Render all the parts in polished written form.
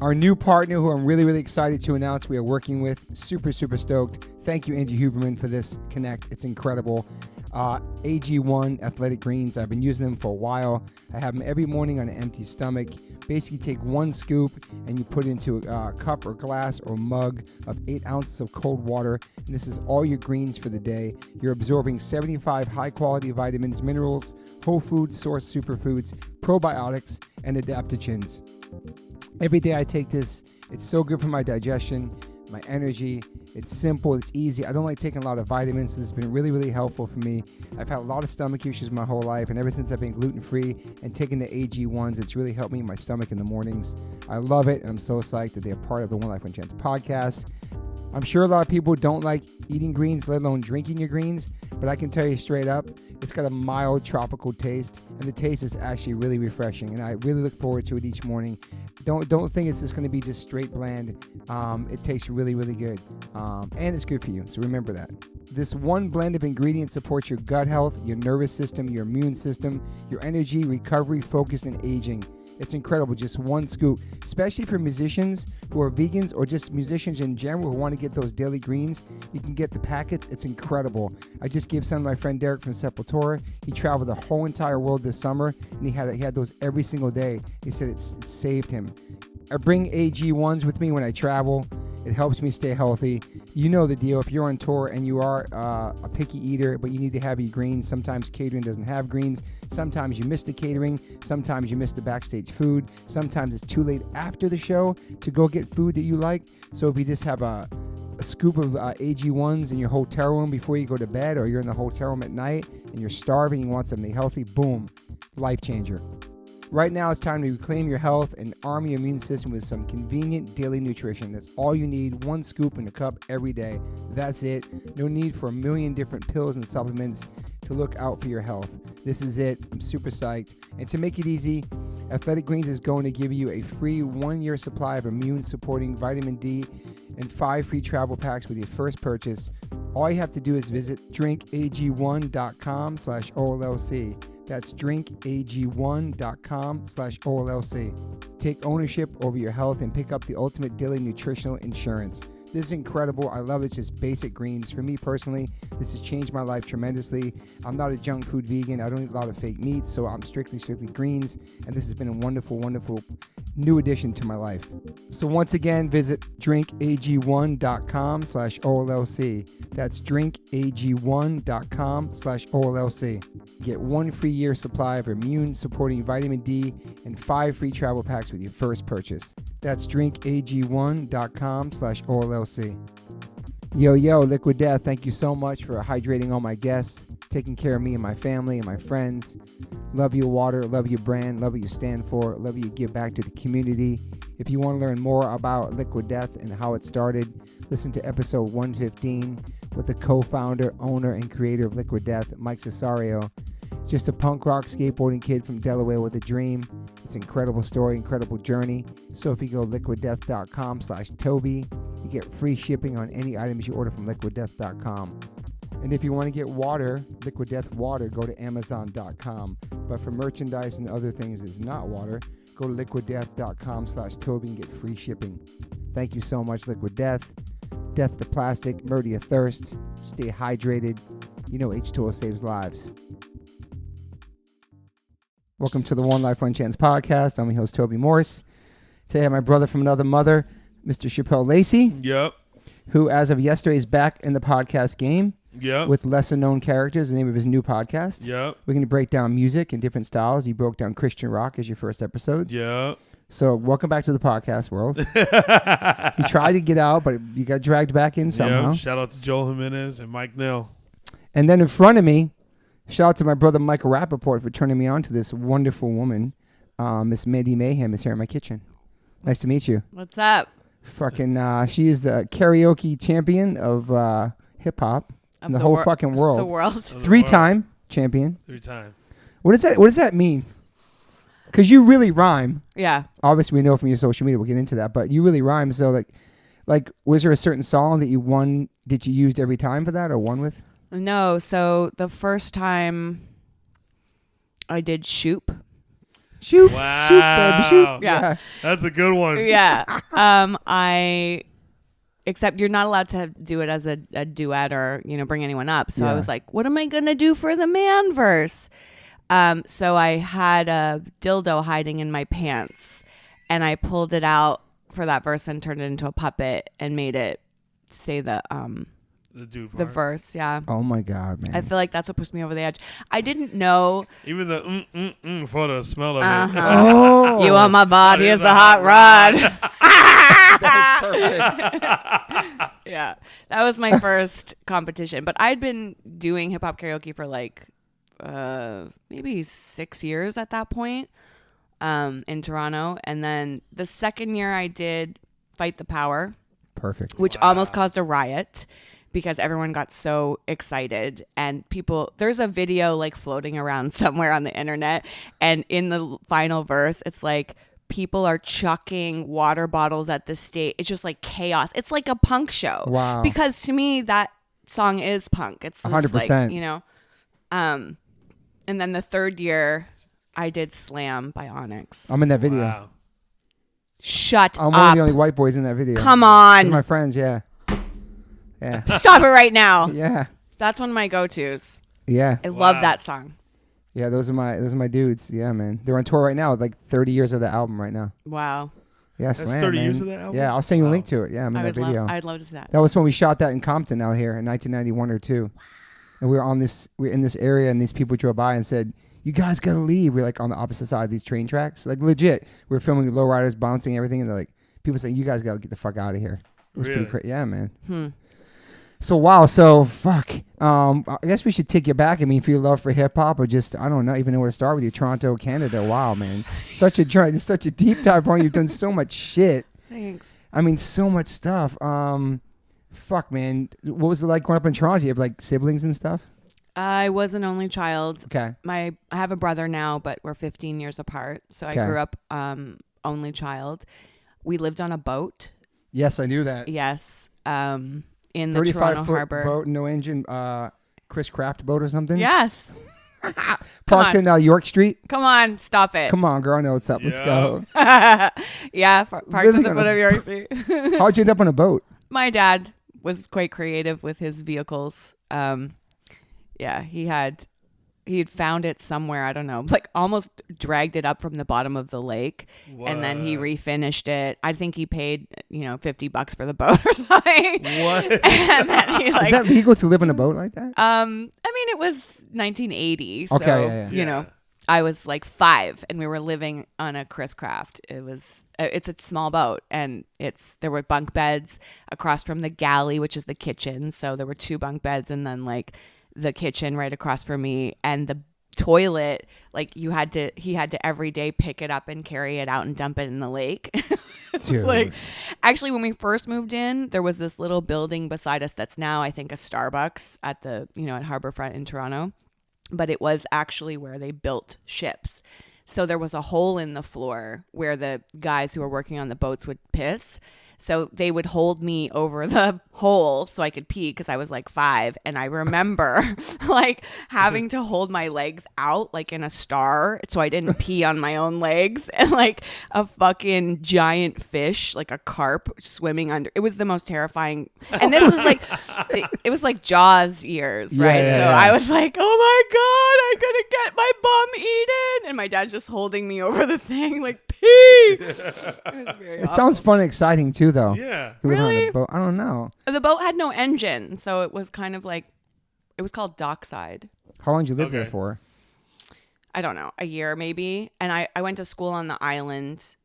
Our new partner who I'm really, really excited to announce we are working with. Super, super stoked. Thank you, Angie Huberman, for this connect. It's incredible. AG1 Athletic Greens. I've been using them for a while. I have them every morning on an empty stomach. Basically take 1 scoop and you put it into a cup or glass or mug of 8 ounces of cold water. And this is all your greens for the day. You're absorbing 75 high-quality vitamins, minerals, whole food source superfoods, probiotics, and adaptogens. Every day I take this. It's so good for my digestion, my energy. It's simple, it's easy. I don't like taking a lot of vitamins, so this has been really, really helpful for me. I've had a lot of stomach issues my whole life, and ever since I've been gluten-free and taking the AG1s, it's really helped me in my stomach in the mornings. I love it, and I'm so psyched that they're part of the One Life, One Chance podcast. I'm sure a lot of people don't like eating greens, let alone drinking your greens, but I can tell you straight up, it's got a mild tropical taste, and the taste is actually really refreshing, and I really look forward to it each morning. Don't think it's just going to be just straight bland. It tastes really, really good, and it's good for you, so remember that. This one blend of ingredients supports your gut health, your nervous system, your immune system, your energy, recovery, focus, and aging. It's incredible, just 1 scoop, especially for musicians who are vegans or just musicians in general who want to get those daily greens. You can get the packets. It's incredible. I just gave some to my friend Derek from Sepultura. He traveled the whole entire world this summer, and he had those every single day. He said it saved him. I bring AG1s with me when I travel. It helps me stay healthy. You know the deal. If you're on tour and you are a picky eater, but you need to have your greens, sometimes catering doesn't have greens. Sometimes you miss the catering. Sometimes you miss the backstage food. Sometimes it's too late after the show to go get food that you like. So if you just have a scoop of AG1s in your hotel room before you go to bed, or you're in the hotel room at night and you're starving, you want something healthy, boom, life changer. Right now, it's time to reclaim your health and arm your immune system with some convenient daily nutrition. That's all you need, 1 scoop in a cup every day. That's it. No need for a million different pills and supplements to look out for your health. This is it. I'm super psyched. And to make it easy, Athletic Greens is going to give you a free 1-year supply of immune-supporting vitamin D and 5 free travel packs with your first purchase. All you have to do is visit drinkag1.com/OLLC. That's drinkag1.com/OLLC. Take ownership over your health and pick up the ultimate daily nutritional insurance. This is incredible. I love it. It's just basic greens. For me personally, this has changed my life tremendously. I'm not a junk food vegan. I don't eat a lot of fake meats, so I'm strictly greens. And this has been a wonderful, wonderful new addition to my life. So once again, visit drinkag1.com/OLLC. That's drinkag1.com/OLLC. Get 1 free year supply of immune-supporting vitamin D and 5 free travel packs with your first purchase. That's drinkag1.com/OLLC. Yo, Liquid Death, thank you so much for hydrating all my guests, taking care of me and my family and my friends. Love your water, love your brand, love what you stand for, love what you give back to the community. If you want to learn more about Liquid Death and how it started, listen to episode 115 with the co-founder, owner, and creator of Liquid Death, Mike Cesario. Just a punk rock skateboarding kid from Delaware with a dream. It's an incredible story, incredible journey. So if you go liquiddeath.com/Toby, you get free shipping on any items you order from liquiddeath.com. And if you want to get water, Liquid Death water, go to amazon.com. But for merchandise and other things that's not water, go to liquiddeath.com/Toby and get free shipping. Thank you so much, Liquid Death. Death to plastic, murder your thirst, stay hydrated. You know H2O saves lives. Welcome to the One Life, One Chance podcast. I'm your host, Toby Morse. Today I have my brother from another mother, Mr. Chappelle Lacey. Yep. Who, as of yesterday, is back in the podcast game. Yep. With lesser known characters, the name of his new podcast. Yep. We're going to break down music in different styles. You broke down Christian rock as your first episode. Yep. So welcome back to the podcast world. You tried to get out, but you got dragged back in somehow. Yep. Shout out to Joel Jimenez and Mike Nell. And then in front of me, shout out to my brother Michael Rappaport for turning me on to this wonderful woman. Miss Mandy Mayhem is here in my kitchen. Nice to meet you. What's up? Fucking, she is the karaoke champion of hip hop in the whole fucking world. The world. 3-time champion. 3-time. What does that mean? Because you really rhyme. Yeah. Obviously, we know from your social media. We'll get into that, but you really rhyme. So, like, was there a certain song that you won? Did you use every time for that, or won with? No. So the first time I did Shoop. Shoot, Wow. shoot, baby, shoot. Yeah. That's a good one. Yeah. Except you're not allowed to do it as a duet or, bring anyone up. So I was like, what am I going to do for the man verse? So I had a dildo hiding in my pants and I pulled it out for that verse and turned it into a puppet and made it say the verse. Yeah. Oh my God, man. I feel like that's what pushed me over the edge. I didn't know. Even the for the smell of Uh-huh. it. Oh. You on my body is the hot rod. That's perfect. Yeah, that was my first competition. But I'd been doing hip hop karaoke for like maybe 6 years at that point in Toronto. And then the second year I did Fight the Power. Perfect. Which almost caused a riot because everyone got so excited. And there's a video like floating around somewhere on the internet. And in the final verse, it's like, people are chucking water bottles at the stage. It's just like chaos. It's like a punk show. Wow. Because to me, that song is punk. It's just 100%. like, and then the third year, I did Slam by Onyx. I'm in that video. Wow. Shut I'm up. one of the only white boys in that video. Come Those on. are my friends, yeah. Yeah. Stop it right now. Yeah. That's one of my go-tos. Yeah. I love Wow. that song. Yeah, those are my dudes. Yeah, man. They're on tour right now, like 30 years of the album right now. Wow. Yeah, That's Slam, 30 man. years of that album? Yeah, I'll send you a Wow. link to it. Yeah, I'm in that video. I'd love to see that. That was when we shot that in Compton out here in 1991 or 2. And we were in this area and these people drove by and said, "You guys got to leave." We're like on the opposite side of these train tracks. Like legit. We were filming lowriders bouncing everything and they're like, people saying, "You guys got to get the fuck out of here." It was Really? pretty crazy. Yeah, man. Hmm. So wow, so fuck. I guess we should take you back. I mean, for your love for hip hop, or just I don't know, even know where to start with you. Toronto, Canada. Wow, man, such a deep dive on. You've done so much shit. Thanks. I mean, so much stuff. Fuck, man. What was it like growing up in Toronto? You have like siblings and stuff. I was an only child. Okay. I have a brother now, but we're 15 years apart. So I Okay. grew up only child. We lived on a boat. Yes, I knew that. Yes. In the Toronto 35-foot Harbor. boat, no engine. Chris Craft boat or something. Yes. Parked in York Street. Come on. Stop it. Come on, girl. I know what's up. Let's Yeah. go. Yeah. Parked Living on the on foot a of York Street. How'd you end up on a boat? My dad was quite creative with his vehicles. Yeah, he'd found it somewhere, I don't know, like almost dragged it up from the bottom of the lake. And then he refinished it. I think he paid, $50 for the boat or something. What? And then he Is that legal to live on a boat like that? I mean, it was 1980. Okay, So, yeah. you know, I was like 5 and we were living on a Chris Craft. It's a small boat and there were bunk beds across from the galley, which is the kitchen. So there were 2 bunk beds and then like the kitchen right across from me and the toilet, like he had to every day pick it up and carry it out and dump it in the lake. It's like, actually, when we first moved in, there was this little building beside us that's now I think a Starbucks at the at Harbourfront in Toronto, but it was actually where they built ships. So there was a hole in the floor where the guys who were working on the boats would piss. So they would hold me over the hole so I could pee because I was like 5. And I remember like having to hold my legs out like in a star so I didn't pee on my own legs, and like a fucking giant fish, like a carp swimming under. It was the most terrifying. And this was like, it was like Jaws years, right? Yeah, so yeah. I was like, oh my God, I'm going to get my bum eaten. And my dad's just holding me over the thing like, pee. It was very It awful. sounds fun and exciting too, though. Yeah. To live on Really? a boat. I don't know. The boat had no engine, so it was kind of like, it was called dockside. How long did you live there Okay. for? I don't know, a year maybe. And I went to school on the island.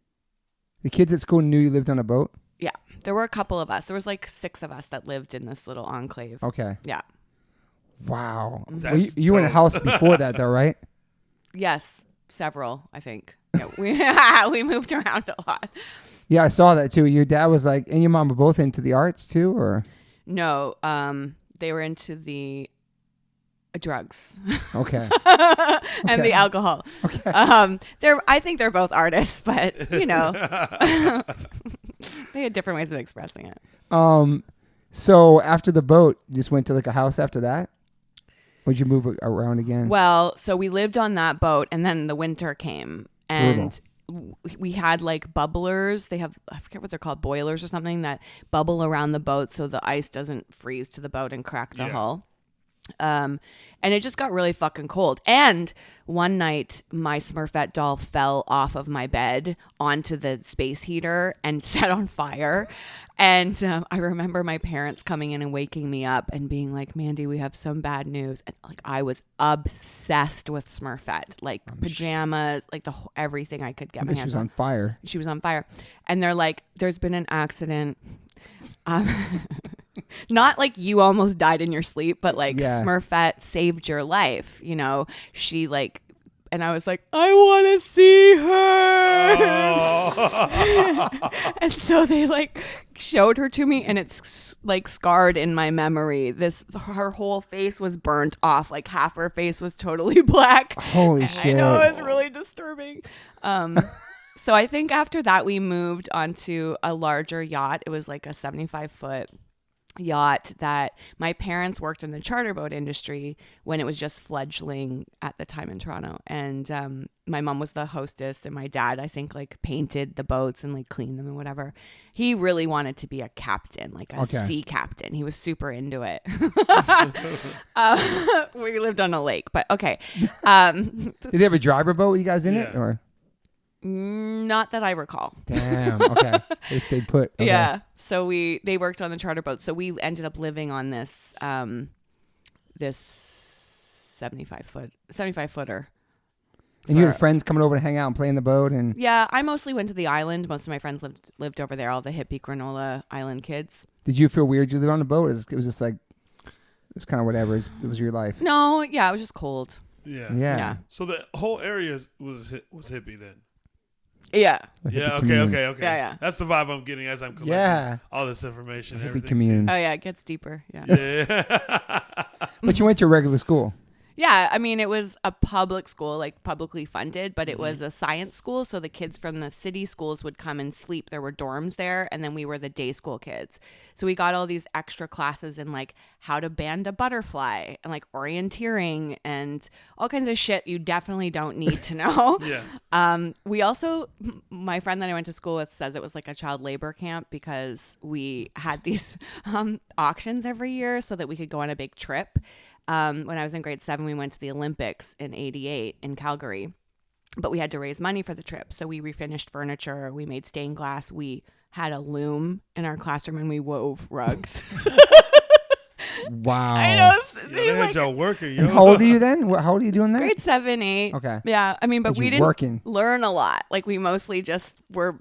The kids at school knew you lived on a boat? Yeah, there were a couple of us. There was like 6 of us that lived in this little enclave. Okay. Yeah. Wow. That's Well, you were in a dope. house before that, though, right? Yes, several, I think. Yeah, we moved around a lot. Yeah, I saw that too. Your dad was like, and your mom were both into the arts too, or? No, they were into the drugs. Okay. And the alcohol. Okay. I think they're both artists, but they had different ways of expressing it. So after the boat, you just went to like a house after that? Or did you move around again? Well, so we lived on that boat, and then the winter came, and we had like bubblers. They have, I forget what they're called, boilers or something that bubble around the boat so the ice doesn't freeze to the boat and crack the hull. And it just got really fucking cold. And one night, my Smurfette doll fell off of my bed onto the space heater and set on fire. And I remember my parents coming in and waking me up and being like, Mandy, we have some bad news. And like, I was obsessed with Smurfette, like pajamas, like everything I could get my hands on. She was on fire. She was on fire. And they're like, there's been an accident. Not like you almost died in your sleep, but like Smurfette saved your life. You know, she like, and I was like, I want to see her. And so they like showed her to me, and it's like scarred in my memory. Her whole face was burnt off. Like half her face was totally black. Holy shit. I know, it was really disturbing. So I think after that, we moved onto a larger yacht. It was like a 75-foot yacht that my parents worked in the charter boat industry when it was just fledgling at the time in Toronto. And my mom was the hostess, and my dad, I think, like painted the boats and like cleaned them and whatever. He really wanted to be a captain, like a sea captain. He was super into it. We lived on a lake, but okay. Did they have a driver boat with you guys in it, or? Not that I recall. Damn. Okay. They stayed put. Okay. Yeah. So they worked on the charter boat. So we ended up living on this 75 footer. And you had friends coming over to hang out and play in the boat, and yeah, I mostly went to the island. Most of my friends lived over there. All the hippie granola island kids. Did you feel weird? You lived on the boat? It was just like, it was kind of whatever. It was your life. No. Yeah. It was just cold. Yeah. So the whole area was hippie then. Yeah. Yeah. Okay. Yeah. That's the vibe I'm getting as I'm collecting all this information. Hippie Everything. community. Oh yeah, it gets deeper. Yeah. But you went to a regular school. Yeah, I mean, it was a public school, like publicly funded, but it was a science school. So the kids from the city schools would come and sleep. There were dorms there. And then we were the day school kids. So we got all these extra classes in like how to band a butterfly and like orienteering and all kinds of shit you definitely don't need to know. Yes. We also, my friend that I went to school with says it was like a child labor camp because we had these auctions every year so that we could go on a big trip. When I was in grade 7, we went to the Olympics in '88 in Calgary, but we had to raise money for the trip. So we refinished furniture. We made stained glass. We had a loom in our classroom and we wove rugs. Wow. I know. They had y'all working, yo. And how old are you then? How old are you doing that? Grade 7, 8. Okay. Yeah. I mean, but we didn't learn a lot. Like we mostly just were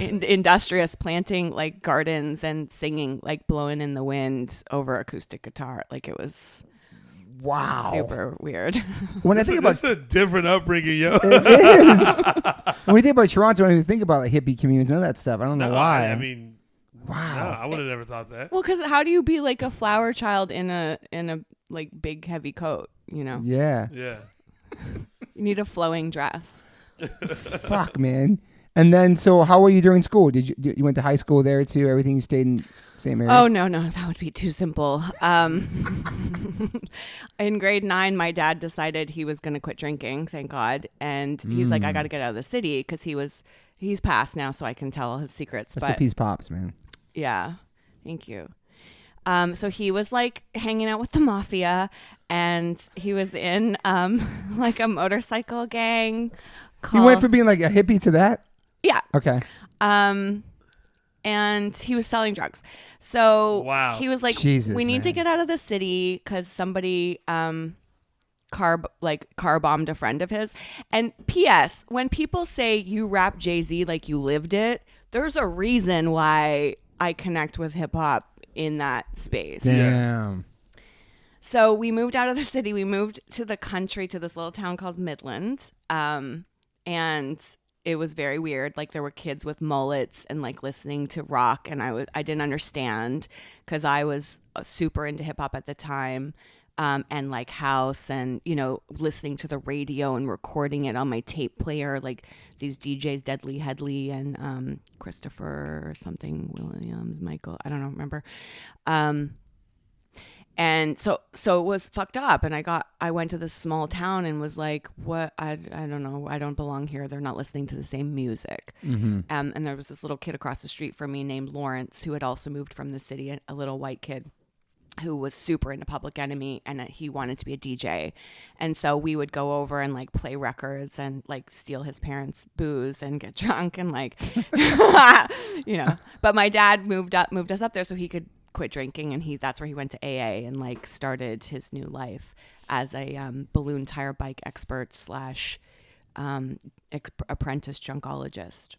industrious, planting like gardens and singing, like blowing in the wind over acoustic guitar. Like it was... Wow. Super weird. When I think about this is a different upbringing, yo. It is. When you think about Toronto, I don't even think about like hippie communities, none of that stuff. I don't know why. I mean, wow. No, I would have never thought that. Well, because how do you be like a flower child in a like big heavy coat? You know? Yeah. Yeah. You need a flowing dress. Fuck, man. And then, so how were you during school? Did you went to high school there too? Everything, you stayed in the same area? Oh no, that would be too simple. In grade 9, my dad decided he was going to quit drinking. Thank God. And he's like, I got to get out of the city because he's passed now, so I can tell his secrets. Rest in peace, Pops, man. Yeah, thank you. So he was like hanging out with the mafia, and he was in like a motorcycle gang. He went from being like a hippie to that? Yeah. Okay. And he was selling drugs. So wow. He was like, we need to get out of the city because somebody car bombed a friend of his. And P.S. when people say you rap Jay-Z like you lived it, there's a reason why I connect with hip hop in that space. Damn. So we moved out of the city. We moved to the country, to this little town called Midland. And it was very weird. Like there were kids with mullets and like listening to rock. And I didn't understand because I was super into hip hop at the time. And like house and, you know, listening to the radio and recording it on my tape player, like these DJs, Deadly Headley and Christopher or something, Williams, Michael, I don't know, remember. And so it was fucked up. And I went to this small town and was like, what? I don't know. I don't belong here. They're not listening to the same music. Mm-hmm. And there was this little kid across the street from me named Lawrence, who had also moved from the city, a little white kid who was super into Public Enemy, and he wanted to be a DJ. And so we would go over and like play records and like steal his parents' booze and get drunk and like, you know, but my dad moved us up there so he could quit drinking, and that's where he went to AA and like started his new life as a balloon tire bike expert / apprentice junkologist.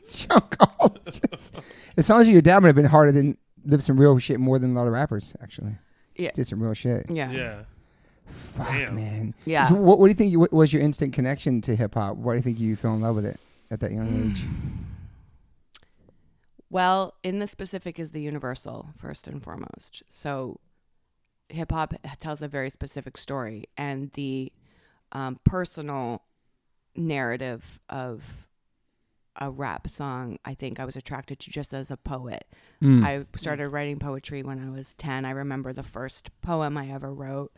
Junkologist. It sounds like your dad would have been harder than live some real shit more than a lot of rappers actually. Yeah, did some real shit. Yeah. Fuck, Damn. man. Yeah. So what do you think was your instant connection to hip hop? Why do you think you fell in love with it at that young age? Well, in the specific is the universal, first and foremost. So hip hop tells a very specific story, and the personal narrative of a rap song, I think I was attracted to just as a poet. I started writing poetry when I was 10. I remember the first poem I ever wrote.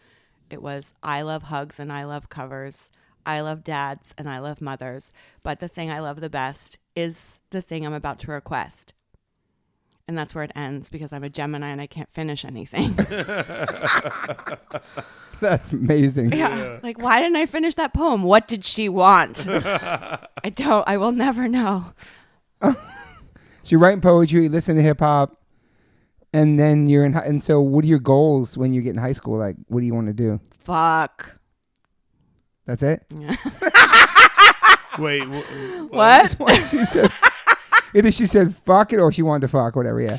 It was, I love hugs and I love covers. I love dads and I love mothers. But the thing I love the best is the thing I'm about to request. And that's where it ends, because I'm a Gemini and I can't finish anything. That's amazing. Yeah. Like, why didn't I finish that poem? What did she want? I will never know. So you're writing poetry, you listen to hip hop, and then you're in. And so, what are your goals when you get in high school? Like, what do you want to do? Fuck. That's it. Yeah. Wait. What? She said. Either she said fuck it or she wanted to fuck, whatever. Yeah.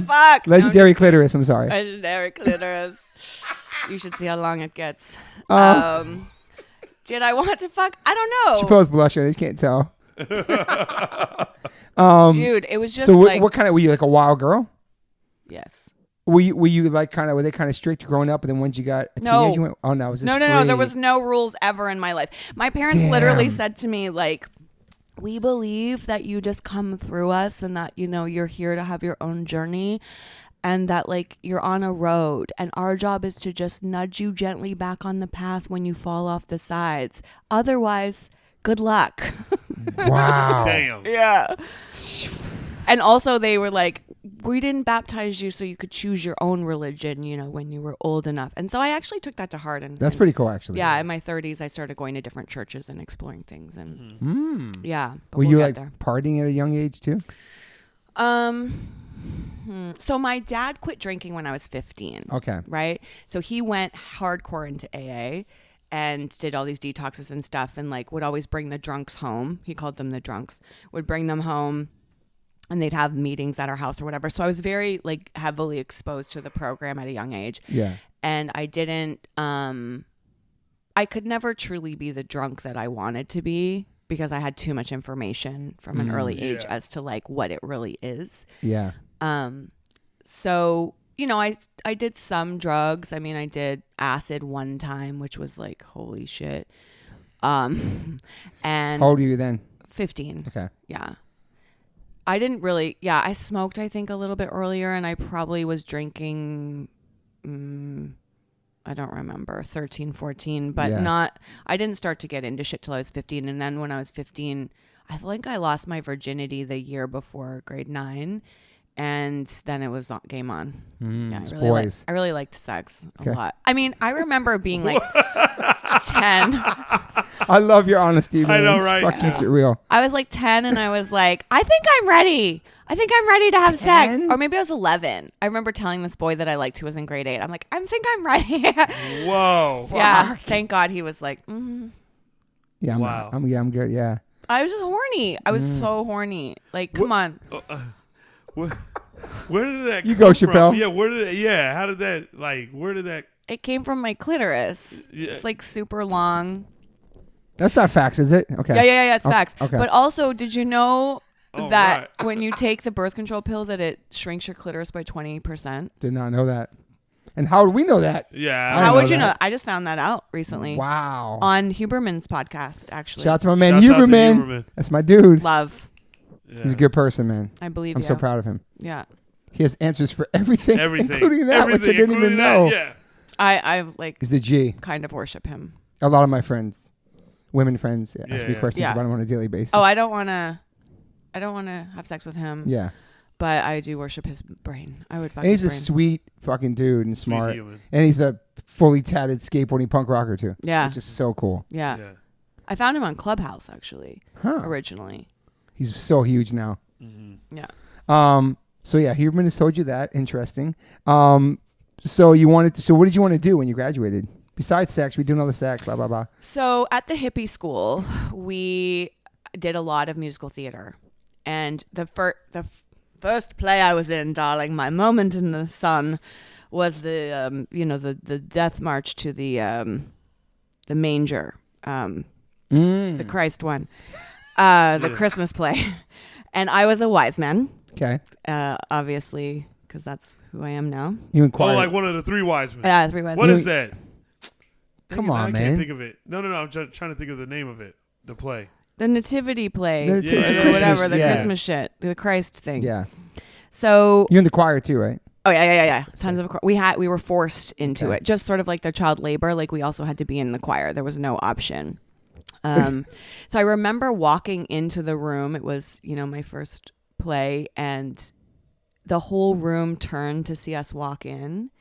Fuck. Legendary clitoris. I'm sorry. Legendary clitoris. You should see how long it gets. Did I want to fuck? I don't know. She posed blushing. I just can't tell. Dude, it was just so like. what kind of, were you like a wild girl? Yes. Were you like kind of, were they kind of strict growing up, and then once you got a teenager, you went, oh no, it was just No. free. There was no rules ever in my life. My parents literally said to me, like, we believe that you just come through us and that, you know, you're here to have your own journey, and that like you're on a road, and our job is to just nudge you gently back on the path when you fall off the sides. Otherwise, good luck. Wow. Damn. Yeah. And also they were like, we didn't baptize you so you could choose your own religion, you know, when you were old enough. And so I actually took that to heart. And that's pretty cool, actually. Yeah, in my 30s, I started going to different churches and exploring things. And yeah. Were you like partying at a young age too? So my dad quit drinking when I was 15. Okay. Right? So he went hardcore into AA and did all these detoxes and stuff, and like would always bring the drunks home. He called them the drunks. Would bring them home, and they'd have meetings at our house or whatever. So I was very like heavily exposed to the program at a young age. Yeah. And I didn't, I could never truly be the drunk that I wanted to be, because I had too much information from an early age as to like what it really is. Yeah. So, you know, I did some drugs. I mean, I did acid one time, which was like, holy shit. And how old were you then? 15. Okay. Yeah. I didn't really, I smoked, I think, a little bit earlier, and I probably was drinking, I don't remember, 13, 14, but I didn't start to get into shit till I was 15. And then when I was 15, I think I lost my virginity the year before grade 9. And then it was game on. I really liked sex a lot. I mean, I remember being like 10. I love your honesty, man. I know, right? Fuck keeps it real. I was like 10, and I was like, I think I'm ready. I think I'm ready to have 10? sex. Or maybe I was 11. I remember telling this boy that I liked, who was in grade 8. I'm like, I think I'm ready. Whoa. Yeah. Thank God he was like, Yeah. Wow. I'm good. Yeah. I was just horny. I was so horny. Like, come on. Where did that You come go, from? Chappelle. Yeah, how did that, where did that? It came from my clitoris. Yeah. It's like super long. That's not facts, is it? Okay. Yeah, it's facts. Okay. But also, did you know Oh, that right. when you take the birth control pill, that it shrinks your clitoris by 20%? Did not know that. And how would we know that? Yeah. I How know would you that. know? I just found that out recently. Wow. On Huberman's podcast, actually. Shout out to my man Shouts out to Huberman. Huberman. That's my dude. Love. Yeah. He's a good person, man. I believe I'm you. so proud of him. Yeah. He has answers for everything, Everything. including that, which I Everything, didn't even including that, know. Yeah. I like He's the G. kind of worship him. A lot of my friends, women friends, ask me Yeah. questions Yeah. about him on a daily basis. Oh, I don't want to have sex with him. Yeah. But I do worship his brain. I would fuck And he's his a brain. sweet fucking dude and Sweet smart. human. And he's a fully tatted skateboarding punk rocker too. Yeah. Which is so cool. Yeah. Yeah. I found him on Clubhouse actually, Huh. originally. He's so huge now. Mm-hmm. Yeah. So yeah, Huberman has told you that. Interesting. So what did you want to do when you graduated? Besides sex, we do another sex, blah, blah, blah. So at the hippie school, we did a lot of musical theater. And the first play I was in, darling, My Moment in the Sun, was the death march to the manger, the Christ one, the Christmas play. And I was a wise man, Okay. obviously, because that's who I am now. You Oh, inquired. like one of the three wise men. Yeah, 3 wise What men. is that? Come Dang it, on, I man. can't think of it. No. I'm just trying to think of the name of it. The play. The nativity play, It's a Christmas, whatever, the yeah. Christmas shit, the Christ thing. Yeah. So You're in the choir too, right? Oh yeah. Tons of we were forced into Okay. it, just sort of like the child labor. Like we also had to be in the choir. There was no option. So I remember walking into the room. It was my first play, and the whole room turned to see us walk in,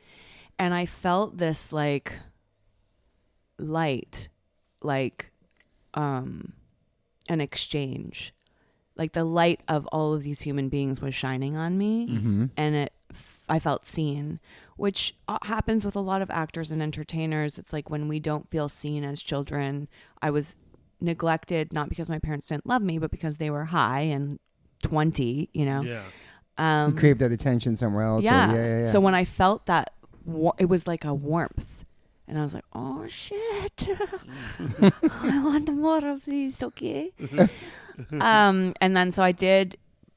and I felt this like light, like an exchange. Like the light of all of these human beings was shining on me, Mm-hmm. and I felt seen, which happens with a lot of actors and entertainers. It's like when we don't feel seen as children. I was neglected, not because my parents didn't love me, but because they were high and 20, Yeah. You crave that attention somewhere else. Yeah. Yeah. So when I felt that, it was like a warmth. And I was like, oh, shit. I want more of these, okay? And then so I did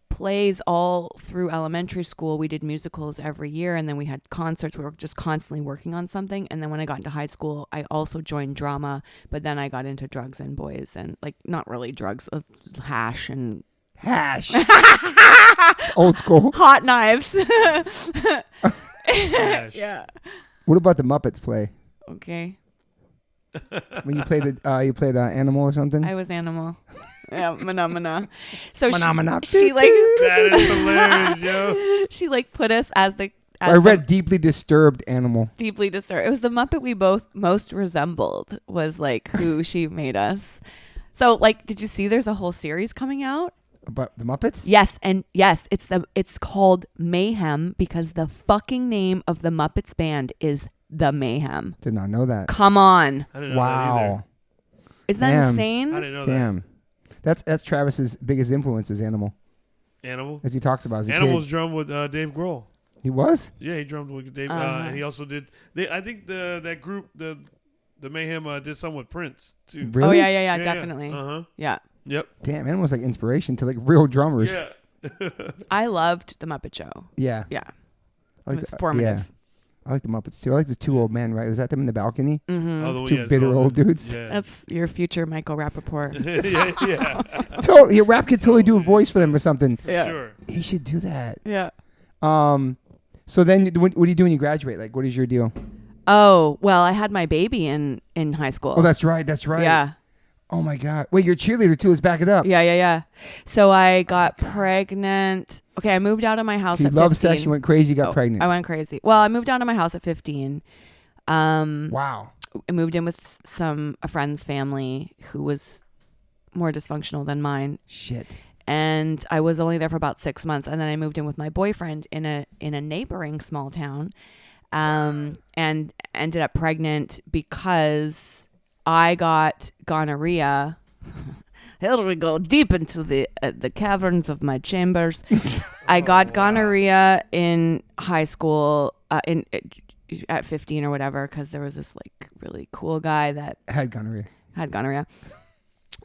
plays all through elementary school. We did musicals every year, and then we had concerts. We were just constantly working on something. And then when I got into high school, I also joined drama, but then I got into drugs and boys, and like not really drugs, hash and Hash. Old school. hot knives. Hash. Yeah. What about the Muppets play? Okay. When you played Animal or something? I was animal. Yeah, Mana. So Mana. she like That is hilarious, yo. she like put us as the I read Deeply Disturbed Animal. deeply disturbed. It was the Muppet we both most resembled, was like who she made us. So like, did you see there's a whole series coming out? About the Muppets? Yes, and yes, it's called Mayhem because the fucking name of the Muppets band is The Mayhem. Did not know that. Come on. I didn't know that either. Wow. Isn't that Damn. I insane? didn't know Damn. That's Travis's biggest influence is Animal, that. Animal. as he talks about as a Animal's kid. drummed with Dave Grohl. He was? Yeah, he drummed with Dave. Uh-huh. And he also did. I think that group, the Mayhem, did some with Prince too. Really? Oh yeah, definitely. Uh huh. Yeah. Yep. Damn, Animal's like inspiration to like real drummers. Yeah. I loved the Muppet Show. Yeah. Yeah. I It like was the- formative. Yeah. I like the Muppets too. I like those two old men, right? Was that them in the balcony? Mm-hmm. Oh, the Those one- two yeah, bitter so- old dudes. Yeah. That's your future Michael Rappaport. yeah. Totally. Your rap could totally do a voice for them or something. For Yeah. sure. He should do that. Yeah. So then what do you do when you graduate? Like, what is your deal? Oh, well, I had my baby in high school. Oh, that's right. That's right. Yeah. Oh my God. Wait, you're a cheerleader too. Let's back it up. Yeah. So I got pregnant. Okay, I moved out of my house She at loved 15. sex. You went crazy. You got Oh, pregnant. I went crazy. Well, I moved out of my house at 15. Wow. I moved in with a friend's family who was more dysfunctional than mine. Shit. And I was only there for about 6 months, and then I moved in with my boyfriend in a neighboring small town, and ended up pregnant because I got gonorrhea. Here we go deep into the caverns of my chambers. I got gonorrhea in high school at 15 or whatever, because there was this like really cool guy that Had gonorrhea. had gonorrhea.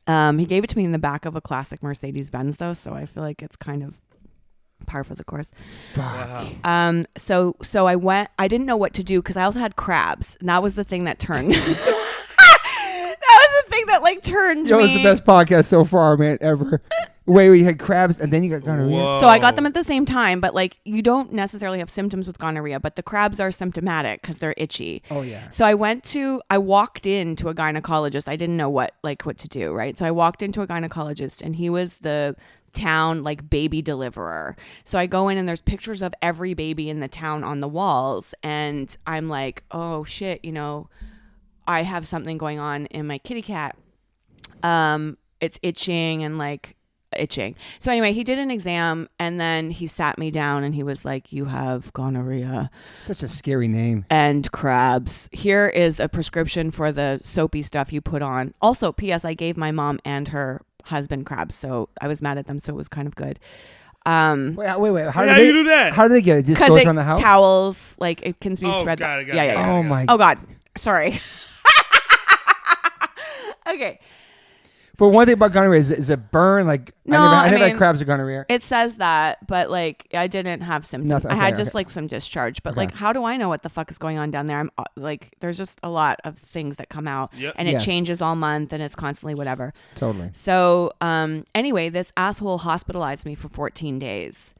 He gave it to me in the back of a classic Mercedes-Benz, though, so I feel like it's kind of par for the course. Fuck. Wow. So I went. I didn't know what to do because I also had crabs, and that was the thing that turned. That was the thing that like turned Yo, me. it's the best podcast so far, man, ever. Wait, you had crabs and then you got gonorrhea? Whoa. So I got them at the same time, but like you don't necessarily have symptoms with gonorrhea, but the crabs are symptomatic because they're itchy. Oh, yeah. So I walked into a gynecologist. I didn't know what to do, right? So I walked into a gynecologist and he was the town like baby deliverer. So I go in and there's pictures of every baby in the town on the walls. And I'm like, oh shit, I have something going on in my kitty cat. It's itching and like itching. So anyway, he did an exam and then he sat me down and he was like, you have gonorrhea. Such a scary name. And crabs. Here is a prescription for the soapy stuff you put on. Also, P.S. I gave my mom and her husband crabs, so I was mad at them, so it was kind of good. Wait. How How do you do that? How do they get it? Just goes around the house? Towels, like it can be Oh, spread. got it. Yeah. Oh my. Oh God, sorry. Okay. But one thing about gonorrhea is it burn? Like No, I never I had crabs or gonorrhea. It says that, but like I didn't have symptoms. Nothing. I had Okay, just like some discharge, but Okay. like how do I know what the fuck is going on down there? I'm like there's just a lot of things that come out, Yep. and it Yes. changes all month, and it's constantly whatever. Totally. So anyway, this asshole hospitalized me for 14 days,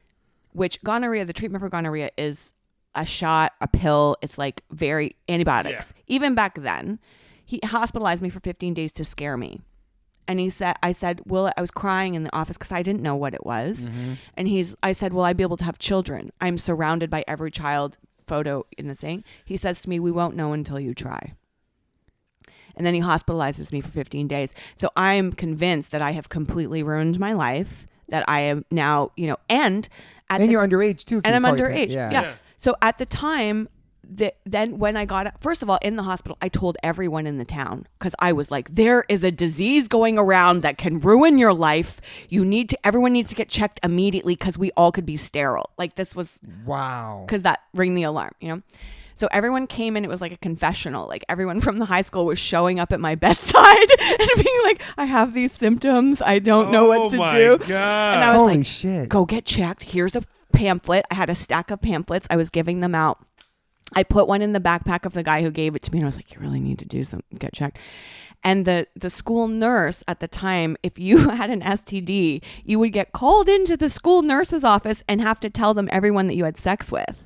which gonorrhea, the treatment for gonorrhea is a shot, a pill. It's like very antibiotics. Yeah. Even back then, he hospitalized me for 15 days to scare me. And I said, well, I was crying in the office because I didn't know what it was. Mm-hmm. And I said, will I be able to have children? I'm surrounded by every child photo in the thing. He says to me, we won't know until you try. And then he hospitalizes me for 15 days. So I'm convinced that I have completely ruined my life, that I am now, and you're underage too. and I'm Can you call underage. it that? Yeah. So at the time, then when I got, first of all, in the hospital, I told everyone in the town because I was like, there is a disease going around that can ruin your life. Everyone needs to get checked immediately because we all could be sterile. Like this was, Wow. because that ring the alarm, So everyone came in. It was like a confessional. Like everyone from the high school was showing up at my bedside and being like, I have these symptoms. I don't know what to do. Oh my God. And I was Holy like, shit. go get checked. Here's a pamphlet. I had a stack of pamphlets. I was giving them out. I put one in the backpack of the guy who gave it to me, and I was like, you really need to do something, get checked. And the school nurse at the time, if you had an STD, you would get called into the school nurse's office and have to tell them everyone that you had sex with.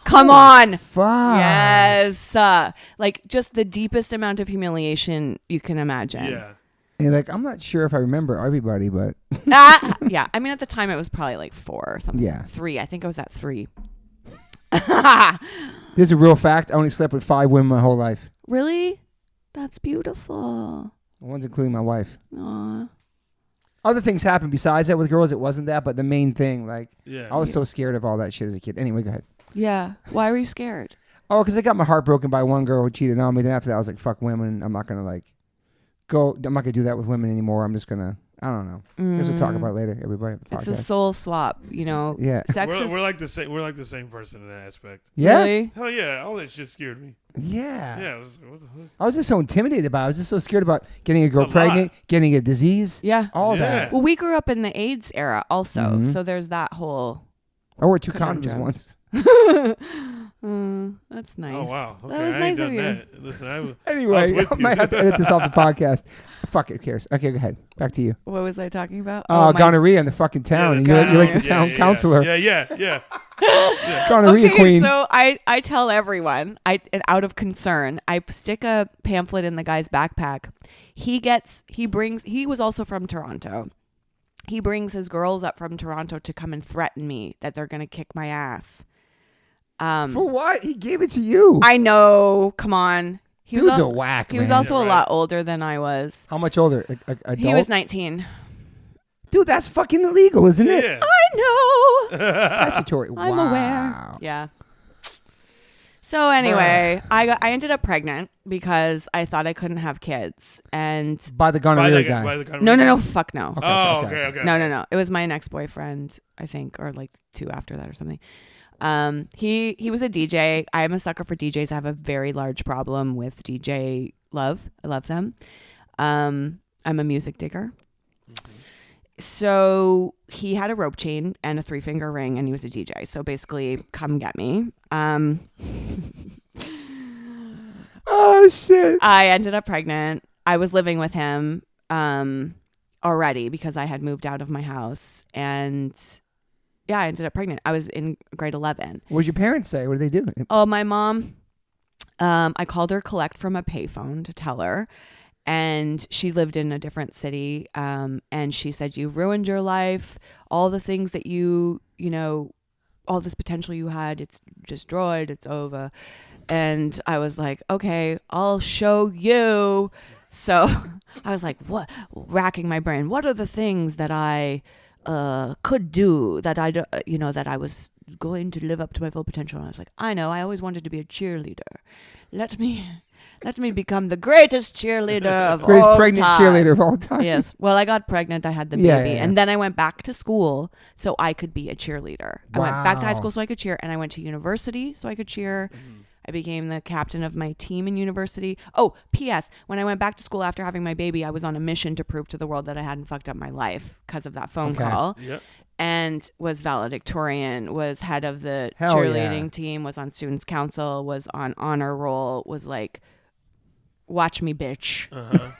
Come on. Fuck. Yes. Like just the deepest amount of humiliation you can imagine. Yeah. And like, I'm not sure if I remember everybody, but Yeah. I mean, at the time it was probably like 4 or something. Yeah. 3. I think I was at 3. This is a real fact. I only slept with 5 women my whole life. Really? That's beautiful. One's including my wife. Aw. Other things happened besides that with girls. It wasn't that, but the main thing, like, Yeah. I was so scared of all that shit as a kid. Anyway, go ahead. Yeah. Why were you scared? Oh, because I got my heart broken by one girl who cheated on me. Then after that, I was like, fuck women. I'm not going to I'm not going to do that with women anymore. I'm just going to, I don't know. I guess we'll talk about it later, everybody. It's a soul swap, Yeah. Sex is We're like the same. We're like the same person in that aspect. Yeah? really? Hell yeah! All that shit scared me. Yeah. Yeah. What the fuck? I was just so intimidated about it. I was just so scared about getting a girl It's a pregnant, getting a disease, Yeah. all Yeah. that. Well, we grew up in the AIDS era also, Mhm. so there's that whole. I wore 2 Conundrum. condoms once. That's nice. Oh wow. Okay, That was I nice ain't of done you. that. Listen, I was Anyway, with I you. might have to edit this off the podcast. Fuck it, who cares? Okay, go ahead. Back to you. What was I talking about? Oh, my- gonorrhea in the fucking town. Yeah, and you're like the gonorrhea. town counselor. Yeah. Gonorrhea Okay, queen. so I tell everyone, and out of concern, I stick a pamphlet in the guy's backpack. He was also from Toronto. He brings his girls up from Toronto to come and threaten me that they're going to kick my ass. For what? He gave it to you. I know. Come on. He Dude's was a whack, He was man. also Yeah, a right. lot older than I was. How much older? Adult? He was 19. Dude, that's fucking illegal, isn't it? Yeah. I know. Statutory. I'm wow. aware. Yeah. So anyway, I ended up pregnant because I thought I couldn't have kids, and By the gonorrhea guy. By the kind of no, fuck no. Oh, Okay. okay. No. It was my next boyfriend, I think, or like 2 after that or something. He was a DJ. I am a sucker for DJs. I have a very large problem with DJ love. I love them. I'm a music digger. Mm-hmm. So he had a rope chain and a 3-finger ring, and he was a DJ. So basically, come get me. Oh, shit. I ended up pregnant. I was living with him already because I had moved out of my house, and yeah, I ended up pregnant. I was in grade 11. What did your parents say? What did they do? Oh, my mom, I called her collect from a payphone to tell her, and she lived in a different city, and she said, "You ruined your life. All the things that you know, all this potential you had, it's destroyed. It's over." And I was like, "Okay, I'll show you." So I was like, what? Racking my brain. What are the things that I could do that that I was going to live up to my full potential? And I was like, I know. I always wanted to be a cheerleader. Let me become the greatest cheerleader of all time. Greatest pregnant cheerleader of all time. Yes. Well, I got pregnant. I had the baby. Yeah. And then I went back to school so I could be a cheerleader. I went back to high school so I could cheer. And I went to university so I could cheer. Mm-hmm. I became the captain of my team in university. Oh, P.S. When I went back to school after having my baby, I was on a mission to prove to the world that I hadn't fucked up my life because of that phone call. Yep. And was valedictorian, was head of the Hell cheerleading team, was on students council, was on honor roll, was like, watch me, bitch. Uh-huh.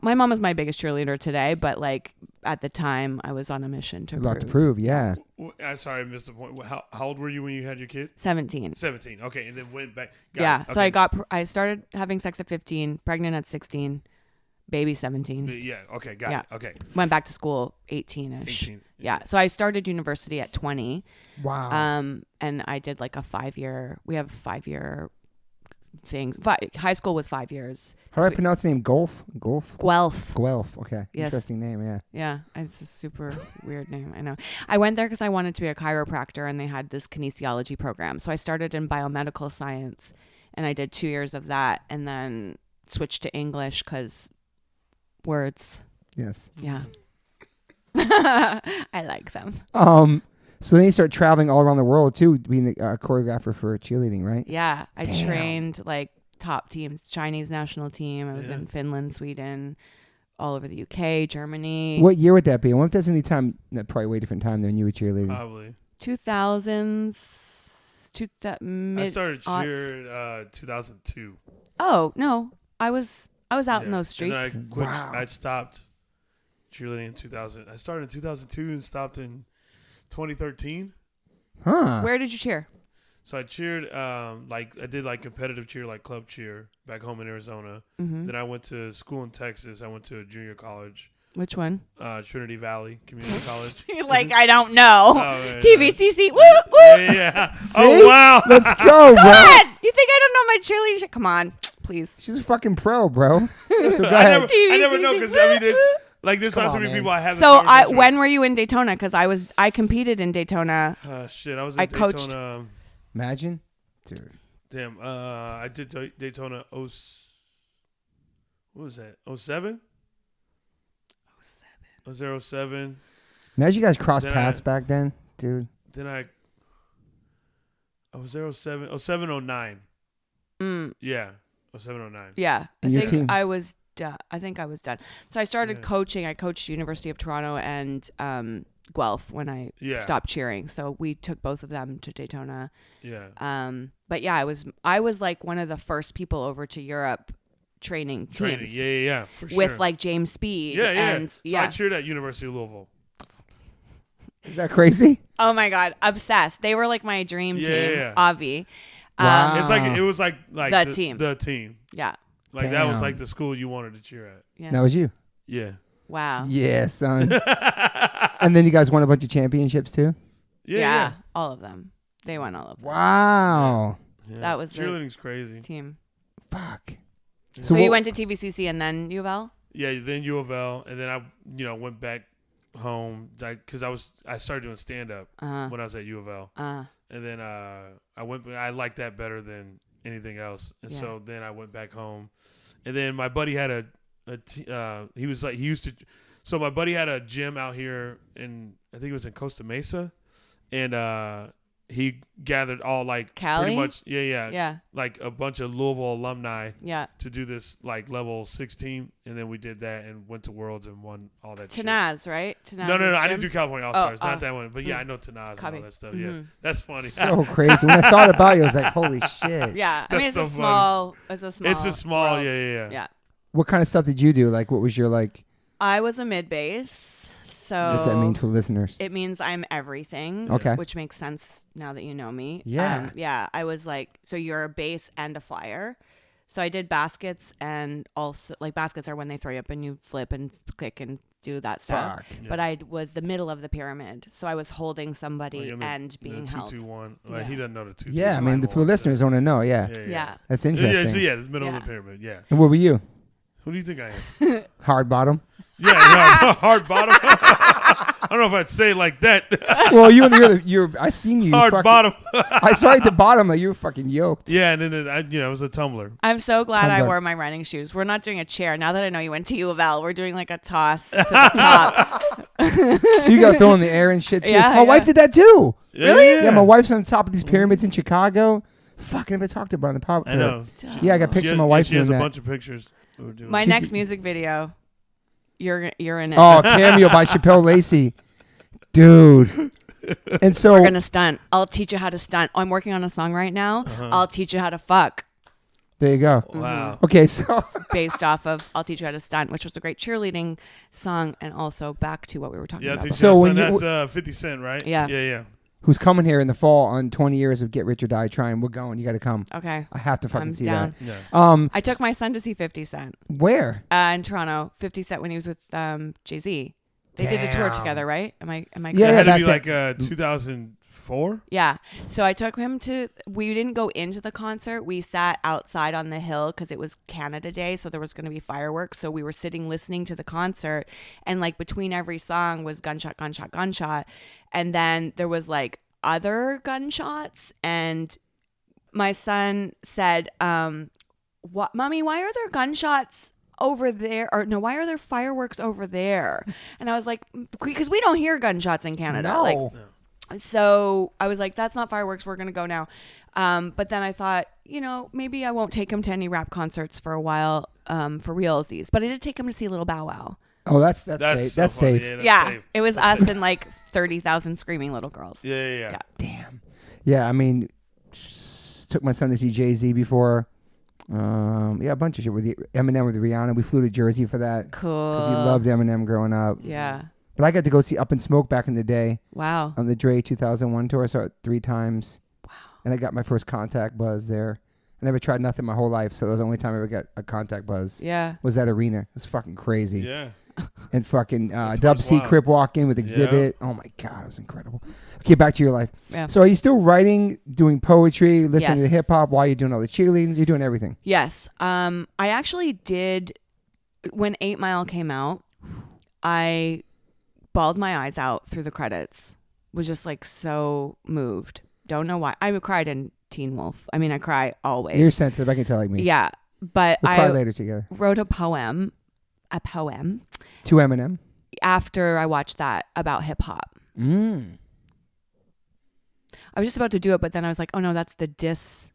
My mom is my biggest cheerleader today, but like at the time I was on a mission to A lot to prove, yeah. I'm sorry, I missed the point. How old were you when you had your kid? 17. 17. Okay, and then went back. So I started having sex at 15, pregnant at 16, baby 17. Yeah. Okay. Got it. Okay. Went back to school 18ish. 18. Yeah. So I started university at 20. Wow. And I did like a 5-year. We have 5-year things. High school was 5 years. How do I pronounce the name? Guelph? Guelph. Okay. Yes. Interesting name, yeah. Yeah, it's a super weird name. I know. I went there because I wanted to be a chiropractor, and they had this kinesiology program. So I started in biomedical science, and I did 2 years of that, and then switched to English because words. Yes. Yeah. I like them. So then you start traveling all around the world too, being a choreographer for cheerleading, right? Yeah, I trained like top teams, Chinese national team. I was in Finland, Sweden, all over the UK, Germany. What year would that be? I wonder if that's any time, probably way different time than you were cheerleading. Probably 2000s. I started cheer 2002. Oh no, I was out in those streets. And then I quit. Wow. I stopped cheerleading in 2000. I started in 2002 and stopped in 2013. Huh. Where did you cheer? So I cheered, I did like competitive cheer, like club cheer back home in Arizona. Mm-hmm. Then I went to school in Texas. I went to a junior college. Which one? Trinity Valley Community College. You're like, I don't know. Right, TVCC. Woo, woo. Yeah. Oh, wow. Let's go, bro. Come on. You think I don't know my cheerleading shit? Come on, please. She's a fucking pro, bro. So go ahead. I never know because, there's not so many people I haven't. So when were you in Daytona? Because I competed in Daytona. Shit, I was in Daytona. Imagine, dude. Damn, I did Daytona. What was that? 07? 07. Imagine you guys crossed paths back then, dude. Then I was there 07, 09. Yeah, 07, 09. Yeah, I think I was done. So I started coaching. I coached University of Toronto and Guelph when I stopped cheering. So we took both of them to Daytona. Yeah. But yeah, I was like one of the first people over to Europe training teams. Yeah, for sure. With like James Speed. Yeah. And, so I cheered at University of Louisville. Is that crazy? Oh my God, obsessed. They were like my dream team, Avi. Wow. It was like the team. The team. Yeah. Like that was like the school you wanted to cheer at. Yeah. That was you. Yeah. Wow. Yeah, son. And then you guys won a bunch of championships too? Yeah. All of them. They won all of them. Wow. Yeah. That was cheerleading's crazy. Team. Fuck. Yeah. So you went to TVCC and then U of L? Yeah, then U of L, and then I went back home because I started doing stand up when I was at U of L, and then I liked that better than anything else, and so then I went back home, and then my buddy had my buddy had a gym out here in, I think it was in Costa Mesa, and he gathered all like Cali? pretty much like a bunch of Louisville alumni to do this like level 16, and then we did that and went to Worlds and won all that Tanaz, shit. right? Tanaz No, I didn't do California All-Stars, not that one, but I know Tanaz and all that stuff. Mm-hmm. Yeah, that's funny. So crazy. When I saw it about you, I was like, holy shit. Yeah, I mean it's so a small It's a small, world. yeah. What kind of stuff did you do? Like, what was your like? I was a mid bass. So What's that mean for listeners? It means I'm everything. Okay. Which makes sense now that you know me. Yeah. Yeah. I was like, so you're a bass and a flyer. So I did baskets, and also like baskets are when they throw you up and you flip and click and do that stuff. Yeah. But I was the middle of the pyramid, so I was holding somebody and being held. 2-2-1. Like, he doesn't know the 2-2. Yeah, I mean, for the listeners want to know. Yeah. That's interesting. Yeah, it's middle of the pyramid. Yeah. And what were you? Who do you think I am? Hard bottom. Yeah, no, hard bottom. I don't know if I'd say it like that. Well, you're I seen you. Hard bottom. I saw you at the bottom. Like you were fucking yoked. Yeah, and then it was a tumbler. I'm so glad I wore my running shoes. We're not doing a chair. Now that I know you went to U of L, we're doing like a toss to the top. So you got thrown in the air and shit too. Yeah, my wife did that too. Really? Yeah, my wife's on top of these pyramids in Chicago. Fuck, I never talked about it on the podcast. I know. Yeah, I got pictures of my wife She has a doing that. bunch of pictures. My next music video, you're in it. Oh, Cameo by Chappelle Lacey. Dude. And so we're gonna stunt. I'll teach you how to stunt. I'm working on a song right now. I'll teach you how to fuck. There you go. Wow. Okay, so based off of I'll Teach You How to Stunt, which was a great cheerleading song, and also back to what we were talking about. So when that's 50 Cent, right? Yeah. Yeah. Who's coming here in the fall on 20 years of Get Rich or Die Trying? We're going. You got to come. Okay. I have to fucking see down. that. Yeah. I took my son to see 50 Cent. Where? In Toronto. 50 Cent when he was with Jay-Z. They did a tour together, right? Am I correct? Yeah, it had to be like 2004. Yeah. So I took him to. We didn't go into the concert. We sat outside on the hill because it was Canada Day, so there was going to be fireworks. So we were sitting listening to the concert, and like between every song was gunshot, gunshot, gunshot, and then there was like other gunshots, and my son said, "What, Mommy? Why are there gunshots over there? Or no, why are there fireworks over there?" And I was like, "Because we don't hear gunshots in Canada." No. Like, so I was like, "That's not fireworks. We're gonna go now." But then I thought, maybe I won't take him to any rap concerts for a while, for realsies. But I did take him to see Little Bow Wow. Oh, that's safe. So that's funny. safe. Yeah, safe. it was us and like 30,000 screaming little girls. Yeah. Damn. Yeah, I mean, took my son to see Jay-Z before. A bunch of shit with Eminem with Rihanna. We flew to Jersey for that. Cool. Because he loved Eminem growing up. Yeah. But I got to go see Up in Smoke back in the day. Wow. On the Dre 2001 tour. I saw it 3 times. Wow. And I got my first contact buzz there. I never tried nothing my whole life, so that was the only time I ever got a contact buzz. Yeah. Was that arena. It was fucking crazy. Yeah. And fucking Dub C Crip walk in with Exhibit. Yeah. Oh my God, it was incredible. Okay, back to your life. Yeah. So are you still writing, doing poetry, listening Yes. to hip hop while you're doing all the cheerleadings? You're doing everything. Yes. I actually did, when 8 Mile came out, I bawled my eyes out through the credits. Was just like so moved. Don't know why. I cried in Teen Wolf. I mean, I cry always. You're sensitive. I can tell like me. Yeah. But We'll cry later together. Wrote a poem To Eminem. after I watched that about hip hop. I was just about to do it, but then I was like, oh no, that's the diss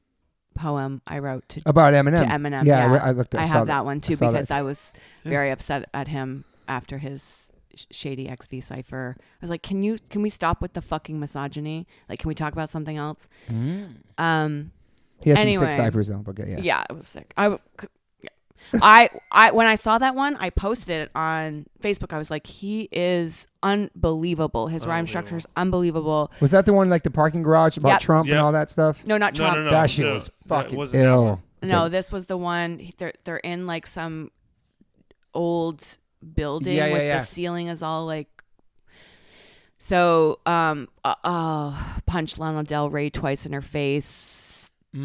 poem I wrote to About Eminem. To Eminem. Yeah, Yeah. I looked at I have that one too because I was Yeah. very upset at him after his shady XV cipher. I was like, can we stop with the fucking misogyny? Like, can we talk about something else? He has Anyway. some sick ciphers though, but yeah. Yeah, it was sick. I when I saw that one, I posted it on Facebook. I was like, he is unbelievable. His rhyme structure is unbelievable. Was that the one like the parking garage about Yep. Trump and all that stuff? No, not Trump. No, that shit was fucking wasn't that ill. one. No, this was the one. They're in like some old building with the ceiling is all like. So, punch Lana Del Rey twice in her face.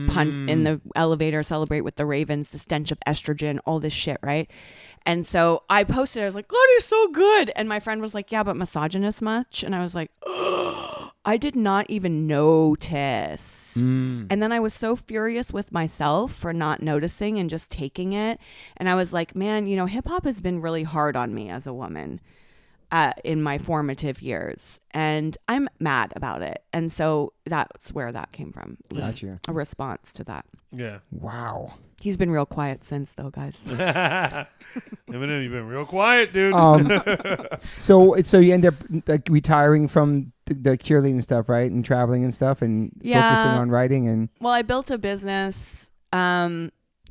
Punch in the elevator, celebrate with the Ravens, the stench of estrogen, all this shit, right? And so I posted, I was like, God, he's so good. And my friend was like, yeah, but misogynist much? And I was like, oh, I did not even notice. And then I was so furious with myself for not noticing and just taking it. And I was like, man, hip hop has been really hard on me as a woman in my formative years. And I'm mad about it. And so that's where that came from. It was Gotcha. a response to that. Yeah. Wow. He's been real quiet since, though, guys. Eminem, you've been real quiet, dude. So you end up like retiring from the cheerleading stuff, right? And traveling and stuff and focusing on writing and. Well, I built a business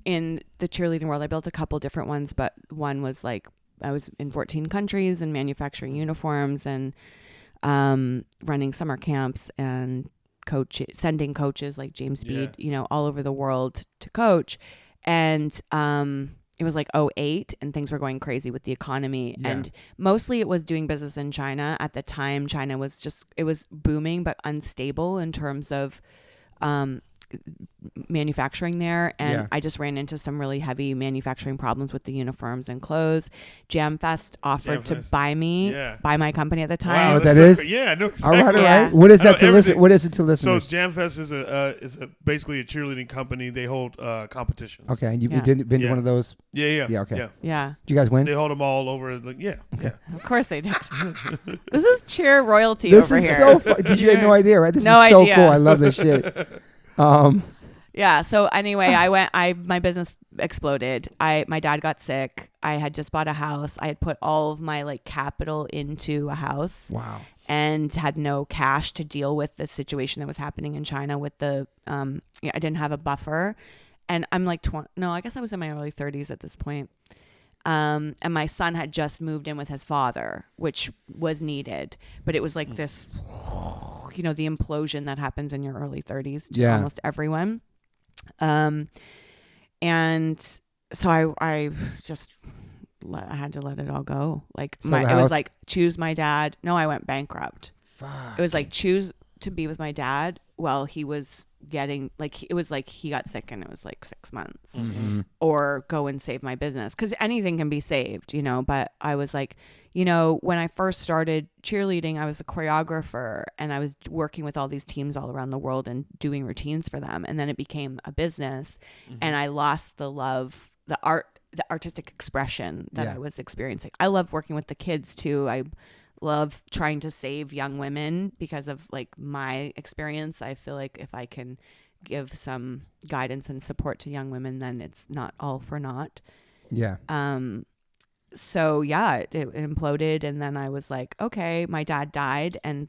in the cheerleading world, I built a couple different ones, but one was like I was in 14 countries and manufacturing uniforms and running summer camps and sending coaches like James Speed, all over the world to coach. And it was like 2008 and things were going crazy with the economy. Yeah. And mostly it was doing business in China. At the time, China was it was booming, but unstable in terms of manufacturing there. And I just ran into some really heavy manufacturing problems with the uniforms and clothes. JamFest offered to buy my company at the time. Wow, what that is? Yeah, I know exactly. All right. What is that to listen? What is it to listeners? So JamFest is basically a cheerleading company. They hold competitions. Okay, and you've been to one of those? Yeah. Okay. Yeah. Did you guys win? They hold them all over. Like, yeah. Of course they did. This is cheer royalty over here. This is so fun. Did you have no idea, right? This is so cool. I love this shit. Yeah. So anyway, my business exploded. My dad got sick. I had just bought a house. I had put all of my like capital into a house. Wow. And had no cash to deal with the situation that was happening in China with the, I didn't have a buffer. And I'm like, I guess I was in my early 30s at this point. And my son had just moved in with his father, which was needed. But it was like this, the implosion that happens in your early 30s to almost everyone. And so I had to let it all go. Like it was like choose my dad. No, I went bankrupt. Fuck. It was like choose to be with my dad while he was getting it was like he got sick and it was like 6 months, or go and save my business because anything can be saved, But I was like, when I first started cheerleading, I was a choreographer and I was working with all these teams all around the world and doing routines for them. And then it became a business and I lost the love, the artistic expression that I was experiencing. I love working with the kids too. I love trying to save young women because of like my experience. I feel like if I can give some guidance and support to young women, then it's not all for naught. Yeah. So it imploded. And then I was like, okay, my dad died and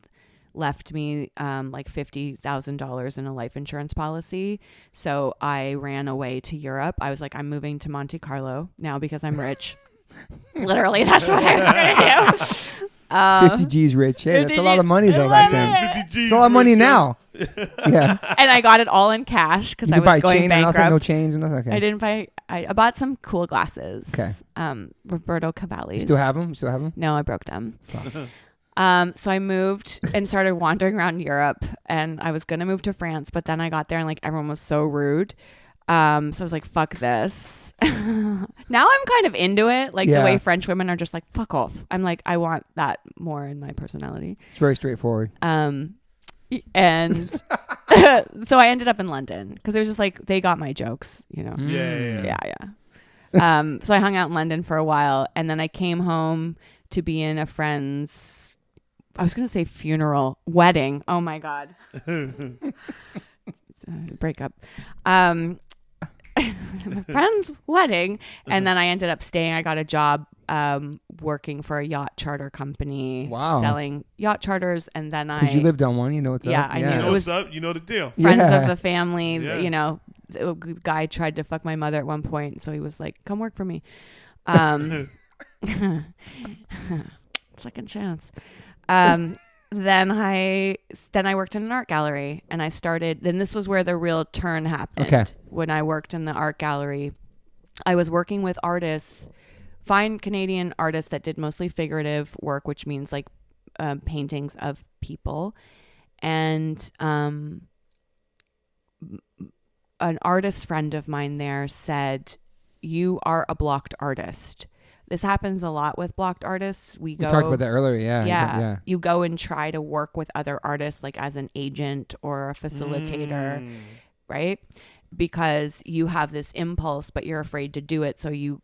left me like $50,000 in a life insurance policy. So I ran away to Europe. I was like, I'm moving to Monte Carlo now because I'm rich. Literally, that's what I was going to do. 50 G's rich. Hey, that's a lot of money though back then. It's a lot of money now. Yeah. And I got it all in cash because I was going bankrupt. Nothing, no chains or nothing. Okay. I didn't buy. I bought some cool glasses. Okay. Roberto Cavalli's. You still have them? No, I broke them. So I moved and started wandering around Europe, and I was gonna move to France, but then I got there and like everyone was so rude. So I was like, fuck this. Now I'm kind of into it. Like the way French women are just like, fuck off. I'm like, I want that more in my personality. It's very straightforward. And so I ended up in London because it was just like, they got my jokes, Yeah. So I hung out in London for a while and then I came home to be in a friend's, I was going to say wedding. Oh my God. Breakup. My friend's wedding, and then I ended up staying. I got a job working for a yacht charter company. Wow. Selling yacht charters, and then because you lived on one, what's up. I knew. You know what's up. You know the deal. Friends of the family. The guy tried to fuck my mother at one point, so he was like, "Come work for me." Second chance. Then I worked in an art gallery and I started, then this was where the real turn happened. Okay. When I worked in the art gallery, I was working with artists, fine Canadian artists that did mostly figurative work, which means like paintings of people. And an artist friend of mine there said, "You are a blocked artist." This happens a lot with blocked artists. We talked about that earlier. Yeah. You go and try to work with other artists, like as an agent or a facilitator, right? Because you have this impulse, but you're afraid to do it. So you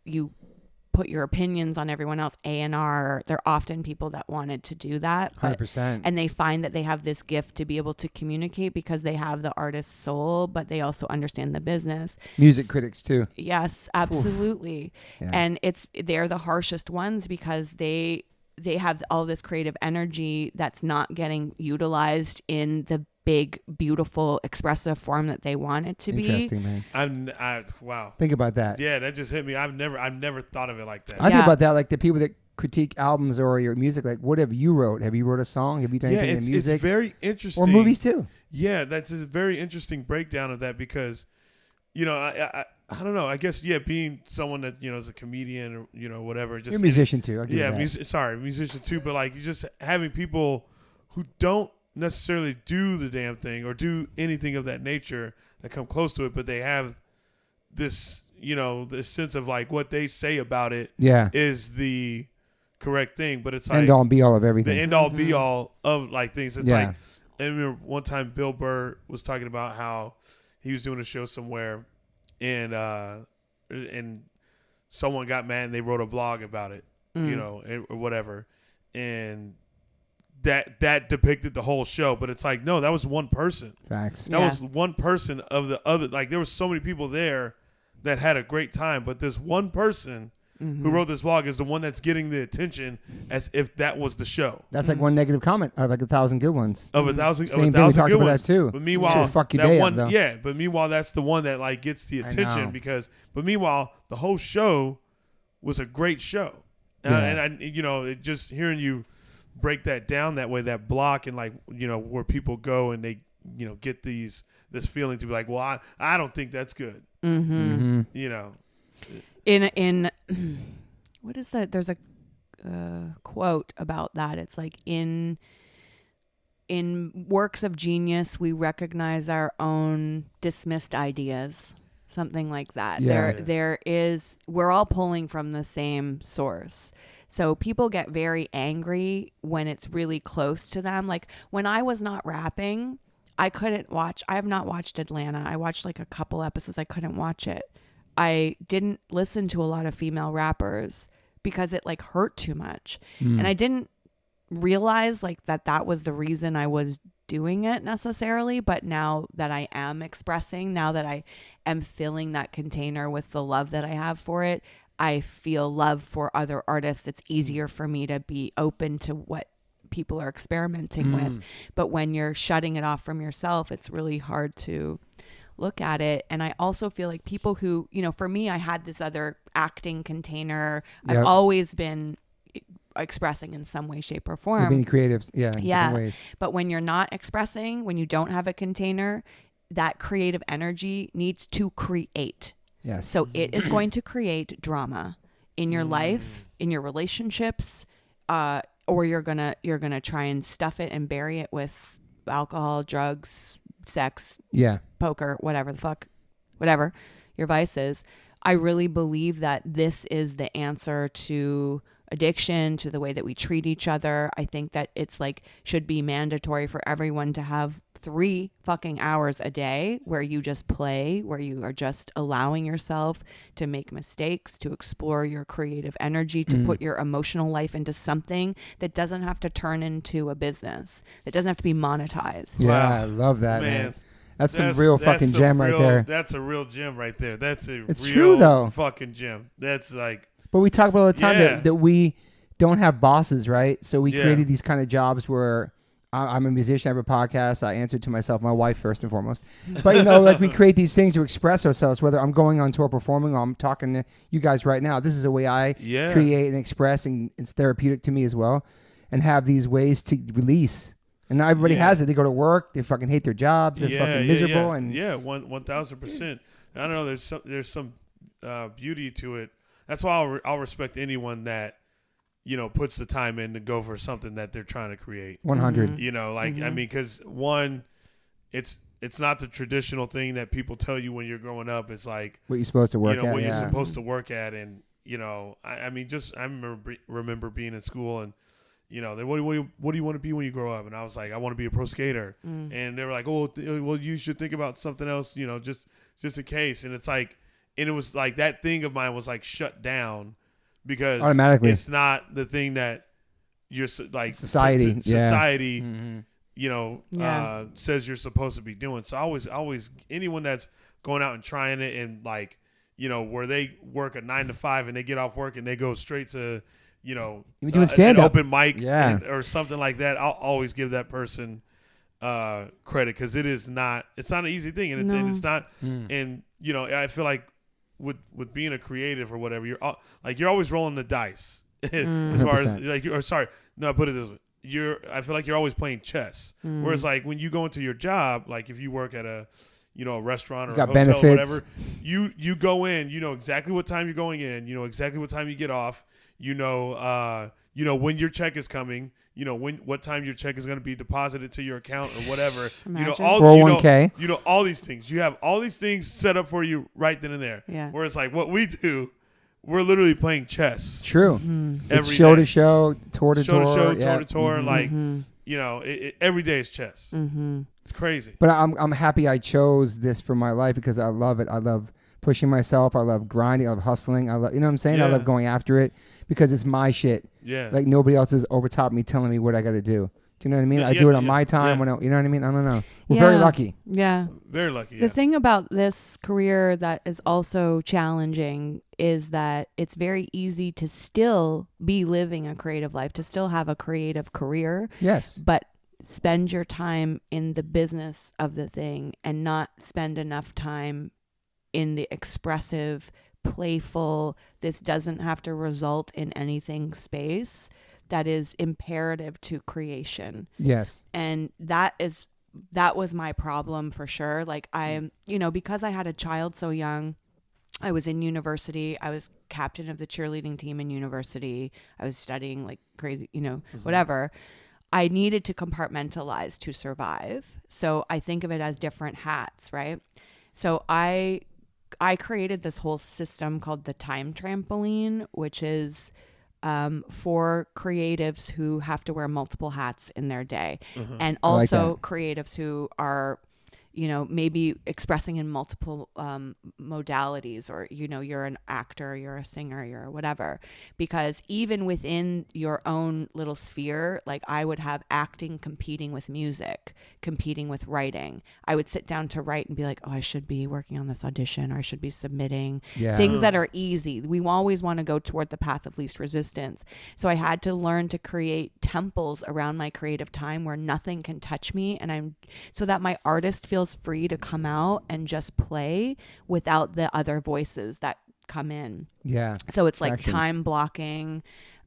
put your opinions on everyone else. A&R, they're often people that wanted to do that. 100%. And they find that they have this gift to be able to communicate because they have the artist's soul, but they also understand the business. Music critics too. Yes, absolutely. Yeah. And they're the harshest ones because they have all this creative energy that's not getting utilized in big, beautiful, expressive form that they want it to be. Interesting, man. Wow. Think about that. Yeah, that just hit me. I've never thought of it like that. I think about that, like the people that critique albums or your music, like what have you wrote? Have you wrote a song? Have you done anything in music? It's very interesting. Or movies too. Yeah, that's a very interesting breakdown of that because, you know, I don't know. I guess, being someone that, you know, is a comedian or, you know, whatever. Just, you're a musician too. I'll give you that. Musician too. But like just having people who don't necessarily do the damn thing or do anything of that nature that come close to it, but they have this, you know, this sense of like what they say about it is the correct thing. But it's like end all and be all of everything. The end all be all of like things. It's like, I remember one time Bill Burr was talking about how he was doing a show somewhere and someone got mad and they wrote a blog about it, you know, or whatever. And that depicted the whole show, but it's like, no, that was one person. Facts. That was one person of the other. Like there was so many people there that had a great time, but this one person who wrote this blog is the one that's getting the attention as if that was the show. That's like one negative comment out of like 1,000 good ones. Of 1,000, Same of 1,000 thing, we talked good about ones. that too. But meanwhile, fuck your that day one, up, though. but meanwhile, that's the one that like gets the attention but meanwhile, the whole show was a great show. And I, you know, it just hearing you break that down that way, that block, and like, you know, where people go and they, you know, get this feeling to be like, well, I don't think that's good. You know, in what is that? There's a quote about that. It's like in works of genius, we recognize our own dismissed ideas. Something like that. There is, we're all pulling from the same source. So people get very angry when it's really close to them. Like when I was not rapping, I have not watched Atlanta. I watched like a couple episodes. I couldn't watch it. I didn't listen to a lot of female rappers because it like hurt too much. And I didn't realize like that was the reason I was doing it necessarily. But now that I am expressing, now that I am filling that container with the love that I have for it, I feel love for other artists. It's easier for me to be open to what people are experimenting with. But when you're shutting it off from yourself, it's really hard to look at it. And I also feel like people who, you know, for me, I had this other acting container. I've always been expressing in some way, shape, or form. Being creatives, in ways. But when you're not expressing, when you don't have a container, that creative energy needs to create. Yes. So it is going to create drama in your life, in your relationships, or you're gonna try and stuff it and bury it with alcohol, drugs, sex, poker, whatever your vice is. I really believe that this is the answer to addiction, to the way that we treat each other. I think that it's like should be mandatory for everyone to have 3 fucking hours a day where you just play, where you are just allowing yourself to make mistakes, to explore your creative energy, to put your emotional life into something that doesn't have to turn into a business, that doesn't have to be monetized. Yeah, wow. I love that, man. That's some real fucking gem right there. That's a real gem right there. It's real true, though. Fucking gem. That's like. But we talk about all the time that we don't have bosses, right? So we created these kind of jobs where I'm a musician, I have a podcast, I answer to myself, my wife first and foremost. But, you know, like we create these things to express ourselves, whether I'm going on tour performing or I'm talking to you guys right now. This is a way I create and express, and it's therapeutic to me as well, and have these ways to release. And not everybody has it. They go to work, they fucking hate their jobs, they're fucking miserable. And 1,000%. I don't know, there's some beauty to it. That's why I'll respect anyone that, you know, puts the time in to go for something that they're trying to create. 100. You know, like, I mean, because one, it's not the traditional thing that people tell you when you're growing up. It's like what you're supposed to work at. What you're supposed to work at. And, you know, I mean, I remember being in school and, you know, what do you want to be when you grow up? And I was like, I want to be a pro skater. And they were like, oh, well, you should think about something else, you know, just in case. And it's like, and it was like that thing of mine was like shut down because automatically it's not the thing that you're like society, you know, says you're supposed to be doing. So always anyone that's going out and trying it and like, you know, where they work a 9 to 5 and they get off work and they go straight to, you know, doing stand-up, open mic or something like that. I'll always give that person credit, because it's not an easy thing, and it's not. And I feel like with being a creative or whatever, you're always rolling the dice as far as I put it this way. I feel like you're always playing chess. Whereas like when you go into your job, like if you work at a restaurant or a hotel benefits. Or whatever, you go in, you know exactly what time you're going in, you know exactly what time you get off, when your check is coming, what time your check is going to be deposited to your account or whatever. Imagine. All 401k. All these things. You have all these things set up for you right then and there. Yeah. Whereas like what we do, we're literally playing chess. True. Every it's show day. to show, tour to tour. Show to tour. Like, every day is chess. It's crazy. But I'm happy I chose this for my life because I love it. I love pushing myself. I love grinding. I love hustling. I love, you know what I'm saying? Yeah. I love going after it because it's my shit. Yeah. Like nobody else is over top me telling me what I got to do. Do you know what I mean? Yeah, I do it on my time. When you know what I mean? I don't know. We're very lucky. Yeah. Very lucky. The thing about this career that is also challenging is that it's very easy to still be living a creative life, to still have a creative career. Yes. But spend your time in the business of the thing and not spend enough time in the expressive, playful, this doesn't have to result in anything space that is imperative to creation. Yes. And that was my problem for sure. Like because I had a child so young, I was in university. I was captain of the cheerleading team in university. I was studying like crazy, whatever. I needed to compartmentalize to survive. So I think of it as different hats, right? So I created this whole system called the time trampoline, which is for creatives who have to wear multiple hats in their day, and also creatives who are maybe expressing in multiple modalities, or you're an actor, you're a singer, you're whatever. Because even within your own little sphere, like I would have acting competing with music, competing with writing. I would sit down to write and be like, oh, I should be working on this audition, or I should be submitting things that are easy. We always want to go toward the path of least resistance. So I had to learn to create temples around my creative time where nothing can touch me, and so that my artist feels free to come out and just play without the other voices that come in. Yeah. So it's like time blocking.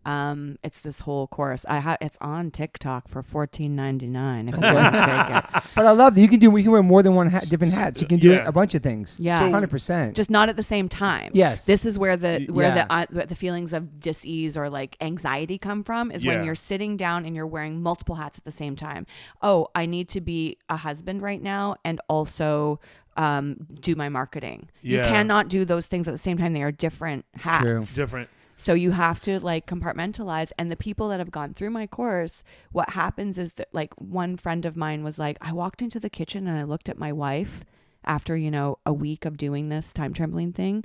It's this whole course. It's on TikTok for $14.99 if you want to take it. But I love that we can wear more than one different hats. You can do a bunch of things. Yeah, 100%. Just not at the same time. Yes. This is where the feelings of dis-ease or like anxiety come from. Is when you're sitting down and you're wearing multiple hats at the same time. Oh, I need to be a husband right now and also do my marketing. You cannot do those things at the same time. They are different hats. True. Different. So you have to like compartmentalize. And the people that have gone through my course, what happens is that like one friend of mine was like, I walked into the kitchen and I looked at my wife after, a week of doing this time trampoline thing.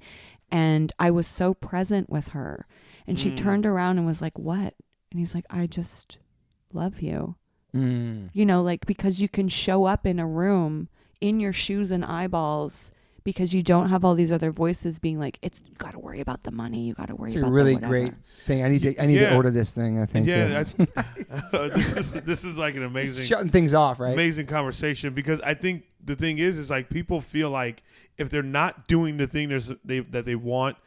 And I was so present with her. And she turned around and was like, what? And he's like, I just love you. Like because you can show up in a room in your shoes and eyeballs because you don't have all these other voices being like, you got to worry about the money. You got to worry about a really great thing. I need to order this thing, I think. Yeah. This is like an amazing. It's shutting things off, right? Amazing conversation, because I think the thing is like people feel like if they're not doing the thing that they want,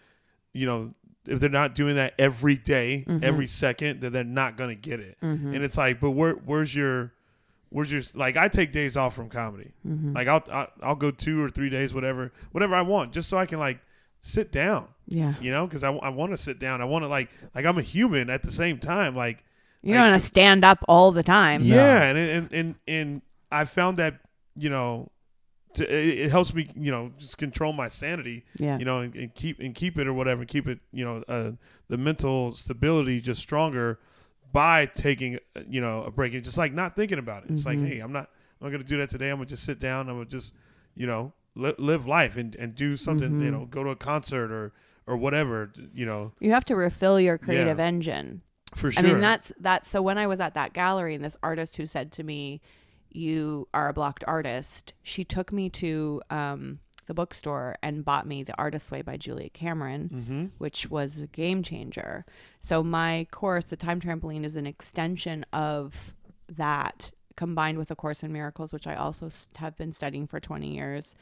if they're not doing that every day, every second, then they're not going to get it. And it's like, but where's your like I take days off from comedy. Like I'll go 2 or 3 days, whatever I want, just so I can like sit down. Yeah. Because I want to sit down. I want to like I'm a human at the same time. Like you don't want to stand up all the time. Yeah, and I found that it helps me just control my sanity. Yeah. And keep it or whatever. Keep it the mental stability just stronger by taking a break and just like not thinking about it. It's like, hey, I'm not going to do that today. I'm going to just sit down. I'm going to just live life and do something. Go to a concert or whatever. You have to refill your creative engine. For sure. I mean, that's so when I was at that gallery and this artist who said to me, you are a blocked artist, she took me to the bookstore and bought me The Artist's Way by Julia Cameron, which was a game changer. So my course, the time trampoline, is an extension of that combined with A Course in Miracles, which I also have been studying for 20 years.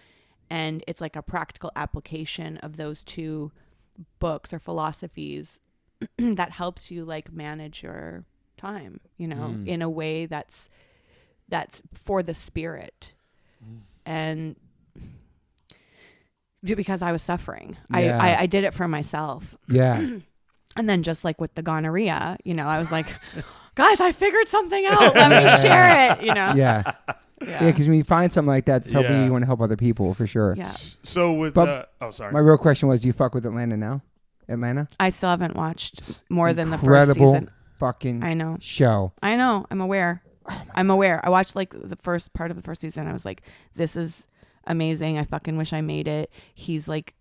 And it's like a practical application of those two books or philosophies that helps you like manage your time, you know, in a way that's for the spirit. And because I was suffering, I did it for myself. Yeah. And then just like with the gonorrhea, you know, I was like, guys, I figured something out. Let me share it, you know? Yeah. Yeah, because when you find something like that, it's helping you want to help other people for sure. Yeah. So with sorry. My real question was, do you fuck with Atlanta now? Atlanta? I still haven't watched more than the first incredible season. Fucking I know. Show. I know. I'm aware. I'm aware. I watched like the first part of the first season. I was like, this is amazing. I fucking wish I made it. He's like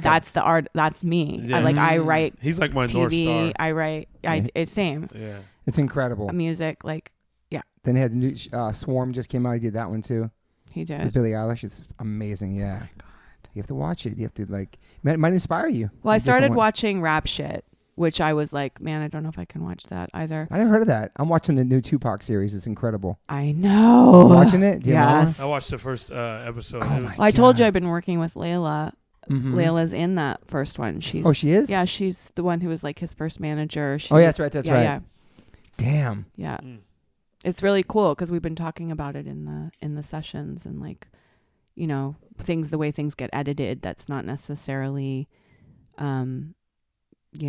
that's the art. That's me. Yeah. I write. He's like my TV, North Star. I write. It's same. Yeah. It's incredible. Music, like, yeah. Then he had the new Swarm just came out. He did that one too. He did. With Billie Eilish. It's amazing. Yeah. Oh my God. You have to watch it. You have to might inspire you. Well, I started watching rap shit, which I was like, man, I don't know if I can watch that either. I never heard of that. I'm watching the new Tupac series. It's incredible. I know. You're watching it? Yes. I watched the first episode. Oh I told you I've been working with Layla. Mm-hmm. Layla's in that first one. She is? Yeah, she's the one who was like his first manager. That's right. That's right. Yeah. Damn. Yeah. It's really cool because we've been talking about it in the sessions and like, you know, the way things get edited. That's not necessarily, you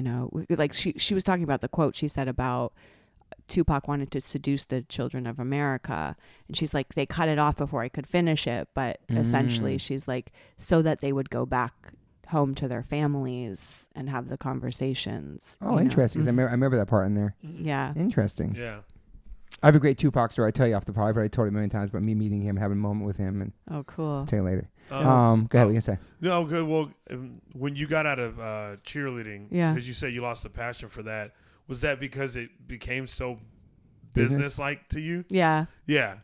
know, like she was talking about the quote she said about Tupac wanted to seduce the children of America. And she's like, they cut it off before I could finish it. But essentially she's like, so that they would go back home to their families and have the conversations. Oh, interesting. Mm-hmm. I remember that part in there. Yeah. Interesting. Yeah. I have a great Tupac story. I tell you off the pod. I've already told it a million times, but me meeting him, having a moment with him. And oh, cool. I'll tell you later. Go ahead. What you gonna say? No, good. Well, when you got out of cheerleading, because you said you lost the passion for that, was that because it became so business-like to you? Yeah. Yeah.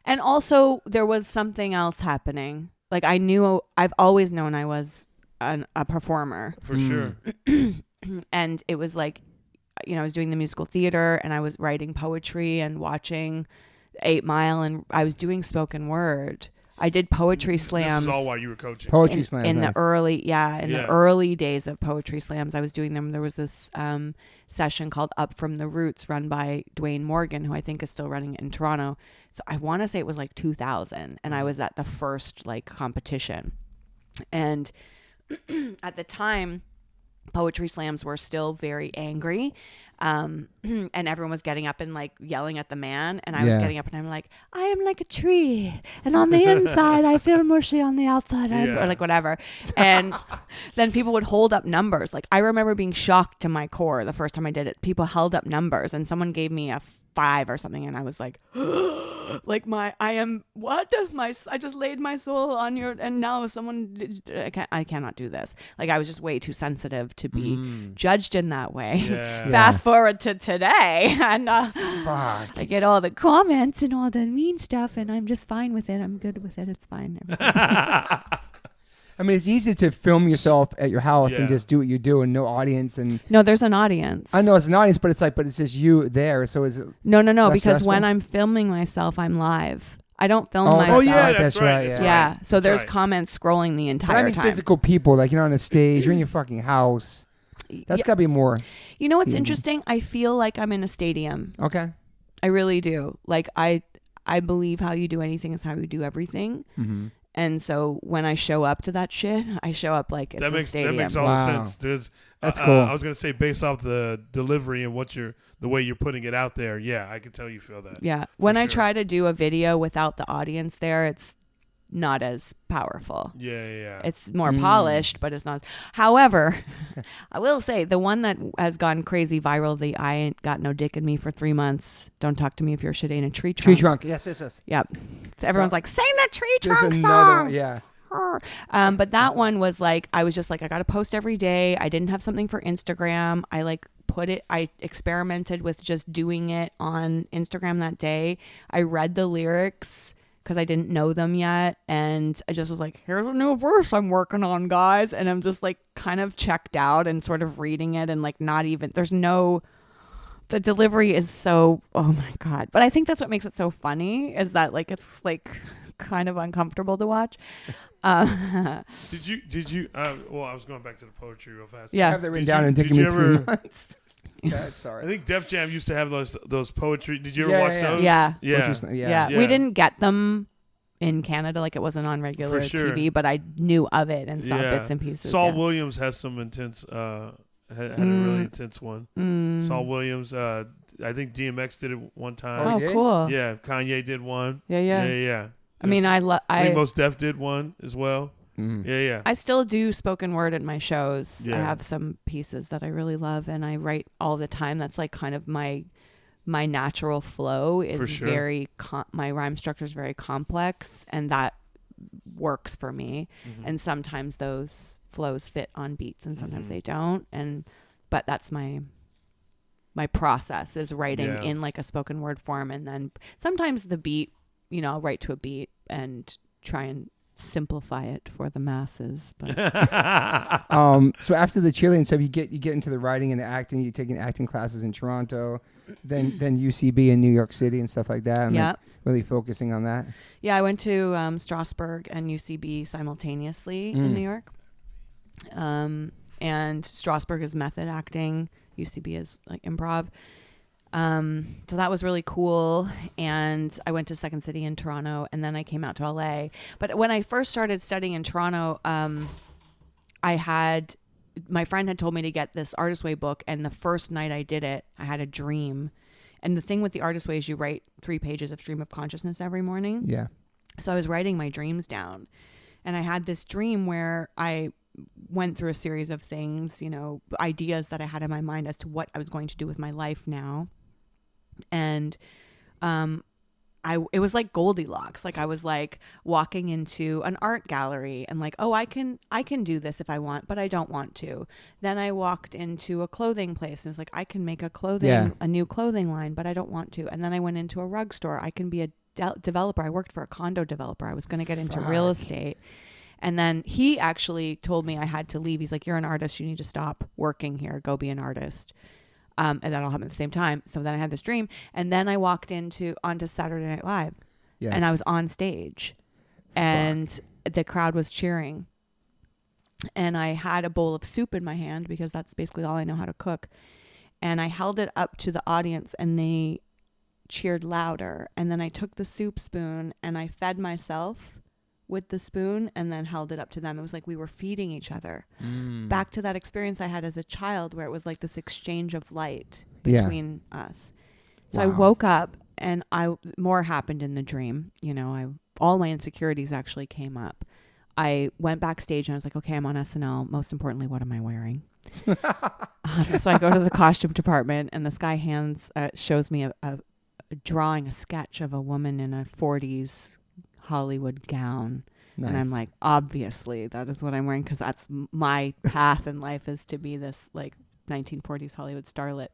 And also, there was something else happening. Like, I've always known I was a performer. For sure. And it was like, you know, I was doing the musical theater and I was writing poetry and watching 8 Mile and I was doing spoken word. I did poetry slams. This is all while you were coaching. Poetry slams. In nice. the early days of poetry slams, I was doing them. There was this session called Up From the Roots run by Dwayne Morgan, who I think is still running it in Toronto. So I want to say it was like 2000 and I was at the first like competition. And at the time, poetry slams were still very angry. And everyone was getting up and like yelling at the man. And I was getting up and I'm like, I am like a tree. And on the inside, I feel mushy. On the outside, or like whatever. And then people would hold up numbers. Like I remember being shocked to my core the first time I did it. People held up numbers and someone gave me a 5 or something. And I was like, like I just laid my soul on your, and now someone, I cannot do this. Like I was just way too sensitive to be judged in that way. Yeah. Fast forward to today and Fuck. I get all the comments and all the mean stuff and I'm just fine with it. I'm good with it. It's fine. I mean, it's easy to film yourself at your house and just do what you do and no audience. And no, there's an audience. I know it's an audience, but it's just you there. So is it? No, because stressful? when I'm filming myself, I'm live. I don't film myself. Oh yeah, that's right. Yeah. So there's comments scrolling the entire but I mean, time. physical people, like you're on a stage, you're in your fucking house. That's got to be more. You know what's interesting? I feel like I'm in a stadium. Okay. I really do. Like I believe how you do anything is how you do everything. Mm-hmm. And so when I show up to that shit, I show up like it's a stadium. That makes all the sense. That's cool. I was gonna say based off the delivery and the way you're putting it out there. Yeah, I can tell you feel that. Yeah. When I try to do a video without the audience there, it's not as powerful. Yeah. It's more polished, but it's not. However, I will say the one that has gone crazy viral, the I ain't got no dick in me for 3 months. Don't talk to me if you're shit in a tree trunk. Tree trunk. Yes. Yep. So everyone's like, sing the tree There's trunk another, song. yeah. But that one was like, I was just like, I got to post every day. I didn't have something for Instagram. I experimented with just doing it on Instagram that day. I read the lyrics because I didn't know them yet. And I just was like, here's a new verse I'm working on, guys. And I'm just like kind of checked out and sort of reading it and like not even, there's no the delivery is so, oh my God. But I think that's what makes it so funny is that like, it's like kind of uncomfortable to watch. Did you, well, I was going back to the poetry real fast. Yeah. I have that written down and taking me 3 months. Yeah, sorry. I think Def Jam used to have those poetry. Did you ever watch those? Yeah. Yeah. We didn't get them in Canada, like it wasn't on regular TV, but I knew of it and saw bits and pieces. Saul Williams has some intense, had a really intense one. Saul Williams, I think DMX did it one time. Oh, cool. Yeah, Kanye did one. Yeah. I mean, I think Mos Def did one as well. Yeah. I still do spoken word at my shows. I have some pieces that I really love, and I write all the time. That's like kind of my natural flow is very my rhyme structure is very complex, and that works for me. And sometimes those flows fit on beats, and sometimes they don't. But that's my process is writing in like a spoken word form, and then sometimes the beat, I'll write to a beat and try and simplify it for the masses. But so after the cheerleading stuff, you get into the writing and the acting. You're taking acting classes in Toronto, then UCB in New York City and stuff like that. And like really focusing on that. Yeah, I went to Strasbourg and UCB simultaneously in New York. And Strasbourg is method acting. UCB is like improv. So that was really cool. And I went to Second City in Toronto, and then I came out to LA. But when I first started studying in Toronto, my friend had told me to get this Artist Way book. And the first night I did it, I had a dream. And the thing with the Artist Way is you write 3 pages of stream of consciousness every morning. Yeah. So I was writing my dreams down, and I had this dream where I went through a series of things, ideas that I had in my mind as to what I was going to do with my life now. And it was like Goldilocks. Like I was like walking into an art gallery and like, oh, I can do this if I want, but I don't want to. Then I walked into a clothing place and it was like, I can make a new clothing line, but I don't want to. And then I went into a rug store. I can be a developer. I worked for a condo developer. I was going to get into real estate. And then he actually told me I had to leave. He's like, you're an artist. You need to stop working here. Go be an artist. And that all happened at the same time. So then I had this dream. And then I walked onto Saturday Night Live. Yes. And I was on stage. And the crowd was cheering. And I had a bowl of soup in my hand because that's basically all I know how to cook. And I held it up to the audience and they cheered louder. And then I took the soup spoon and I fed myself with the spoon and then held it up to them. It was like we were feeding each other. Back to that experience I had as a child where it was like this exchange of light between us. So I woke up and more happened in the dream. All my insecurities actually came up. I went backstage and I was like, okay, I'm on SNL. Most importantly, what am I wearing? So I go to the costume department and this guy shows me a drawing, a sketch of a woman in a 40s Hollywood gown. Nice. And I'm like, obviously that is what I'm wearing because that's my path in life is to be this like 1940s Hollywood starlet.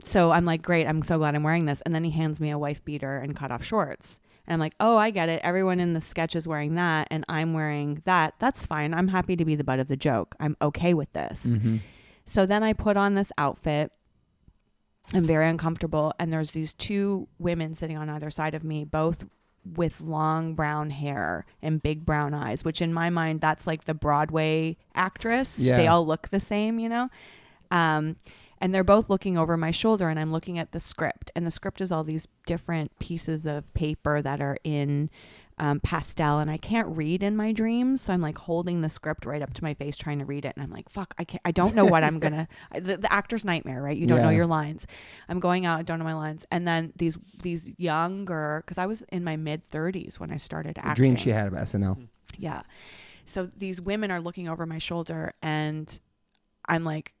So I'm like, great, I'm so glad I'm wearing this. And then he hands me a wife beater and cut off shorts. And I'm like, oh, I get it. Everyone in the sketch is wearing that and I'm wearing that. That's fine. I'm happy to be the butt of the joke. I'm okay with this. Mm-hmm. So then I put on this outfit. I'm very uncomfortable. And there's these 2 women sitting on either side of me, both with long brown hair and big brown eyes, which in my mind, that's like the Broadway actress. Yeah. They all look the same, and they're both looking over my shoulder and I'm looking at the script. And the script is all these different pieces of paper that are in pastel, and I can't read in my dreams. So I'm like holding the script right up to my face, trying to read it. And I'm like, fuck, I don't know what I'm going to, the actor's nightmare, right? You don't know your lines. I'm going out. I don't know my lines. And then these younger, cause I was in my mid 30s when I started acting. The dream she had about SNL. Yeah. So these women are looking over my shoulder and I'm like,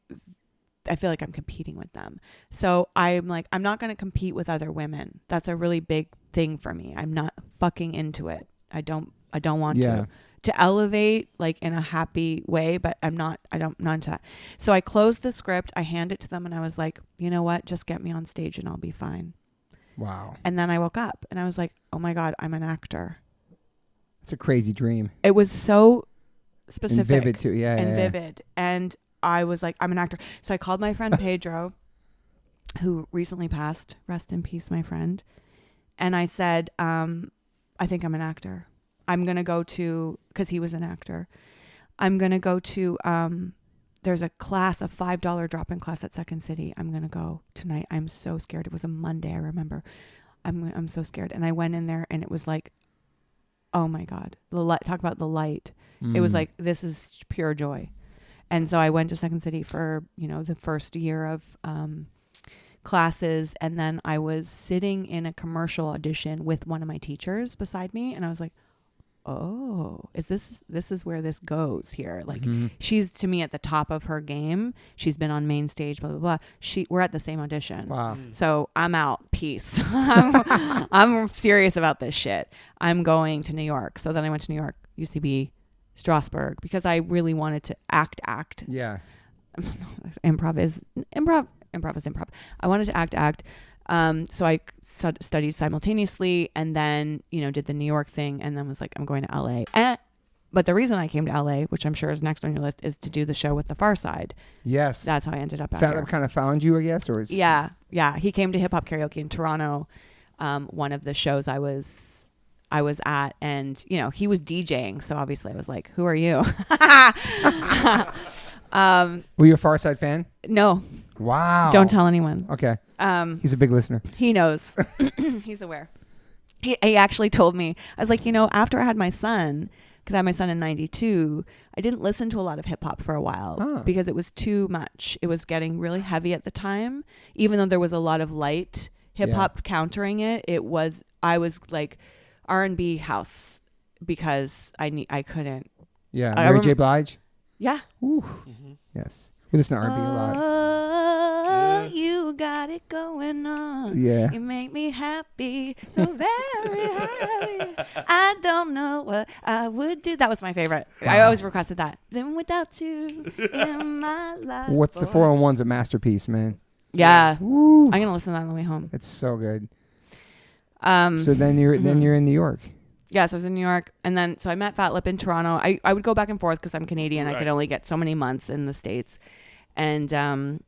I feel like I'm competing with them. So I'm like, I'm not going to compete with other women. That's a really big thing for me. I'm not fucking into it. I don't want to elevate like in a happy way, but I'm not into that. So I closed the script. I hand it to them and I was like, you know what? Just get me on stage and I'll be fine. Wow. And then I woke up and I was like, oh my God, I'm an actor. It's a crazy dream. It was so specific. And vivid too. Vivid. And I was like, I'm an actor. So I called my friend Pedro, who recently passed. Rest in peace, my friend. And I said, I think I'm an actor. I'm going to go to, because he was an actor. I'm going to go to, there's a class, a $5 drop-in class at Second City. I'm going to go tonight. I'm so scared. It was a Monday, I remember. I'm so scared. And I went in there and it was like, oh my God, talk about the light. It was like, this is pure joy. And so I went to Second City for, the first year of classes. And then I was sitting in a commercial audition with one of my teachers beside me. And I was like, oh, this is where this goes here. Like she's to me at the top of her game. She's been on main stage, blah, blah, blah. We're at the same audition. Wow. So I'm out. Peace. I'm serious about this shit. I'm going to New York. So then I went to New York, UCB, Strasbourg, because I really wanted to act. Yeah. Improv is improv. I wanted to act. So I studied simultaneously and then, did the New York thing and then was like, I'm going to LA. But the reason I came to LA, which I'm sure is next on your list, is to do the show with The Far Side. Yes. That's how I ended up out here. Kind of found you, I guess? Yeah. He came to Hip Hop Karaoke in Toronto, one of the shows I was at, and, he was DJing. So obviously I was like, who are you? Were you a Far Side fan? No. Wow. Don't tell anyone. Okay. He's a big listener. He knows. He's aware. He actually told me, I was like, after I had my son, because I had my son in 92, I didn't listen to a lot of hip hop for a while because it was too much. It was getting really heavy at the time. Even though there was a lot of light hip hop countering it, I was like R&B house because I couldn't. Yeah. Mary J. Blige? Yeah. Ooh. Yes. We listen to R&B a lot. You got it going on. Yeah. You make me happy, so very happy. I don't know what I would do. That was my favorite. Wow. I always requested that. Then without you in my life. What's the 401's a masterpiece, man. Yeah. Woo. I'm gonna listen to that on the way home. It's so good. So then you're in New York. Yeah, so I was in New York, and then so I met Fat Lip in Toronto. I would go back and forth because I'm Canadian. Right. I could only get so many months in the States, and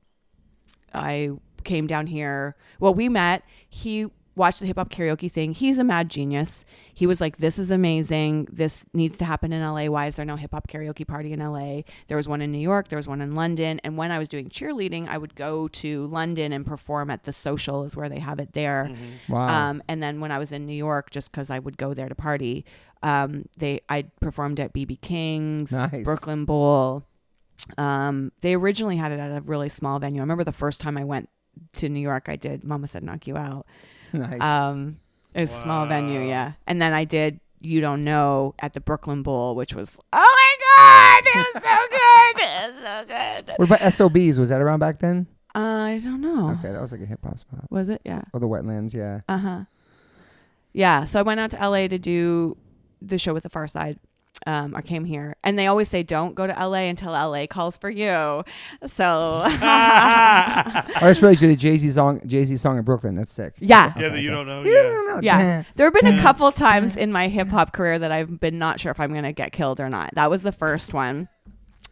I came down here. Well, we met. He watched the hip hop karaoke thing. He's a mad genius. He was like, "This is amazing. This needs to happen in LA. Why is there no hip hop karaoke party in LA?" There was one in New York. There was one in London. And when I was doing cheerleading, I would go to London and perform at the Social, is where they have it there. Mm-hmm. Wow. And then when I was in New York, just because I would go there to party, I performed at BB King's, nice. Brooklyn Bowl. They originally had it at a really small venue. I remember the first time I went to New York, I did Mama Said Knock You Out. Nice. It was a small venue, yeah. And then I did You Don't Know at the Brooklyn Bowl, which was, oh my God, it was so good. It was so good. What about SOBs? Was that around back then? I don't know. Okay, that was like a hip hop spot. Was it? Yeah. Oh, the Wetlands, yeah. Uh-huh. Yeah, so I went out to LA to do the show with The Far Side. I came here, and they always say don't go to LA until LA calls for you. So I just realized you did a Jay-Z song in Brooklyn. That's sick. Yeah. Yeah, that you don't know. You don't know. Yeah. There have been a couple times in my hip hop career that I've been not sure if I'm going to get killed or not. That was the first one.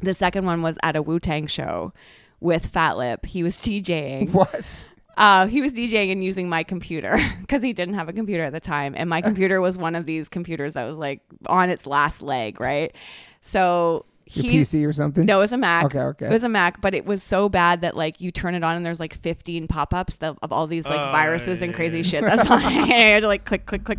The second one was at a Wu-Tang show with Fat Lip. He was DJing. What? He was DJing and using my computer because he didn't have a computer at the time. And my computer was one of these computers that was like on its last leg, right? So Your PC or something? No, it was a Mac. Okay. It was a Mac, but it was so bad that like you turn it on and there's like 15 pop-ups of all these like viruses and crazy shit. That's why I had to like click.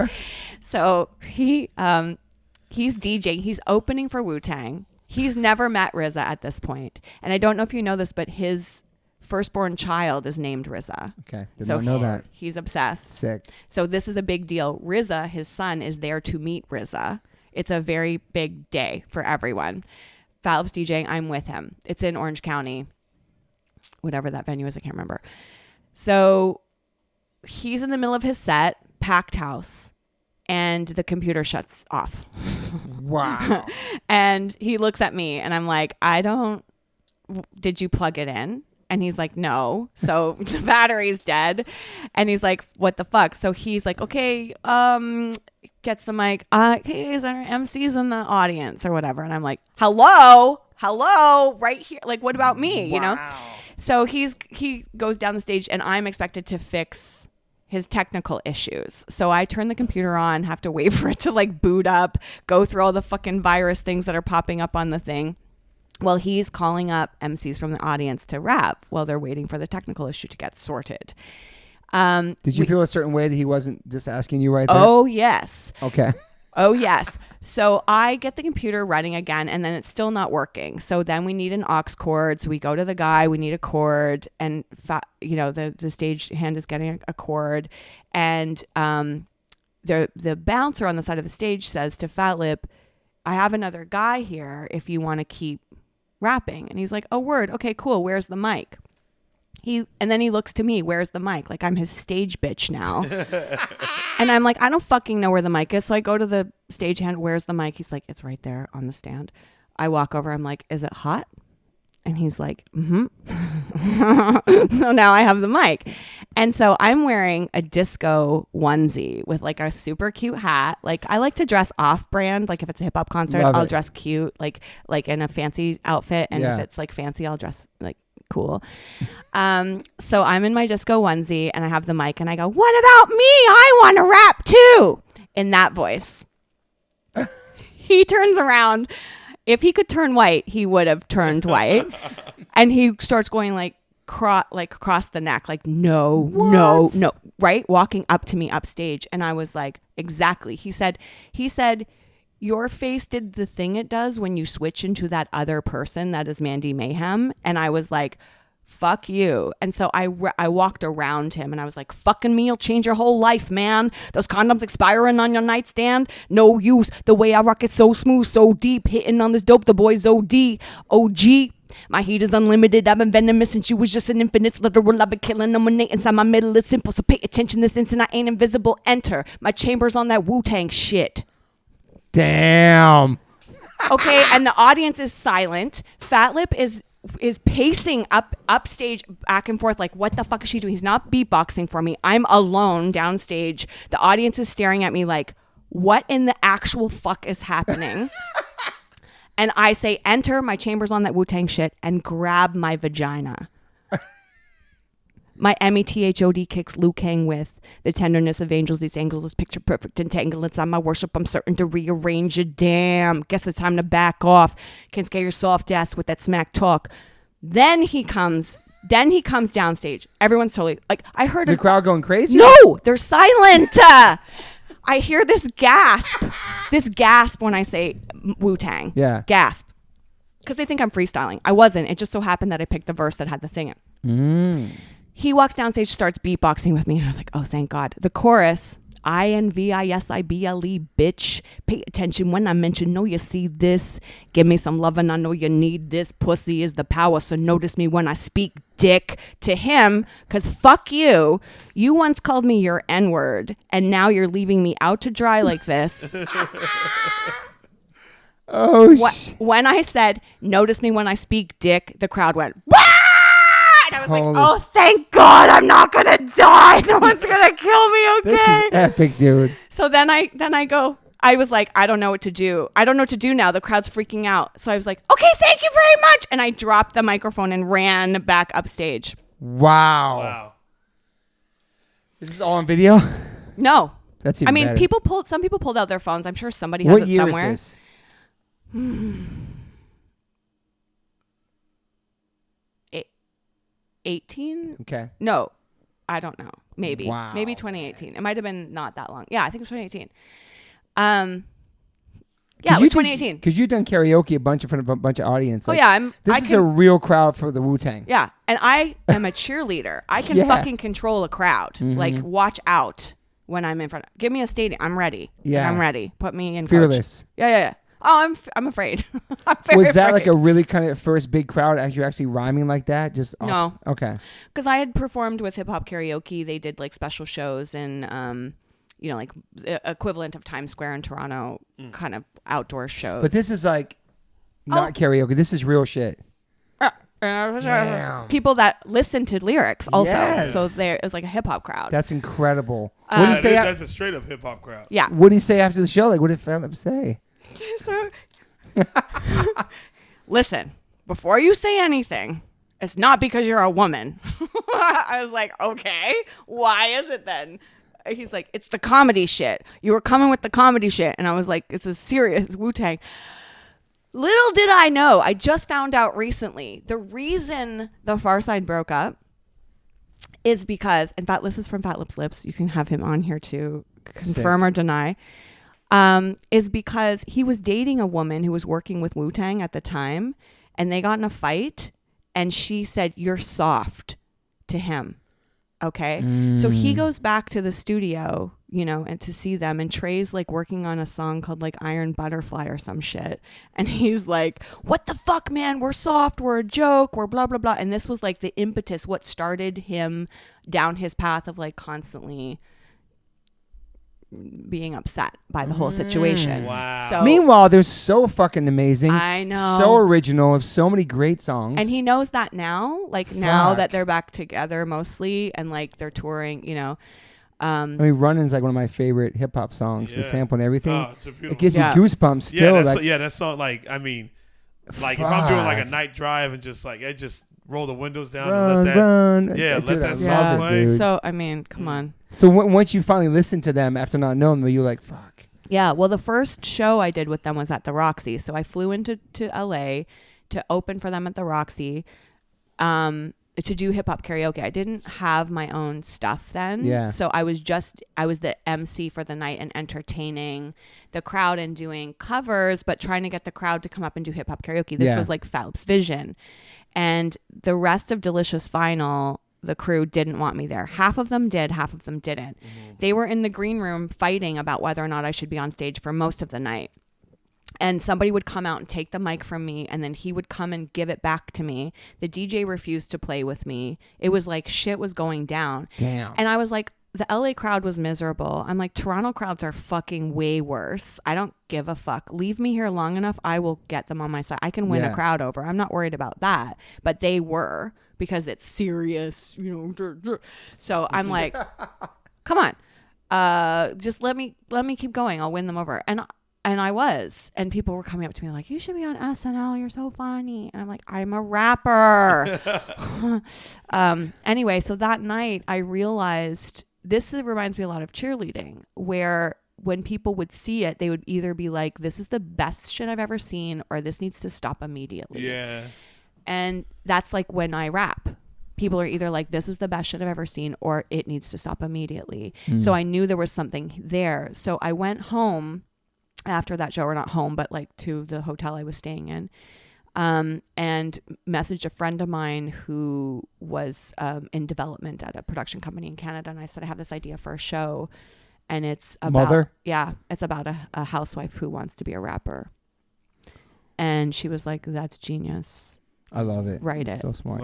So he's DJing. He's opening for Wu-Tang. He's never met RZA at this point. And I don't know if you know this, but his firstborn child is named RZA. Okay. Did not know that. He's obsessed. Sick. So this is a big deal. RZA, his son, is there to meet RZA. It's a very big day for everyone. Fat Lip's DJing. I'm with him. It's in Orange County. Whatever that venue is, I can't remember. So he's in the middle of his set, packed house, and the computer shuts off. Wow. And he looks at me and I'm like, did you plug it in? And he's like, no. So the battery's dead. And he's like, what the fuck? So he's like, okay, gets the mic. Okay, is our MCs in the audience or whatever? And I'm like, hello? hello, right here. Like, what about me? Wow. You know? So he goes down the stage, and I'm expected to fix his technical issues. So I turn the computer on, have to wait for it to like boot up, go through all the fucking virus things that are popping up on the thing. Well, he's calling up MCs from the audience to rap while they're waiting for the technical issue to get sorted. Did you feel a certain way that he wasn't just asking you right there? Oh, yes. Okay. Oh, yes. So I get the computer running again, and then it's still not working. So then we need an aux cord. So we go to the guy, we need a cord, and the stage hand is getting a cord. And the bouncer on the side of the stage says to Fat Lip, I have another guy here if you want to keep rapping. And he's like, oh, word. Okay, cool. Where's the mic? And then he looks to me, where's the mic? Like, I'm his stage bitch now. And I'm like, I don't fucking know where the mic is. So I go to the stagehand, where's the mic? He's like, it's right there on the stand. I walk over, I'm like, is it hot? And he's like, mm-hmm. So now I have the mic. And so I'm wearing a disco onesie with like a super cute hat. Like, I like to dress off brand. Like, if it's a hip hop concert, I'll dress cute, like in a fancy outfit. And if it's like fancy, I'll dress like cool. So I'm in my disco onesie and I have the mic and I go, what about me? I want to rap too. In that voice. He turns around. If he could turn white, he would have turned white. And he starts going like across the neck, like, no, right? Walking up to me upstage. And I was like, exactly. He said, your face did the thing it does when you switch into that other person that is Mandy Mayhem. And I was like, fuck you. And so I walked around him and I was like, fucking me, you'll change your whole life, man. Those condoms expiring on your nightstand, no use. The way I rock is so smooth, so deep. Hitting on this dope, the boys OD. My heat is unlimited. I've been venomous since you was just an infant. It's literal. I've been killing them inside my middle. It's simple, so pay attention this instant. I ain't invisible. Enter. My chamber's on that Wu-Tang shit. Damn. Okay, and the audience is silent. Fat Lip is pacing upstage back and forth like, what the fuck is she doing? He's not beatboxing for me. I'm alone downstage. The audience is staring at me like, what in the actual fuck is happening? And I say, enter, my chamber's on that Wu-Tang shit, and grab my vagina. My METHOD kicks Liu Kang with the tenderness of angels. These angels is picture perfect entanglements. On my worship, I'm certain to rearrange it. Damn, guess it's time to back off. Can't scare your soft ass with that smack talk. Then he comes downstage. Everyone's totally like, I heard the crowd going crazy. No, they're silent. I hear this gasp when I say Wu-Tang. Yeah, gasp, because they think I'm freestyling. I wasn't. It just so happened that I picked the verse that had the thing in. He walks downstage, starts beatboxing with me, and I was like, oh, thank God. The chorus, INVISIBLE, bitch. Pay attention when I mention, know you see this. Give me some love and I know you need this. Pussy is the power, so notice me when I speak dick to him, because fuck you. You once called me your N-word, and now you're leaving me out to dry like this. When I said, notice me when I speak dick, the crowd went, wah! And I was like, oh, thank God I'm not going to die. No one's going to kill me, okay? This is epic, dude. So then I was like, I don't know what to do. I don't know what to do now. The crowd's freaking out. So I was like, okay, thank you very much. And I dropped the microphone and ran back upstage. Wow. Is this all on video? No. That's even better. Some people pulled out their phones. I'm sure somebody has it somewhere. What year is this? 18? Okay. No, I don't know. Maybe. Wow. Maybe 2018. It might have been not that long. Yeah, I think it was 2018. Yeah, it was 2018. Because you've done karaoke in front of a bunch of audience. Like, this is a real crowd for the Wu-Tang. Yeah, and I am a cheerleader. I can fucking control a crowd. Mm-hmm. Like, watch out when I'm in front. Give me a stadium. I'm ready. Yeah. I'm ready. Put me in. Fearless. Coach. Yeah. Oh, I'm afraid. I'm very Was that afraid. like a really kind of first big crowd as you're actually rhyming like that? No. Okay. Because I had performed with Hip Hop Karaoke. They did like special shows in, like the equivalent of Times Square in Toronto, kind of outdoor shows. But this is like not karaoke. This is real shit. People that listen to lyrics also. Yes. So there is like a hip hop crowd. That's incredible. What do you say? That's a straight up hip hop crowd. Yeah. What do you say after the show? Like, what did Philip say? listen, before you say anything, it's not because you're a woman. I was like, okay, why is it then? He's like, it's the comedy shit. You were coming with the comedy shit. And I was like, it's a serious Wu-Tang. Little did I know, I just found out recently, the reason the Far Side broke up is because, in fact, this is from Fat Lips Lips. You can have him on here to confirm or deny. Is because he was dating a woman who was working with Wu-Tang at the time, and they got in a fight, and she said, "You're soft," to him. Okay. So he goes back to the studio, you know, and to see them, and Trey's like working on a song called like Iron Butterfly or some shit. And he's like, what the fuck, man? We're soft. We're a joke. We're blah, blah, blah. And this was like the impetus, what started him down his path of like constantly being upset by the whole situation. Wow. So, meanwhile, they're so fucking amazing. I know. So original, have so many great songs. And he knows that now, like now that they're back together mostly and like they're touring, you know. I mean, Runnin's like one of my favorite hip hop songs. The sample and everything. Oh, it's a beautiful it gives me goosebumps still. That song, like, I mean, like if I'm doing like a night drive and just like, I just roll the windows down and let that, let that song play. So, I mean, come on. So once you finally listened to them after not knowing them, you're like, fuck. Yeah, well, the first show I did with them was at the Roxy. So I flew into LA to open for them at the Roxy to do hip hop karaoke. I didn't have my own stuff then. Yeah. So I was the MC for the night and entertaining the crowd and doing covers, but trying to get the crowd to come up and do hip hop karaoke. This was like Phelps' vision. And the rest of Delicious Vinyl, the crew didn't want me there. Half of them did, half of them didn't. Mm-hmm. They were in the green room fighting about whether or not I should be on stage for most of the night. And somebody would come out and take the mic from me, and then he would come and give it back to me. The DJ refused to play with me. It was like shit was going down. Damn. And I was like, the LA crowd was miserable. I'm like, Toronto crowds are fucking way worse. I don't give a fuck. Leave me here long enough, I will get them on my side. I can win a crowd over. I'm not worried about that. But they were, because it's serious, you know. So I'm like, come on, just let me keep going. I'll win them over. And I was, and people were coming up to me like, you should be on SNL. You're so funny. And I'm like, I'm a rapper. Anyway, so that night I realized this reminds me a lot of cheerleading, where when people would see it, they would either be like, this is the best shit I've ever seen, or this needs to stop immediately. Yeah. And that's like when I rap. People are either like, this is the best shit I've ever seen, or it needs to stop immediately. So I knew there was something there. So I went home after that show, or not home, but like to the hotel I was staying in, and messaged a friend of mine who was in development at a production company in Canada. And I said, I have this idea for a show, and it's about it's about a housewife who wants to be a rapper. And she was like, that's genius. I love it. Write it. So smart.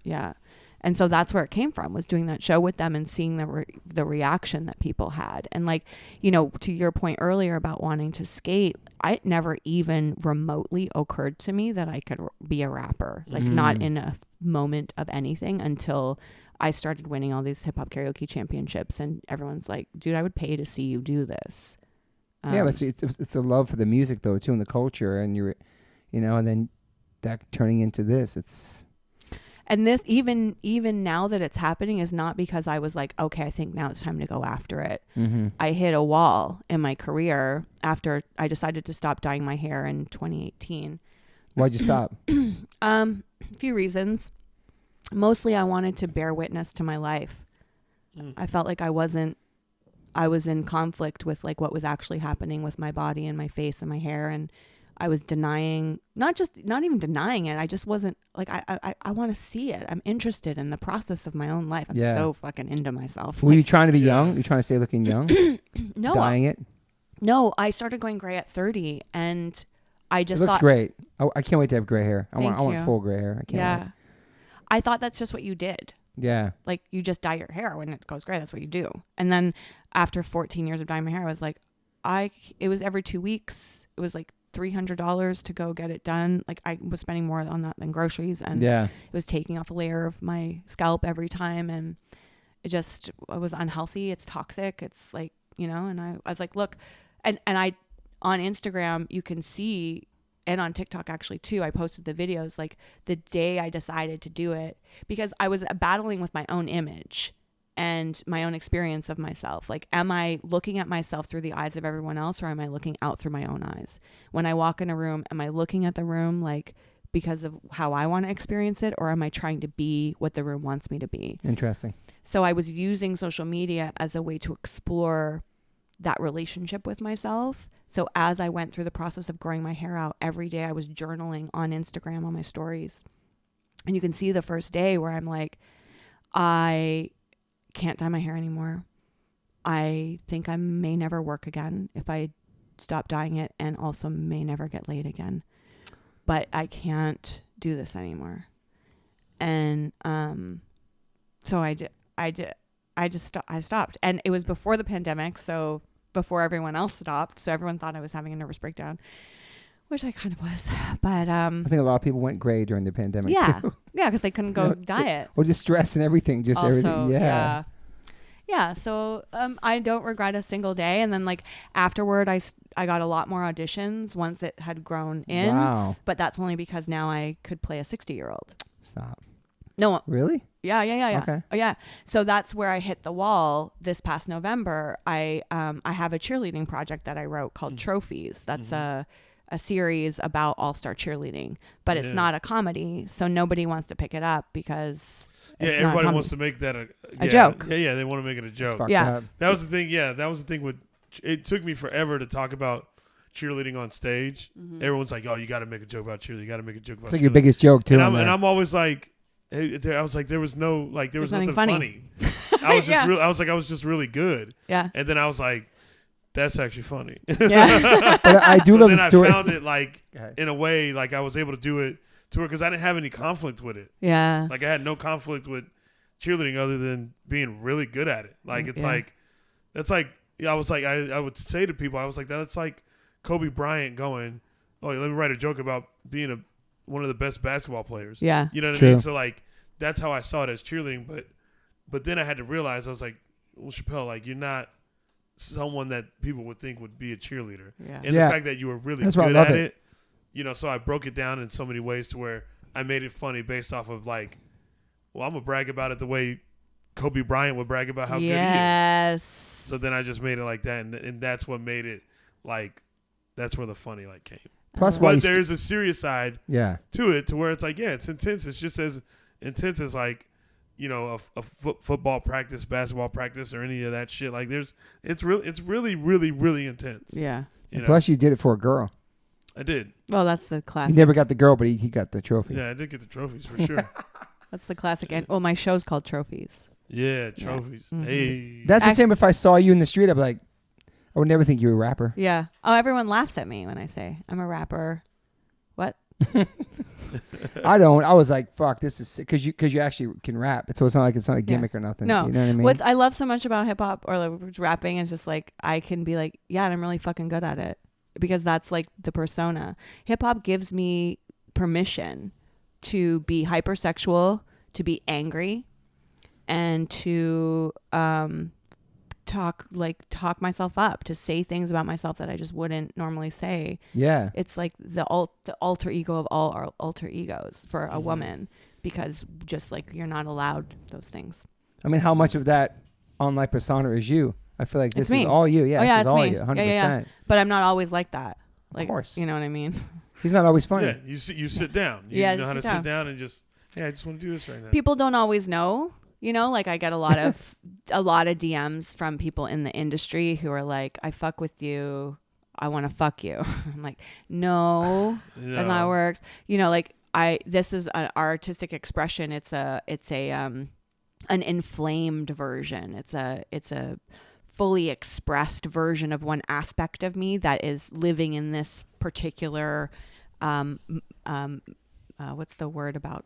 Yeah. And so that's where it came from, was doing that show with them and seeing the reaction that people had. And like, you know, to your point earlier about wanting to skate, it never even remotely occurred to me that I could be a rapper, like not in a moment of anything, until I started winning all these hip hop karaoke championships. And everyone's like, dude, I would pay to see you do this. But it's a love for the music though, too, and the culture, and and then that turning into this, it's. And this, even now that it's happening, is not because I was like, okay, I think now it's time to go after it. Mm-hmm. I hit a wall in my career after I decided to stop dyeing my hair in 2018. Why'd you stop? A few reasons. Mostly I wanted to bear witness to my life. I felt like I was in conflict with like what was actually happening with my body and my face and my hair, and I was denying, not even denying it. I just wasn't like, I want to see it. I'm interested in the process of my own life. I'm so fucking into myself. Were you trying to be young? You trying to stay looking young? No. Dyeing it? No, I started going gray at 30, and I just it looks great. I can't wait to have gray hair. I want full gray hair. I can't wait. I thought that's just what you did. Yeah. Like you just dye your hair when it goes gray. That's what you do. And then after 14 years of dyeing my hair, I was like, it was every 2 weeks. It was like $300 to go get it done. Like I was spending more on that than groceries, and it was taking off a layer of my scalp every time, and it was unhealthy. It's toxic. It's like, and I was like, look, and I, on Instagram, you can see and on TikTok actually too, I posted the videos like the day I decided to do it, because I was battling with my own image and my own experience of myself. Like, am I looking at myself through the eyes of everyone else, or am I looking out through my own eyes? When I walk in a room, am I looking at the room like because of how I want to experience it, or am I trying to be what the room wants me to be? Interesting. So I was using social media as a way to explore that relationship with myself. So as I went through the process of growing my hair out, every day I was journaling on Instagram on my stories. And you can see the first day where I'm like, I can't dye my hair anymore. I think I may never work again if I stop dyeing it, and also may never get laid again. But I can't do this anymore. And so I stopped. And it was before the pandemic, so before everyone else stopped. So everyone thought I was having a nervous breakdown, which I kind of was. But I think a lot of people went gray during the pandemic. Yeah. Too. Yeah, because they couldn't go diet. Or just stress and everything. Just also, everything. Yeah. Yeah. So I don't regret a single day. And then like afterward, I got a lot more auditions once it had grown in. Wow. But that's only because now I could play a 60-year-old. Stop. No. Really? Yeah. Okay. Oh, yeah. So that's where I hit the wall this past November. I have a cheerleading project that I wrote called Trophies. That's a series about all-star cheerleading, but it's not a comedy. So nobody wants to pick it up because it's everybody wants to make that a joke. Yeah, they want to make it a joke. Yeah. That was the thing. Yeah, that was the thing with. It took me forever to talk about cheerleading on stage. Everyone's like, "Oh, you got to make a joke about cheerleading. You got to make a joke about." It's like your biggest joke too. And I'm always like. I was like, there was nothing funny. I was just really good. Yeah. And then I was like, that's actually funny. Yeah. But I do love the story. I found it like in a way, like I was able to do it to her because I didn't have any conflict with it. Yeah. Like I had no conflict with cheerleading other than being really good at it. Like it's like, that's like, I was like, I would say to people, I was like, that's like Kobe Bryant going, oh, let me write a joke about being one of the best basketball players. Yeah. You know what I mean? So like that's how I saw it as cheerleading, but then I had to realize I was like, well, Chappelle, like you're not someone that people would think would be a cheerleader. Yeah. And the fact that you were really good at it, you know, so I broke it down in so many ways to where I made it funny based off of like, well, I'm gonna brag about it the way Kobe Bryant would brag about how good he is. Yes. So then I just made it like that, and that's what made it like, that's where the funny like came. Plus, but there's a serious side to it, to where it's like, it's intense. It's just as intense as like, you know, a football practice, basketball practice, or any of that shit. Like it's really, really, really intense. Yeah. Plus, you did it for a girl. I did. Well, that's the classic. He never got the girl, but he got the trophy. Yeah, I did get the trophies for sure. That's the classic. Well, my show's called Trophies. Yeah, trophies. Yeah. Mm-hmm. Hey. That's the same. If I saw you in the street, I'd be like, I would never think you were a rapper. Yeah. Oh, everyone laughs at me when I say I'm a rapper. What? I don't. I was like, fuck, this is because you actually can rap. So it's not a gimmick or nothing. No. You know what I mean? What I love so much about hip hop or like rapping is just like I can be like, yeah, and I'm really fucking good at it because that's like the persona. Hip hop gives me permission to be hypersexual, to be angry, and to talk myself up, to say things about myself that I just wouldn't normally say. Yeah. It's like the alter ego of all our alter egos for a woman, because just like you're not allowed those things. I mean, how much of that online persona is you? I feel like this is all you. Yeah, this is it's all me. you, 100%. Yeah. But I'm not always like that. Like, of course. You know what I mean? He's not always funny. Yeah, you sit down. You know how to sit down and just, I just want to do this right now. People don't always know, you know, like I get a lot of DMs from people in the industry who are like, I fuck with you. I want to fuck you. I'm like, no, that's not how it works. You know, like this is an artistic expression. It's an inflamed version. It's a fully expressed version of one aspect of me that is living in this particular, what's the word about?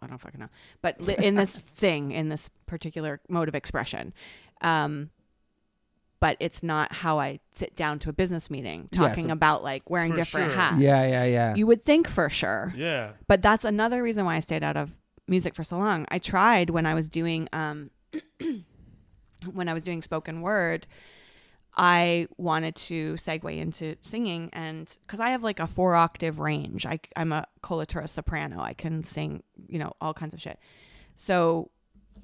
I don't fucking know, but in this in this particular mode of expression. But it's not how I sit down to a business meeting talking about like wearing different hats. Yeah. You would think for sure. Yeah. But that's another reason why I stayed out of music for so long. I tried when I was doing spoken word. I wanted to segue into singing, and because I have like a 4-octave range, I'm a coloratura soprano. I can sing, all kinds of shit. So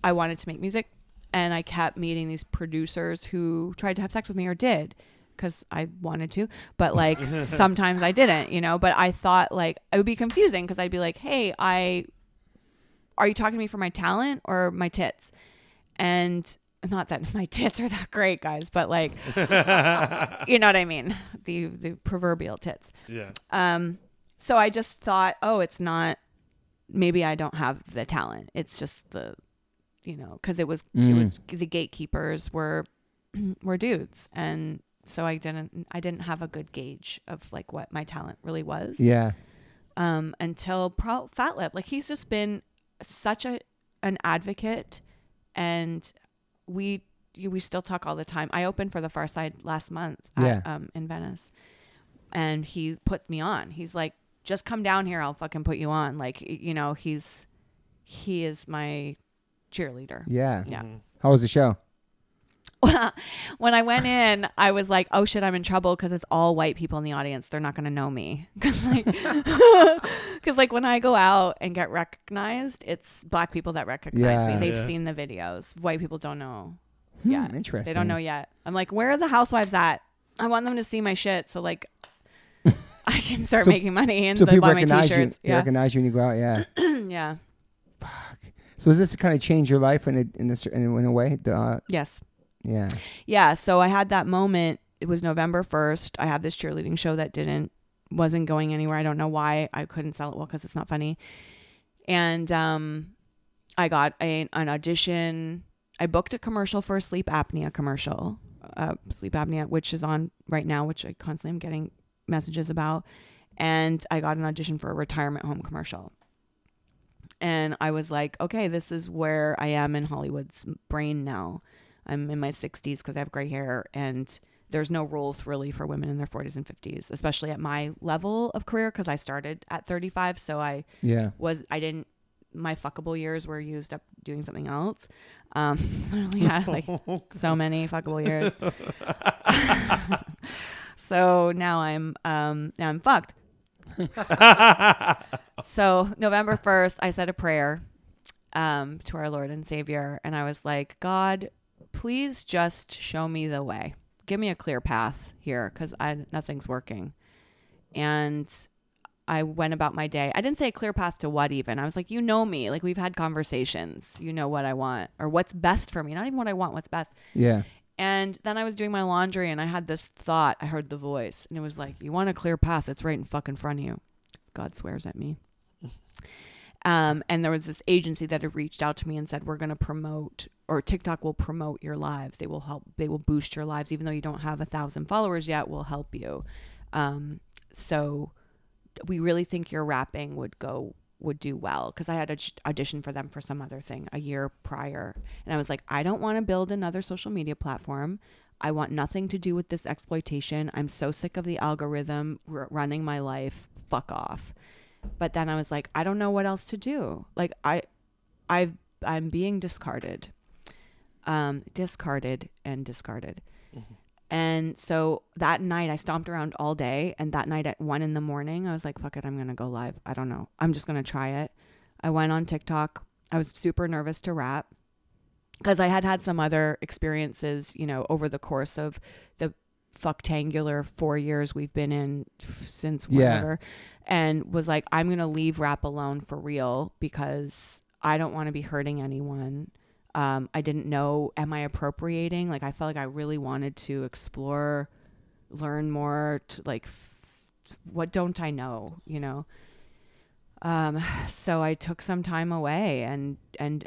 I wanted to make music, and I kept meeting these producers who tried to have sex with me, or did, because I wanted to, but like sometimes I didn't, but I thought like it would be confusing because I'd be like, hey, are you talking to me for my talent or my tits? And not that my tits are that great, guys, but like, you know what I mean? The proverbial tits. Yeah. So I just thought, it's not, maybe I don't have the talent. It's just cause it was the gatekeepers were dudes. And so I didn't have a good gauge of like what my talent really was. Yeah. Until Fat Lip, like he's just been such an advocate, and we still talk all the time. I opened for the Far Side last month in Venice, and he put me on. He's like, just come down here, I'll fucking put you on. Like, he is my cheerleader. Yeah. Yeah. Mm-hmm. How was the show? When I went in, I was like, oh shit, I'm in trouble because it's all white people in the audience. They're not going to know me. Because like when I go out and get recognized, it's black people that recognize me. They've seen the videos. White people don't know. Yeah. Interesting. They don't know yet. I'm like, where are the housewives at? I want them to see my shit. So like I can start making money and buy my t-shirts. They recognize you when you go out. Yeah. Yeah. Fuck. So is this to kind of change your life in a way? Yes. Yeah. Yeah. So I had that moment. It was November 1st. I had this cheerleading show that wasn't going anywhere. I don't know why I couldn't sell it well, because it's not funny. And I got an audition. I booked a commercial for a sleep apnea commercial, which is on right now, which I constantly am getting messages about. And I got an audition for a retirement home commercial. And I was like, okay, this is where I am in Hollywood's brain now. I'm in my 60s because I have gray hair, and there's no rules really for women in their 40s and 50s, especially at my level of career, because I started at 35. So my fuckable years were used up doing something else. So I only had like so many fuckable years. So now I'm fucked. So November 1st, I said a prayer to our Lord and Savior, and I was like, God, please just show me the way. Give me a clear path here, because nothing's working. And I went about my day. I didn't say a clear path to what even. I was like, you know me. Like, we've had conversations. You know what I want, or what's best for me. Not even what I want, what's best. Yeah. And then I was doing my laundry, and I had this thought. I heard the voice, and it was like, you want a clear path? It's right in fucking front of you. God swears at me. And there was this agency that had reached out to me and said, we're going to promote, or TikTok will promote your lives. They will help. They will boost your lives. Even though you don't have 1,000 followers yet, we'll help you. So we really think your rapping would do well. Cause I had auditioned for them for some other thing a year prior. And I was like, I don't want to build another social media platform. I want nothing to do with this exploitation. I'm so sick of the algorithm running my life. Fuck off. But then I was like, I don't know what else to do. Like I'm being discarded. Discarded. Mm-hmm. And so that night I stomped around all day. And that night at 1 a.m, I was like, fuck it, I'm going to go live. I don't know. I'm just going to try it. I went on TikTok. I was super nervous to rap because I had some other experiences, over the course of the fucktangular 4 years we've been in since whatever. Yeah. And was like, I'm going to leave rap alone for real because I don't want to be hurting anyone. I didn't know, am I appropriating? Like, I felt like I really wanted to explore, learn more, to like, what don't I know, So I took some time away and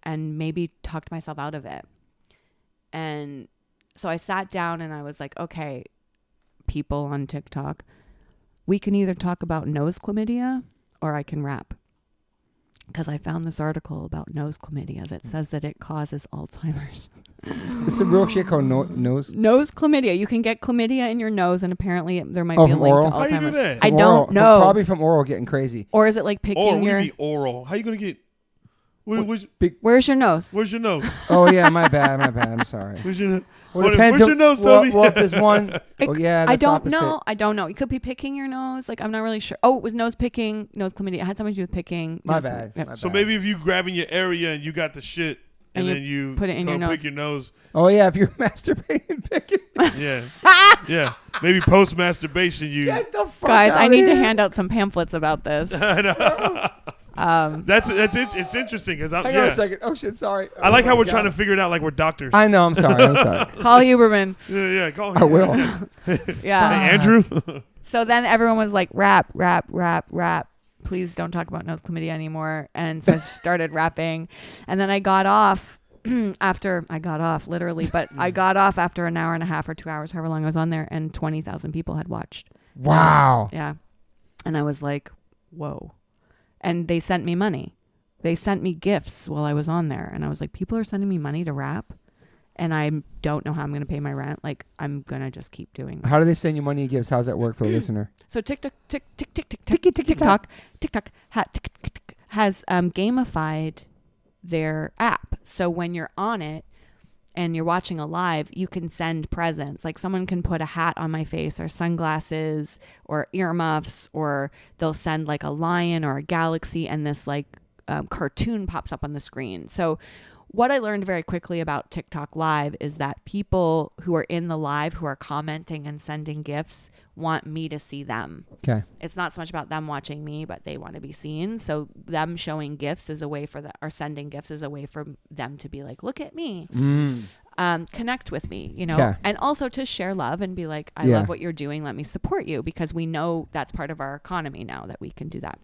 maybe talked myself out of it. And so I sat down and I was like, okay, people on TikTok, we can either talk about nose chlamydia or I can rap. Because I found this article about nose chlamydia that says that it causes Alzheimer's. It's a real shit called nose. Nose chlamydia. You can get chlamydia in your nose, and apparently there might be a link to Alzheimer's. How you do that? I don't know. Probably from oral getting crazy. Or is it like picking your... Oral. How you going to get... Where's your nose? Where's your nose? Oh yeah, my bad. I'm sorry. Where's your nose? Where's your nose, Toby? Well, if there's one. Oh yeah, that's opposite. I don't know. You could be picking your nose. Like I'm not really sure. Oh, it was nose picking, nose chlamydia. It had something to do with picking. My bad. So maybe if you grabbing your area and you got the shit. And then you put it in your nose. Pick your nose. Oh yeah, if you're masturbating, pick it. Yeah, yeah. Maybe post masturbation, you. Get the fuck Guys, out I need here. to hand out some pamphlets about this. I know. That's it. It's interesting because I'm. Hang on a second. Oh shit, sorry. I like how we're trying to figure it out like we're doctors. I know. I'm sorry. Call Huberman. Yeah. Call him. I will. Yeah. Hey, Andrew. So then everyone was like, rap. Please don't talk about nose chlamydia anymore. And so I started rapping. And then I got off literally, but I got off after an hour and a half or 2 hours, however long I was on there, and 20,000 people had watched. Wow. Yeah. And I was like, whoa. And they sent me money. They sent me gifts while I was on there. And I was like, people are sending me money to rap. And I don't know how I'm going to pay my rent. Like, I'm going to just keep doing this. How do they send you money and gifts? How does that work for the listener? So TikTok has gamified their app. So when you're on it and you're watching a live, you can send presents. Like someone can put a hat on my face or sunglasses or earmuffs, or they'll send like a lion or a galaxy, and this like cartoon pops up on the screen. So what I learned very quickly about TikTok Live is that people who are in the live, who are commenting and sending gifts, want me to see them. Okay. It's not so much about them watching me, but they want to be seen. So them showing gifts is a way for or sending gifts is a way for them to be like, look at me, connect with me, and also to share love and be like, I love what you're doing. Let me support you, because we know that's part of our economy now, that we can do that.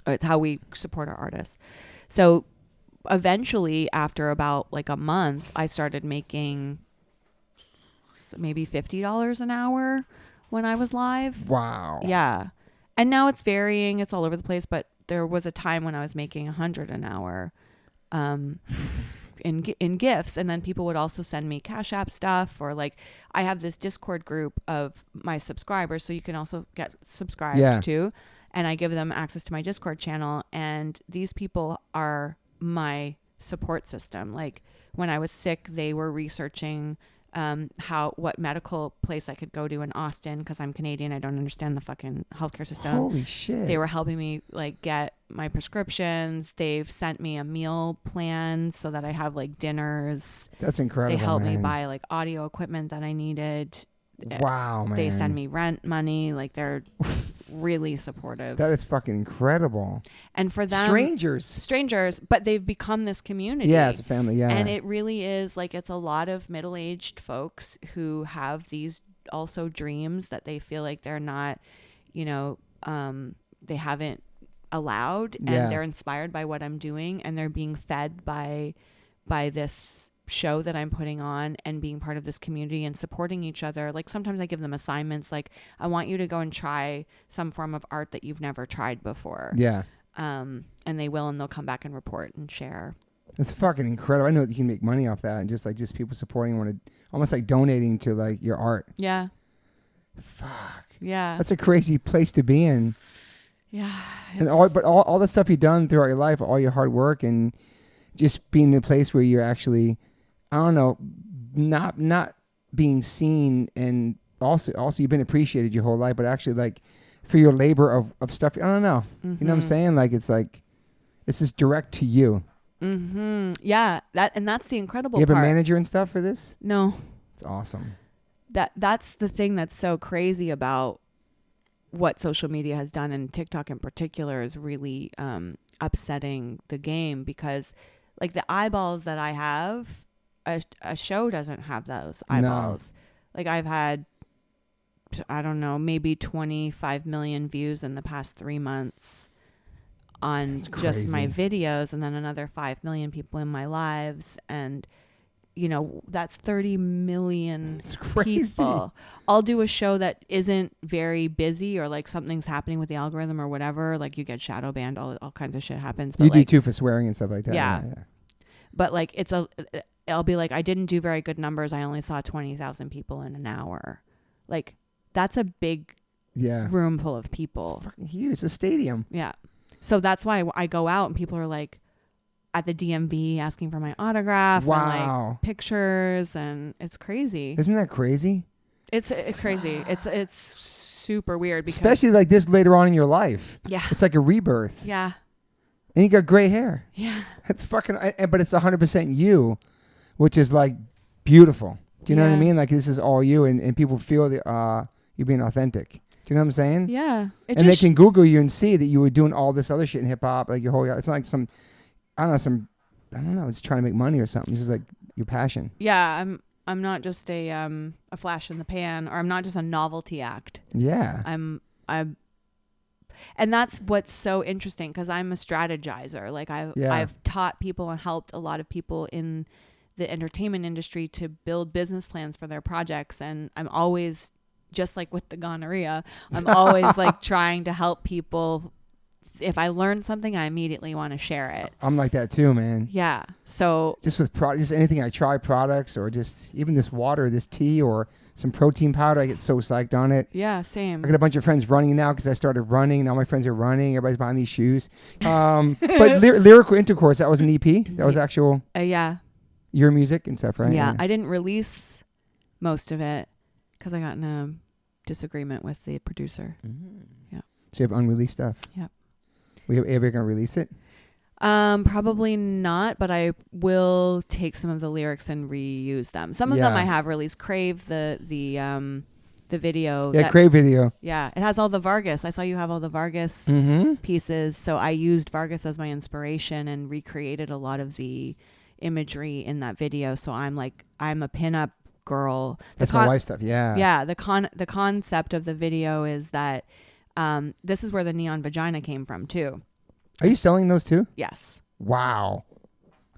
It's how we support our artists. So eventually, after about like a month, I started making maybe $50 an hour when I was live. Wow. Yeah. And now it's varying. It's all over the place. But there was a time when I was making $100 an hour in gifts. And then people would also send me Cash App stuff, or like I have this Discord group of my subscribers. So you can also get subscribed to. And I give them access to my Discord channel. And these people are my support system. Like when I was sick, they were researching what medical place I could go to in Austin, because I'm Canadian. I don't understand the fucking healthcare system. Holy shit. They were helping me like get my prescriptions. They've sent me a meal plan so that I have like dinners. That's incredible. They helped me man. buy like audio equipment that I needed. Wow, man. They send me rent money. Like they're really supportive. That is fucking incredible. And for them, strangers, but they've become this community. Yeah, it's a family. Yeah. And it really is like, it's a lot of middle-aged folks who have these also dreams that they feel like they're not, they haven't allowed, and they're inspired by what I'm doing, and they're being fed by this show that I'm putting on, and being part of this community and supporting each other. Like sometimes I give them assignments, like I want you to go and try some form of art that you've never tried before. Yeah. And they will, and they'll come back and report and share. It's fucking incredible. I know that you can make money off that, and just people supporting, almost like donating to like your art. Yeah. Fuck. Yeah. That's a crazy place to be in. Yeah. And all the stuff you've done throughout your life, all your hard work, and just being in a place where you're actually, I don't know, not being seen, and also you've been appreciated your whole life, but actually like for your labor of stuff. I don't know. Mm-hmm. You know what I'm saying? Like it's just direct to you. Mm-hmm. Yeah. That's the incredible part. You have part. a manager and stuff for this? No. It's awesome. That's the thing that's so crazy about what social media has done, and TikTok in particular is really upsetting the game, because like the eyeballs that I have, a show doesn't have those eyeballs. No. Like I've had, I don't know, maybe 25 million views in the past 3 months on just my videos, and then another 5 million people in my lives. And that's 30 million people. I'll do a show that isn't very busy, or like something's happening with the algorithm or whatever. Like you get shadow banned, all kinds of shit happens. But you do too for swearing and stuff like that. Yeah. But like I'll be like, I didn't do very good numbers. I only saw 20,000 people in an hour. Like that's a big room full of people. It's fucking huge. It's a stadium. Yeah. So that's why I go out and people are like, at the DMV asking for my autograph and like pictures, and it's crazy. Isn't that crazy? It's crazy. It's super weird because especially like this later on in your life. Yeah. It's like a rebirth. Yeah. And you got gray hair. Yeah. It's fucking, but it's 100% you, which is like beautiful. Do you know what I mean? Like this is all you, and people feel you being authentic. Do you know what I'm saying? Yeah. And they can Google you and see that you were doing all this other shit in hip hop, like your whole. It's like I don't know, just trying to make money or something. It's just like your passion. Yeah, I'm not just a flash in the pan, or I'm not just a novelty act. Yeah. And that's what's so interesting, because I'm a strategizer. Like I've taught people and helped a lot of people in the entertainment industry to build business plans for their projects, and I'm always, just like with the gonorrhea, I'm always like trying to help people. If I learn something, I immediately want to share it. I'm like that too, man. Yeah. So just with just anything I try, products, or just even this water, this tea, or some protein powder, I get so psyched on it. Yeah, same. I got a bunch of friends running now because I started running. Now my friends are running. Everybody's buying these shoes. But Lyrical Intercourse, that was an EP. That was actual. Yeah. Your music and stuff, right? Yeah. I didn't release most of it because I got in a disagreement with the producer. Mm-hmm. Yeah. So you have unreleased stuff. Yeah. We ever gonna release it? Probably not, but I will take some of the lyrics and reuse them. Some of them I have released. Crave the video. Yeah, Crave video. Yeah, it has all the Vargas. I saw you have all the Vargas pieces, so I used Vargas as my inspiration and recreated a lot of the imagery in that video. So I'm a pinup girl. That's my wife's stuff. Yeah. Yeah. The concept of the video is that this is where the neon vagina came from too. Are you selling those too? Yes. Wow.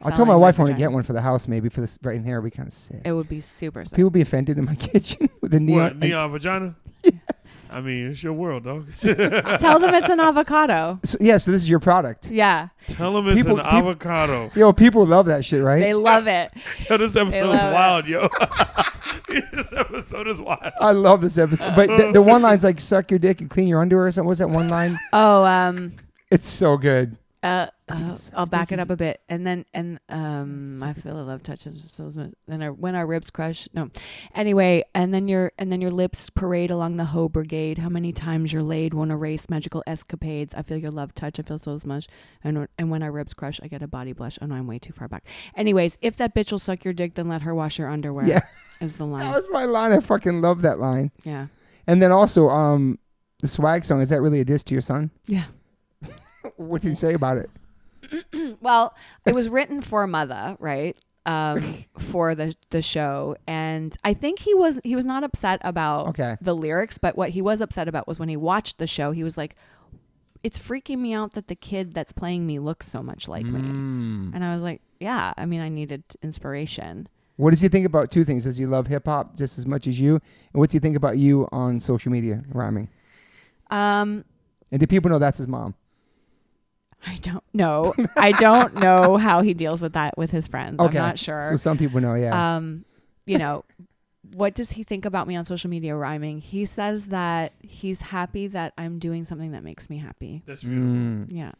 I told my wife I want to get one for the house, maybe for this right in here. It'd be kind of sick. It would be super sick. People would be offended in my kitchen with the neon. What, neon vagina? Yes. I mean, it's your world, dog. Tell them it's an avocado. So this is your product. Yeah. Tell them it's an avocado. Yo, people love that shit, right? They love it. Yo, this episode is wild, yo. This episode is wild. I love this episode. But the one line's like, suck your dick and clean your underwear or something. What's that one line? Oh, it's so good. I'll back it up a bit, and then I feel a love touch, then when our ribs crush. No, anyway, and then your lips parade along the hoe brigade. How many times you're laid won't erase magical escapades. I feel your love touch. I feel so much, and when our ribs crush, I get a body blush. Oh no, I'm way too far back. Anyways, if that bitch will suck your dick, then let her wash your underwear. Yeah, is the line. That was my line. I fucking love that line. Yeah. And then also, the swag song, is that really a diss to your son? Yeah. What did he say about it? Well, it was written for mother, right? For the show, and I think he was not upset about the lyrics, but what he was upset about was when he watched the show, he was like, it's freaking me out that the kid that's playing me looks so much like me. And I was like, yeah, I mean, I needed inspiration. What does he think about two things? Does he love hip hop just as much as you? And what's he think about you on social media rhyming? And do people know that's his mom? I don't know. I don't know how he deals with that with his friends. Okay. I'm not sure. So some people know, yeah. You know, what does he think about me on social media rhyming? He says that he's happy that I'm doing something that makes me happy. That's beautiful. Yeah.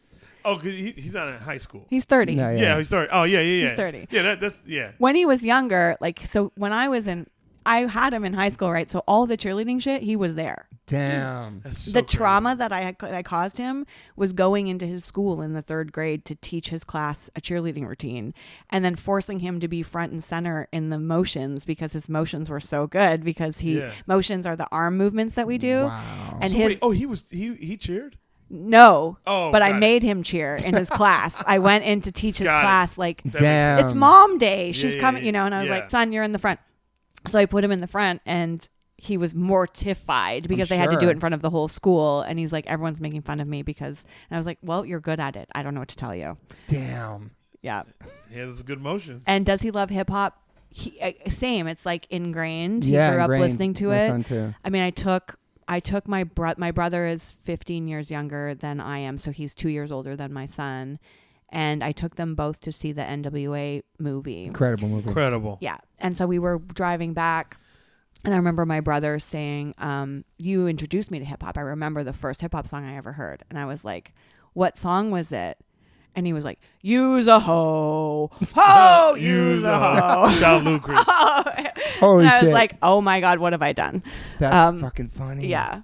Oh, because he's not in high school. He's 30. No, yeah, he's 30. Oh, yeah. He's 30. Yeah, that's, yeah. When he was younger, so when I had him in high school, right? So all the cheerleading shit, he was there. Damn. That's so the crazy. trauma that I caused him was going into his school in the 3rd grade to teach his class a cheerleading routine, and then forcing him to be front and center in the motions because his motions were so good, because motions are the arm movements that we do. Wow. And so he cheered? No, but I it. made him cheer in his class. I went in to teach his class, like, damn, it's mom day. She's coming, yeah, and I was like, son, you're in the front. So I put him in the front, and he was mortified because they had to do it in front of the whole school. And he's like, everyone's making fun of me because, and I was like, well, you're good at it. I don't know what to tell you. Damn. Yeah. He has good motions. And does he love hip hop? Same. It's like ingrained. Yeah, he grew up listening to my it. son too. I mean, I took my brother is 15 years younger than I am. So he's 2 years older than my son. And I took them both to see the NWA movie. Incredible movie. Incredible. Yeah. And so we were driving back, and I remember my brother saying, you introduced me to hip hop. I remember the first hip hop song I ever heard. And I was like, what song was it? And he was like, use a hoe. Ho! Use a hoe. Sound ludicrous. Holy shit. I shit. was like, oh my God, what have I done? That's fucking funny. Yeah.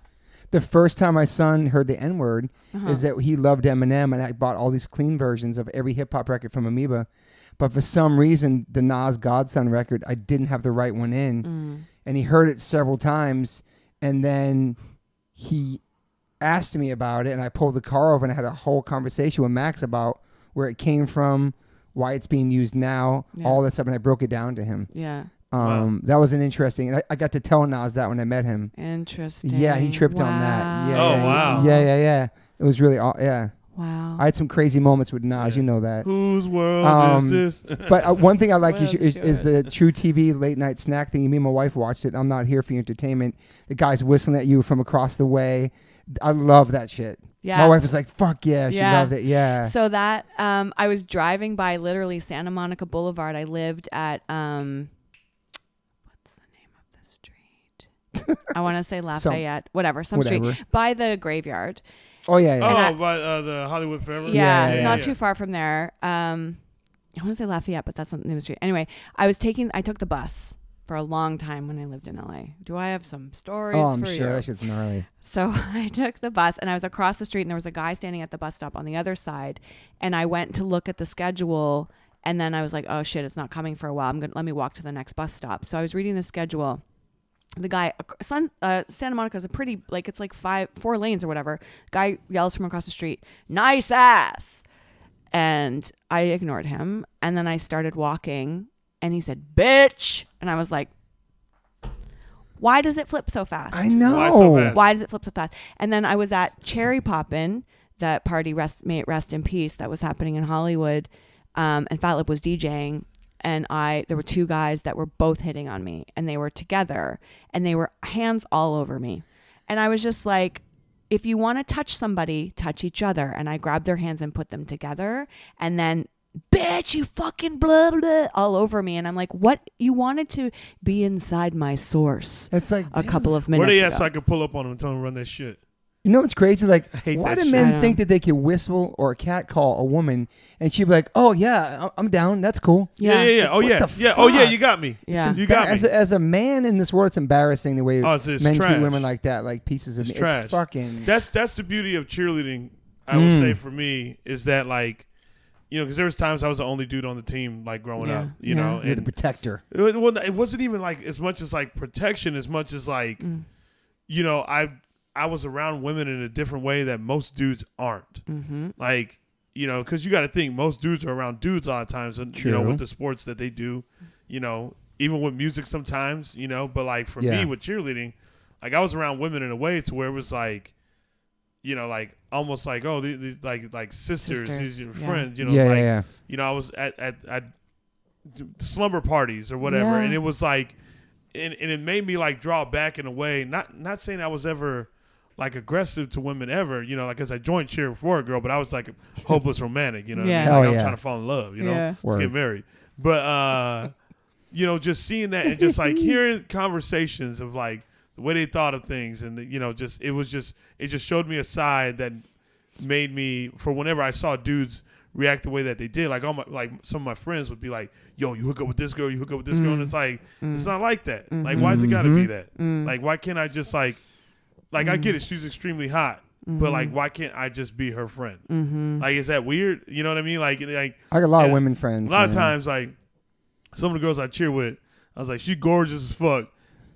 The first time my son heard the N-word is that he loved Eminem, and I bought all these clean versions of every hip-hop record from Amoeba. But for some reason, the Nas Godson record, I didn't have the right one in. And he heard it several times, and then he asked me about it, and I pulled the car over and I had a whole conversation with Max about where it came from, why it's being used now, all that stuff, and I broke it down to him. Yeah. That was an interesting, and I got to tell Nas that when I met him. Interesting. Yeah, he tripped on that. Yeah, wow. Yeah. It was really, yeah. Wow. I had some crazy moments with Nas, you know that. Whose world is this? But one thing I like is the True TV late night snack thing. Me and my wife watched it. I'm not here for your entertainment. The guy's whistling at you from across the way. I love that shit. Yeah. My wife was like, fuck yeah. She loved it. Yeah. So that, I was driving by literally Santa Monica Boulevard. I lived at, what's the name of the street? I want to say Lafayette, whatever street, by the graveyard. Oh, yeah. By the Hollywood Forever? Yeah, not too far from there. I want to say Lafayette, but that's not the name of the street. Anyway, I took the bus for a long time when I lived in LA. Do I have some stories for you? Oh, I'm sure. That shit's gnarly. So I took the bus, and I was across the street, and there was a guy standing at the bus stop on the other side, and I went to look at the schedule, and then I was like, oh, shit, it's not coming for a while. Let me walk to the next bus stop. So I was reading the schedule. The guy, Santa Monica is a pretty, like, it's like 4 lanes or whatever. Guy yells from across the street, nice ass. And I ignored him. And then I started walking, and he said, bitch. And I was like, why does it flip so fast? I know. Why so fast? Why does it flip so fast? And then I was at Cherry Poppin', that party, may it rest in peace, that was happening in Hollywood. And Fat Lip was DJing. And there were 2 guys that were both hitting on me, and they were together, and they were hands all over me. And I was just like, if you want to touch somebody, touch each other. And I grabbed their hands and put them together, and then, bitch, you fucking blah, blah, all over me. And I'm like, what? You wanted to be inside my source. It's like a couple of minutes Where they ago. at so I could pull up on them and tell them to run that shit? You know what's crazy? Like, why do men think that they can whistle or cat call a woman and she'd be like, "Oh yeah, I'm down. That's cool." Yeah. Like, oh yeah. Oh yeah. You got me. Yeah. You got me. As a man in this world, it's embarrassing the way men treat women like that, like pieces of. It's trash. It's fucking. That's the beauty of cheerleading. I would say for me is that, like, you know, because there was times I was the only dude on the team, like, growing up. You know, you're the protector. It wasn't even like as much as like protection, as much as like, you know, I was around women in a different way that most dudes aren't. Like, you know, because you got to think most dudes are around dudes a lot of times, and you know, with the sports that they do, you know, even with music sometimes, you know. But like for me with cheerleading, like I was around women in a way to where it was like, you know, like almost like, oh, these like sisters, these friends, you know, you know, I was at slumber parties or whatever, and it was like, and it made me like draw back in a way. Not saying I was ever like aggressive to women ever, you know, like, cause I joined cheer for a girl, but I was like a hopeless romantic, you know what I mean? Like I'm trying to fall in love, you know, let's get married. But, you know, just seeing that and just like hearing conversations of like the way they thought of things, and you know, it just showed me a side that made me, for whenever I saw dudes react the way that they did, like some of my friends would be like, yo, you hook up with this girl, and it's like, it's not like that. Like, why's it gotta be that? Like, why can't I just like I get it, she's extremely hot, but like, why can't I just be her friend? Like, is that weird? You know what I mean? Like I got a lot of women friends. A lot of times, like some of the girls I cheer with, I was like, she's gorgeous as fuck,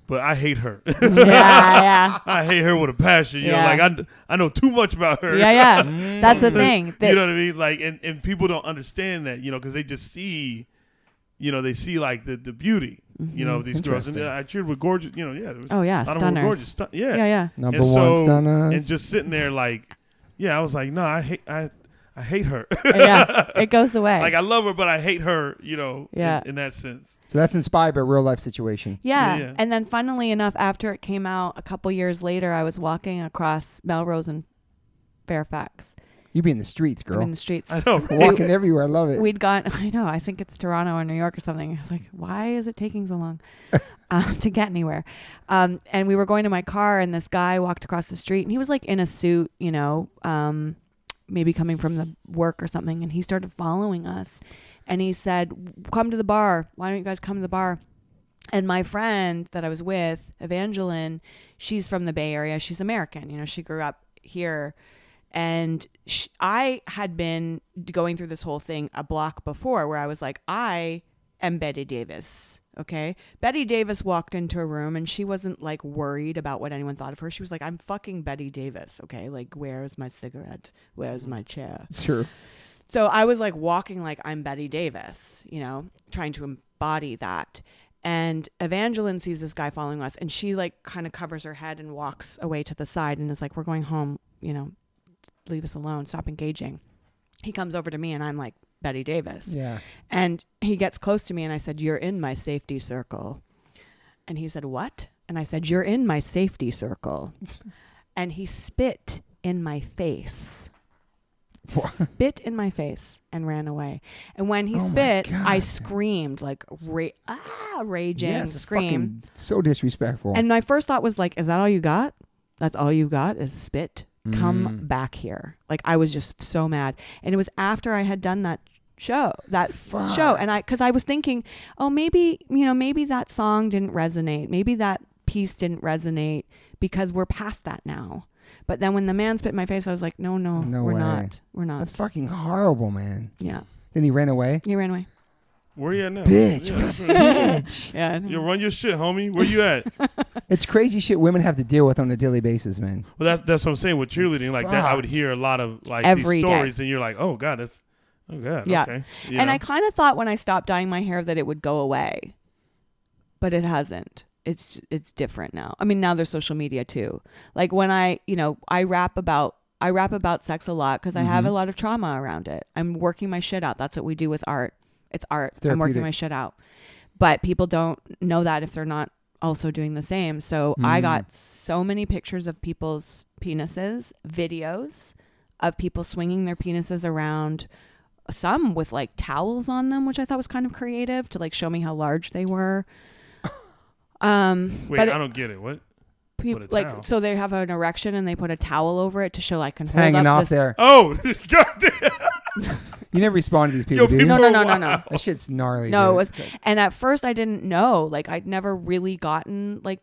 but I hate her. I hate her with a passion. You know, like I know too much about her. That's the thing. You know what I mean? Like, and people don't understand that, you know, because they just see, you know, they see like the beauty, you know, of these girls. And I cheered with gorgeous, you know, stunners. Gorgeous, Number one stunners. And just sitting there like, I was like, no, I hate her. It goes away. Like, I love her, but I hate her, you know, in that sense. So that's inspired by a real life situation. Yeah. And then funnily enough, after it came out a couple years later, I was walking across Melrose and Fairfax. You be in the streets, girl. I'm in the streets. I know. Walking everywhere. I love it. We'd gone, I know, I think it's Toronto or New York or something. I was like, why is it taking so long to get anywhere? And we were going to my car, and this guy walked across the street, and he was like in a suit, you know, maybe coming from the work or something. And he started following us and he said, come to the bar. Why don't you guys come to the bar? And my friend that I was with, Evangeline, she's from the Bay Area. She's American. You know, she grew up here. And I had been going through this whole thing a block before where I was like, I am Betty Davis. Okay. Betty Davis walked into a room and she wasn't like worried about what anyone thought of her. She was like, I'm fucking Betty Davis. Okay. Like, where's my cigarette? Where's my chair? Sure. So I was like walking like I'm Betty Davis, you know, trying to embody that. And Evangeline sees this guy following us and she like kind of covers her head and walks away to the side and is like, we're going home, you know, leave us alone, stop engaging. He comes over to me and I'm like Betty Davis. Yeah. And he gets close to me and I said, you're in my safety circle. And he said, what? And I said, you're in my safety circle. And he spit in my face. Spit in my face and ran away. And when he spit, I screamed like raging, yes, scream. So disrespectful. And my first thought was like, is that all you got? That's all you got is spit? Come back here. Like I was just so mad. And it was after I had done that show. And because I was thinking, oh, maybe, you know, maybe that song didn't resonate. Maybe that piece didn't resonate because we're past that now. But then when the man spit in my face, I was like, no, we're not. We're not. That's fucking horrible, man. Yeah. Then he ran away? He ran away. Where you at now? Bitch. Yeah. Bitch. Yeah. You run your shit, homie. Where you at? It's crazy shit women have to deal with on a daily basis, man. Well, that's what I'm saying with cheerleading. Like that, I would hear a lot of like every these stories, day. And you're like, oh God, Yeah. Okay. You and know? I kind of thought when I stopped dyeing my hair that it would go away, but it hasn't. It's different now. I mean, now there's social media too. Like when I rap about sex a lot because I have a lot of trauma around it. I'm working my shit out. That's what we do with art. It's art. I'm working my shit out. But people don't know that if they're not also doing the same. So I got so many pictures of people's penises, videos of people swinging their penises around, some with like towels on them, which I thought was kind of creative to like show me how large they were. Wait, I don't get it. What? Like, so they have an erection and they put a towel over it to show like it's hanging off there. Oh, goddamn. You never respond to these people, do you? No. That shit's gnarly. No, dude. it was, and at first I didn't know. Like I'd never really gotten like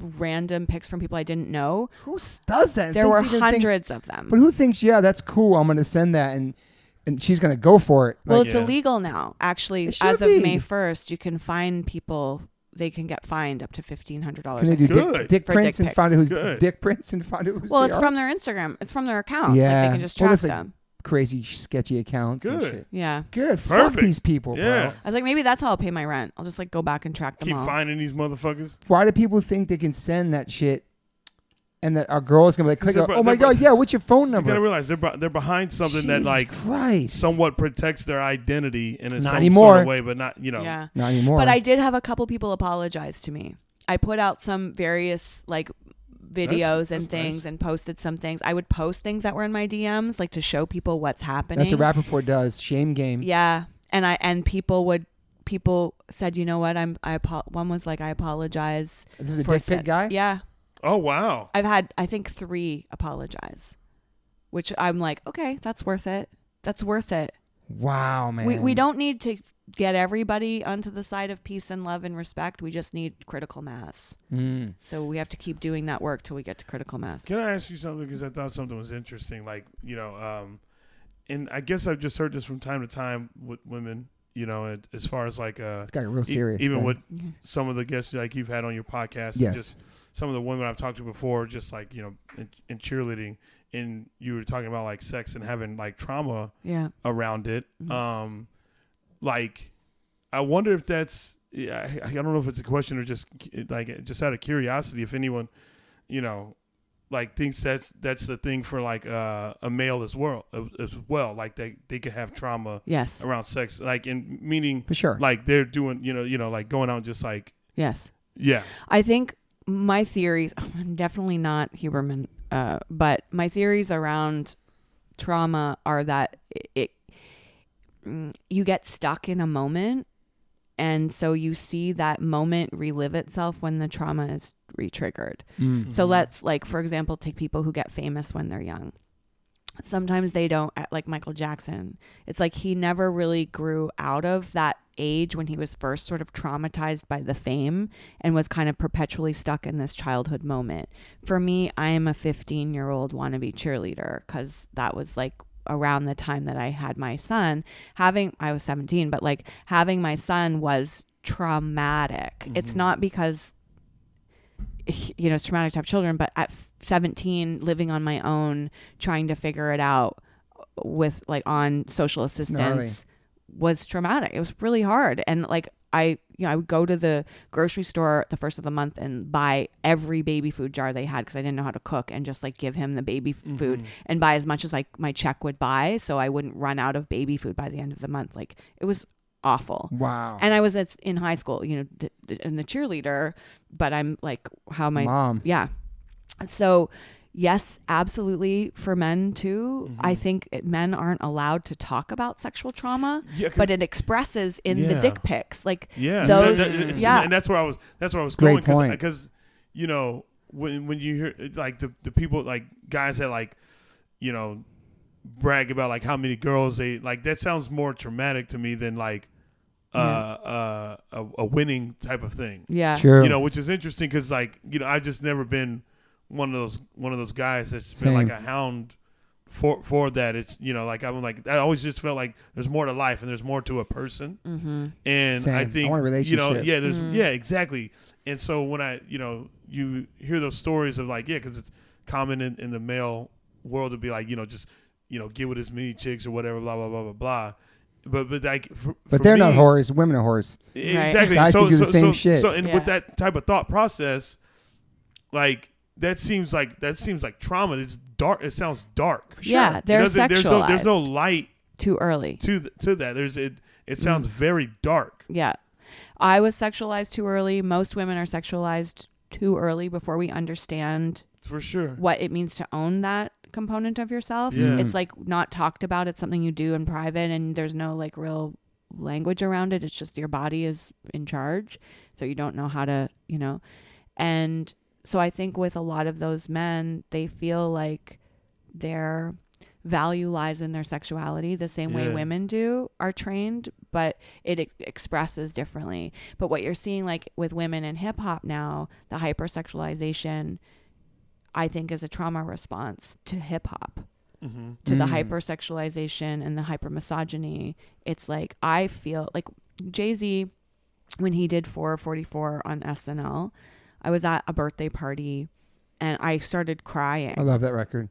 random pics from people I didn't know. Who does that? There were hundreds of them. But who thinks, yeah, that's cool, I'm going to send that, and she's going to go for it? Well, it's illegal now. Actually, as of May 1st, you can fine people. They can get fined up to $1,500. Can they do dick prints and find out who's dick prints and find out who's Well, it's from their Instagram. It's from their accounts. Yeah. Like they can just track them. Crazy, sketchy accounts and shit. Yeah. Good. Fuck these people, yeah. bro. I was like, maybe that's how I'll pay my rent. I'll just like go back and track them Keep all. finding these motherfuckers. Why do people think they can send that shit and that our girl's going to be like, click, oh my God, yeah, what's your phone number? You got to realize they're behind something that like somewhat protects their identity in a sort of way, but not, you know. Yeah. Not anymore. But I did have a couple people apologize to me. I put out some various like videos and things and posted some things. I would post things that were in my DMs like to show people what's happening. That's what Rappaport does. Shame game. Yeah. And people said, you know what? One was like, I apologize. This is a dick pic guy? Yeah. Oh, wow. I've had, I think 3 apologize, which I'm like, okay, that's worth it. That's worth it. Wow, man. We don't need to get everybody onto the side of peace and love and respect. We just need critical mass. So we have to keep doing that work till we get to critical mass. Can I ask you something? Because I thought something was interesting. Like, you know, and I guess I've just heard this from time to time with women, you know, as far as like, got real serious. Even with some of the guests like you've had on your podcast. Yes. And just some of the women I've talked to before, just like, you know, in cheerleading, and you were talking about like sex and having like trauma around it. Like, I wonder if that's, I don't know if it's a question or just out of curiosity, if anyone, you know, like thinks that's the thing for like a male as well, like they could have trauma around sex, like in meaning for sure, like they're doing, you know, like going out just like I think my theories, I'm definitely not Huberman, but my theories around trauma are that you get stuck in a moment, and so you see that moment relive itself when the trauma is re-triggered. So let's, like, for example, take people who get famous when they're young. sometimes they don't, like Michael Jackson. It's like he never really grew out of that age when he was first sort of traumatized by the fame and was kind of perpetually stuck in this childhood moment. For me, I am a 15-year-old wannabe cheerleader because that was like around the time that I had my son. I was 17, but like having my son was traumatic. It's not because it's traumatic to have children, but at 17, living on my own, trying to figure it out with like on social assistance was traumatic. It was really hard. And like I would go to the grocery store the first of the month and buy every baby food jar they had because I didn't know how to cook, and just like give him the baby food and buy as much as like my check would buy, so I wouldn't run out of baby food by the end of the month. Like it was awful. Wow. And I was in high school, and the cheerleader, but I'm like, how my mom. Yeah. So yes, absolutely, for men too. I think men aren't allowed to talk about sexual trauma, but it expresses in the dick pics, like those. And that's where I was Great going, point. because when you hear like the people, like guys that like brag about like how many girls they like, that sounds more traumatic to me than like a winning type of thing. Yeah, true. Which is interesting because like I've just never been one of those guys that's been like a hound for that. It's like I'm like, I always just felt like there's more to life and there's more to a person. And Same. I think I want a relationship. Exactly. And so when I you hear those stories of like, because it's common in the male world to be like, just get with as many chicks or whatever, blah blah blah blah blah. But like, but they're not whores. Women are whores. Exactly. Guys can do the same shit. So with that type of thought process, like that seems like trauma. It's dark. It sounds dark. Yeah, they're sexualized. There's no light too early to that. It sounds very dark. Yeah, I was sexualized too early. Most women are sexualized too early before we understand for sure what it means to own that component of yourself. It's like not talked about. It's something you do in private, and there's no like real language around it. It's just your body is in charge, so you don't know how to and so I think with a lot of those men, they feel like their value lies in their sexuality the same way women are trained, but it expresses differently. But what you're seeing like with women in hip hop now, the hypersexualization, I think, is a trauma response to hip hop, to the hypersexualization and the hypermisogyny. It's like, I feel like Jay-Z, when he did 444 on SNL, I was at a birthday party and I started crying. I love that record.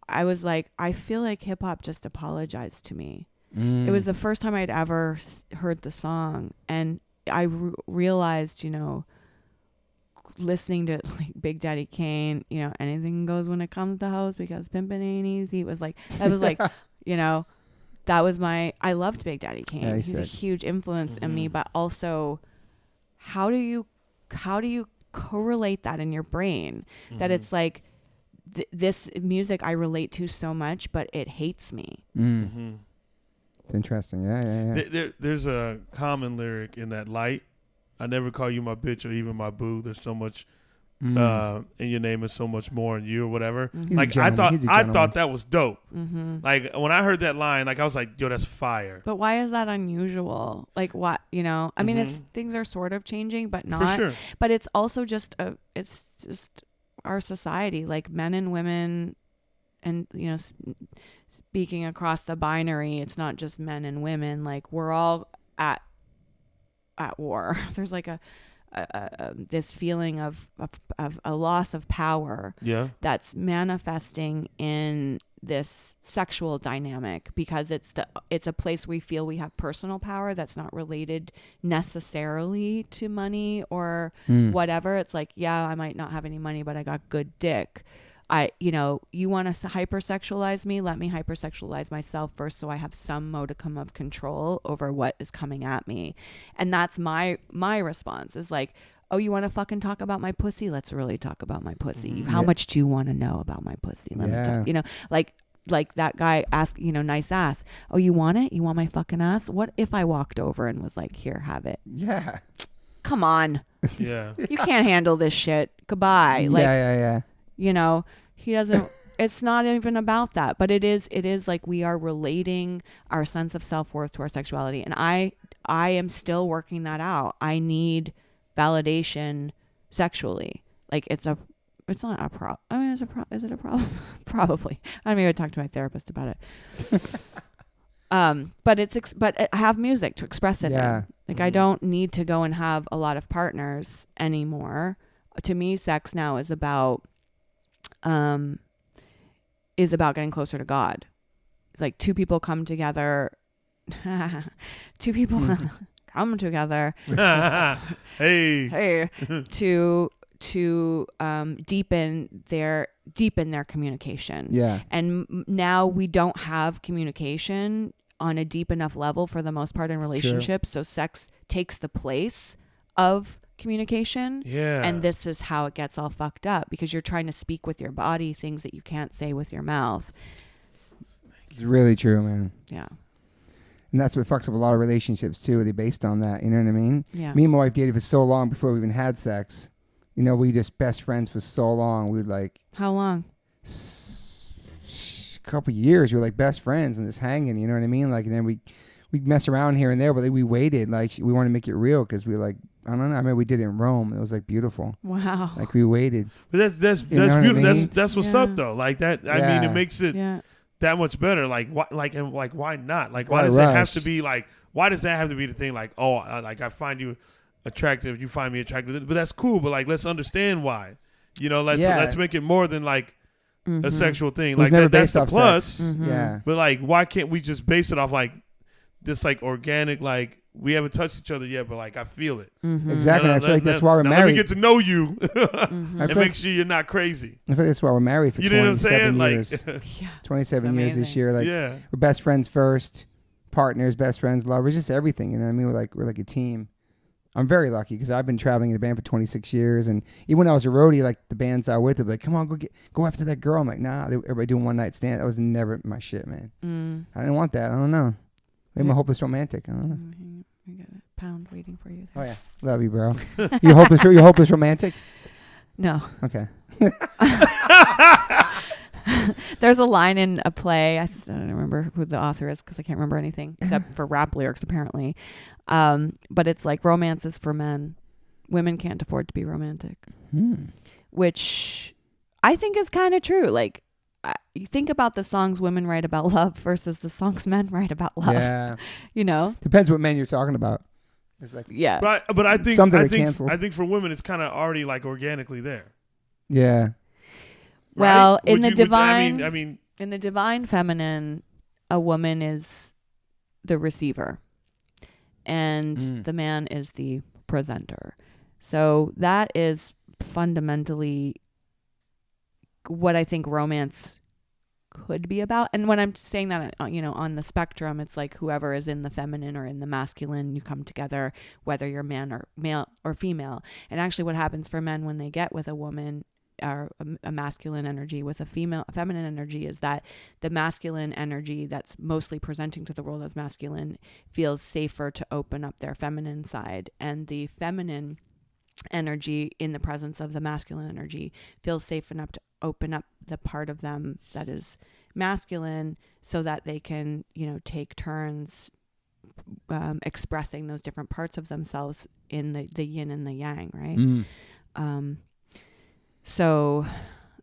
I was like, I feel like hip hop just apologized to me. It was the first time I'd ever heard the song, and I realized, listening to like Big Daddy Kane, anything goes when it comes to hoes because pimping ain't easy. It was like, that was like, that was I loved Big Daddy Kane. Yeah, he's a huge influence in me, but also how do you correlate that in your brain that it's like this music I relate to so much, but it hates me. It's interesting. Yeah. There's a common lyric in that Light. I never call you my bitch or even my boo. There's so much in your name and so much more in you or whatever. Like I thought that was dope. Like when I heard that line, like I was like, yo, that's fire. But why is that unusual? Like what, I mean, things are sort of changing, but not. For sure. But it's also just it's just our society, like men and women, and speaking across the binary, it's not just men and women. Like we're all at war. There's like this feeling of a loss of power that's manifesting in this sexual dynamic, because it's a place we feel we have personal power that's not related necessarily to money or whatever. It's like, yeah, I might not have any money, but I got good dick. You want to hypersexualize me? Let me hypersexualize myself first, so I have some modicum of control over what is coming at me. And that's my response is like, oh, you want to fucking talk about my pussy? Let's really talk about my pussy. How much do you want to know about my pussy? Let me talk. Like that guy asked, nice ass. Oh, you want it? You want my fucking ass? What if I walked over and was like, here, have it? Yeah. Come on. Yeah. You can't handle this shit. Goodbye. Yeah. He doesn't, it's not even about that, but it is like we are relating our sense of self-worth to our sexuality. And I am still working that out. I need validation sexually. Like it's not a problem. I mean, is it a problem? Probably. I mean, I would talk to my therapist about it. But I have music to express it in. Like I don't need to go and have a lot of partners anymore. To me, sex now is about getting closer to God. It's like two people come together. Two people come together. Hey. To deepen their communication. Yeah. And now we don't have communication on a deep enough level for the most part in relationships. So sex takes the place of communication. Yeah. And this is how it gets all fucked up, because you're trying to speak with your body things that you can't say with your mouth. It's really true, man. Yeah. And that's what fucks up a lot of relationships too. They're based on that. You know what I mean? Yeah. Me and my wife dated for so long before we even had sex. You know, we just best friends for so long. We would like. How long? A couple of years. We were like best friends and just hanging. You know what I mean? Like, and then we'd mess around here and there, but we waited. Like, we wanted to make it real because we were like, I don't know. I mean, we did it in Rome. It was like beautiful. Wow. Like we waited. But that's beautiful. I mean? That's what's up though. Like that. I mean, it makes it that much better. Like why not? Like why does it have to be like? Why does that have to be the thing? Like like I find you attractive, you find me attractive, but that's cool. But like, let's understand why. You know, let's make it more than like a sexual thing. Like that's the plus. Yeah. But like, why can't we just base it off like this like organic like? We haven't touched each other yet, but like I feel it. Exactly. I feel like that's why we're married. Let me get to know you and make sure you're not crazy. I feel like that's why we're married for 27 years. 27 years this year. Like we're best friends first, partners, best friends, lovers, just everything. You know what I mean? We're like a team. I'm very lucky because I've been traveling in a band for 26 years, and even when I was a roadie, like the bands I was with, they'd be like, "Come on, go after that girl." I'm like, "Nah." Everybody doing one night stand. That was never my shit, man. I didn't want that. I don't know. Maybe I'm a hopeless romantic. I don't know. I got a pound waiting for you Oh there. yeah, love you, bro. You hopeless romantic? No. Okay. There's a line in a play. I don't remember who the author is because I can't remember anything except for rap lyrics apparently. But it's like romance is for men. Women can't afford to be romantic, which I think is kind of true. Like you think about the songs women write about love versus the songs men write about love. Yeah. You know, depends what men you're talking about. It's like but I think for women it's kind of already like organically there. Yeah. Well, right? in the divine, I mean, in the divine feminine, a woman is the receiver, and the man is the presenter. So that is fundamentally what I think romance could be about. And when I'm saying that, on the spectrum, it's like whoever is in the feminine or in the masculine, you come together, whether you're male or female. And actually what happens for men when they get with a woman or a masculine energy with a feminine energy is that the masculine energy that's mostly presenting to the world as masculine feels safer to open up their feminine side, and the feminine energy in the presence of the masculine energy feels safe enough to open up the part of them that is masculine so that they can, take turns expressing those different parts of themselves in the yin and the yang, right? So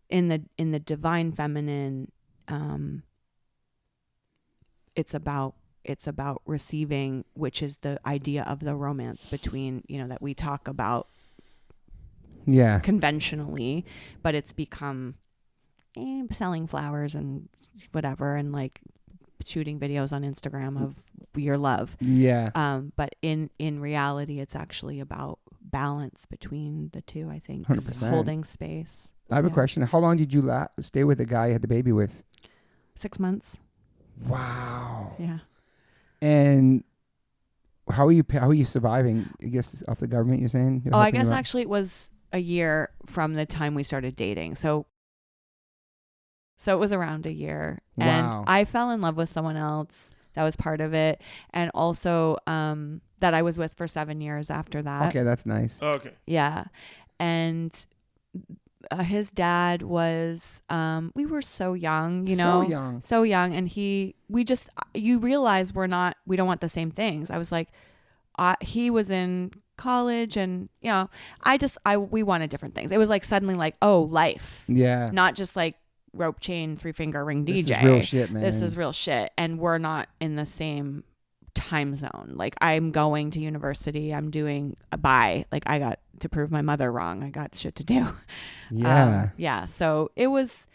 in the divine feminine, it's about receiving, which is the idea of the romance between, that we talk about conventionally, but it's become selling flowers and whatever, and like shooting videos on Instagram of your love. But in reality, it's actually about balance between the two. I think 100%. Holding space. I have a question. How long did you stay with the guy you had the baby with? 6 months. Wow. Yeah. And how are you surviving? I guess off the government, you're saying? I guess actually it was a year from the time we started dating. So it was around a year. Wow. And I fell in love with someone else. That was part of it. And also that I was with for 7 years after that. Okay, that's nice. Okay. Yeah. And his dad was, we were so young, so young. And you realize we don't want the same things. I was like, he was in college and, we wanted different things. It was like suddenly like, oh, life. Yeah. Not just like rope chain, 3-finger ring DJ. This is real shit, man. This is real shit. And we're not in the same time zone. Like I'm going to university. I'm doing like I got to prove my mother wrong. I got shit to do. Yeah. So it was,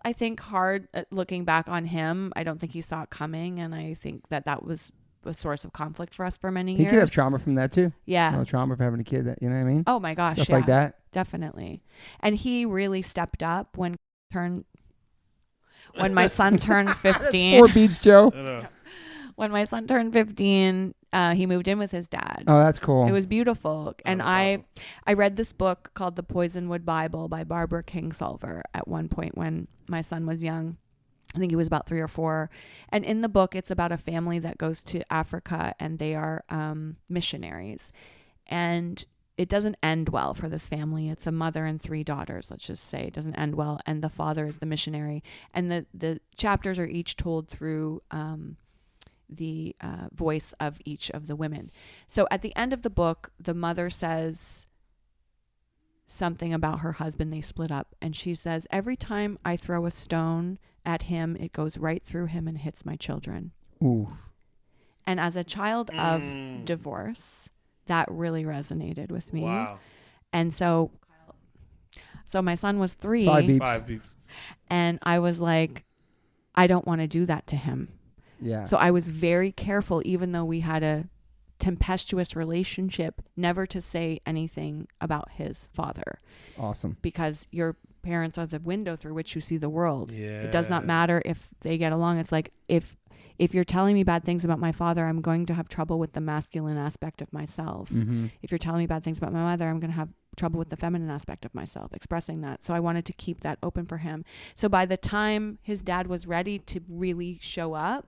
I think, hard looking back on him. I don't think he saw it coming. And I think that was a source of conflict for us for many years. He could have trauma from that too. Yeah. Trauma from having a kid that, you know what I mean? Oh my gosh. Stuff like that. Definitely. And he really stepped up when my son turned 15. That's 4 beeps, Joe. When my son turned 15, he moved in with his dad. Oh, that's cool. It was beautiful. And awesome. I read this book called The Poisonwood Bible by Barbara Kingsolver at one point when my son was young. I think he was about 3 or 4. And in the book, it's about a family that goes to Africa and they are missionaries. And it doesn't end well for this family. It's a mother and 3 daughters, let's just say. It doesn't end well. And the father is the missionary. And the chapters are each told through the voice of each of the women. So at the end of the book, the mother says something about her husband. They split up. And she says, every time I throw a stone at him, it goes right through him and hits my children. Ooh. And as a child of divorce, that really resonated with me. Wow. And so my son was 3. 5 beeps. 5 beeps. And I was like, I don't want to do that to him. Yeah. So I was very careful, even though we had a tempestuous relationship, never to say anything about his father. It's awesome. Because your parents are the window through which you see the world. Yeah. It does not matter if they get along. It's like, if you're telling me bad things about my father, I'm going to have trouble with the masculine aspect of myself. Mm-hmm. If you're telling me bad things about my mother, I'm going to have trouble with the feminine aspect of myself, expressing that. So I wanted to keep that open for him. So by the time his dad was ready to really show up,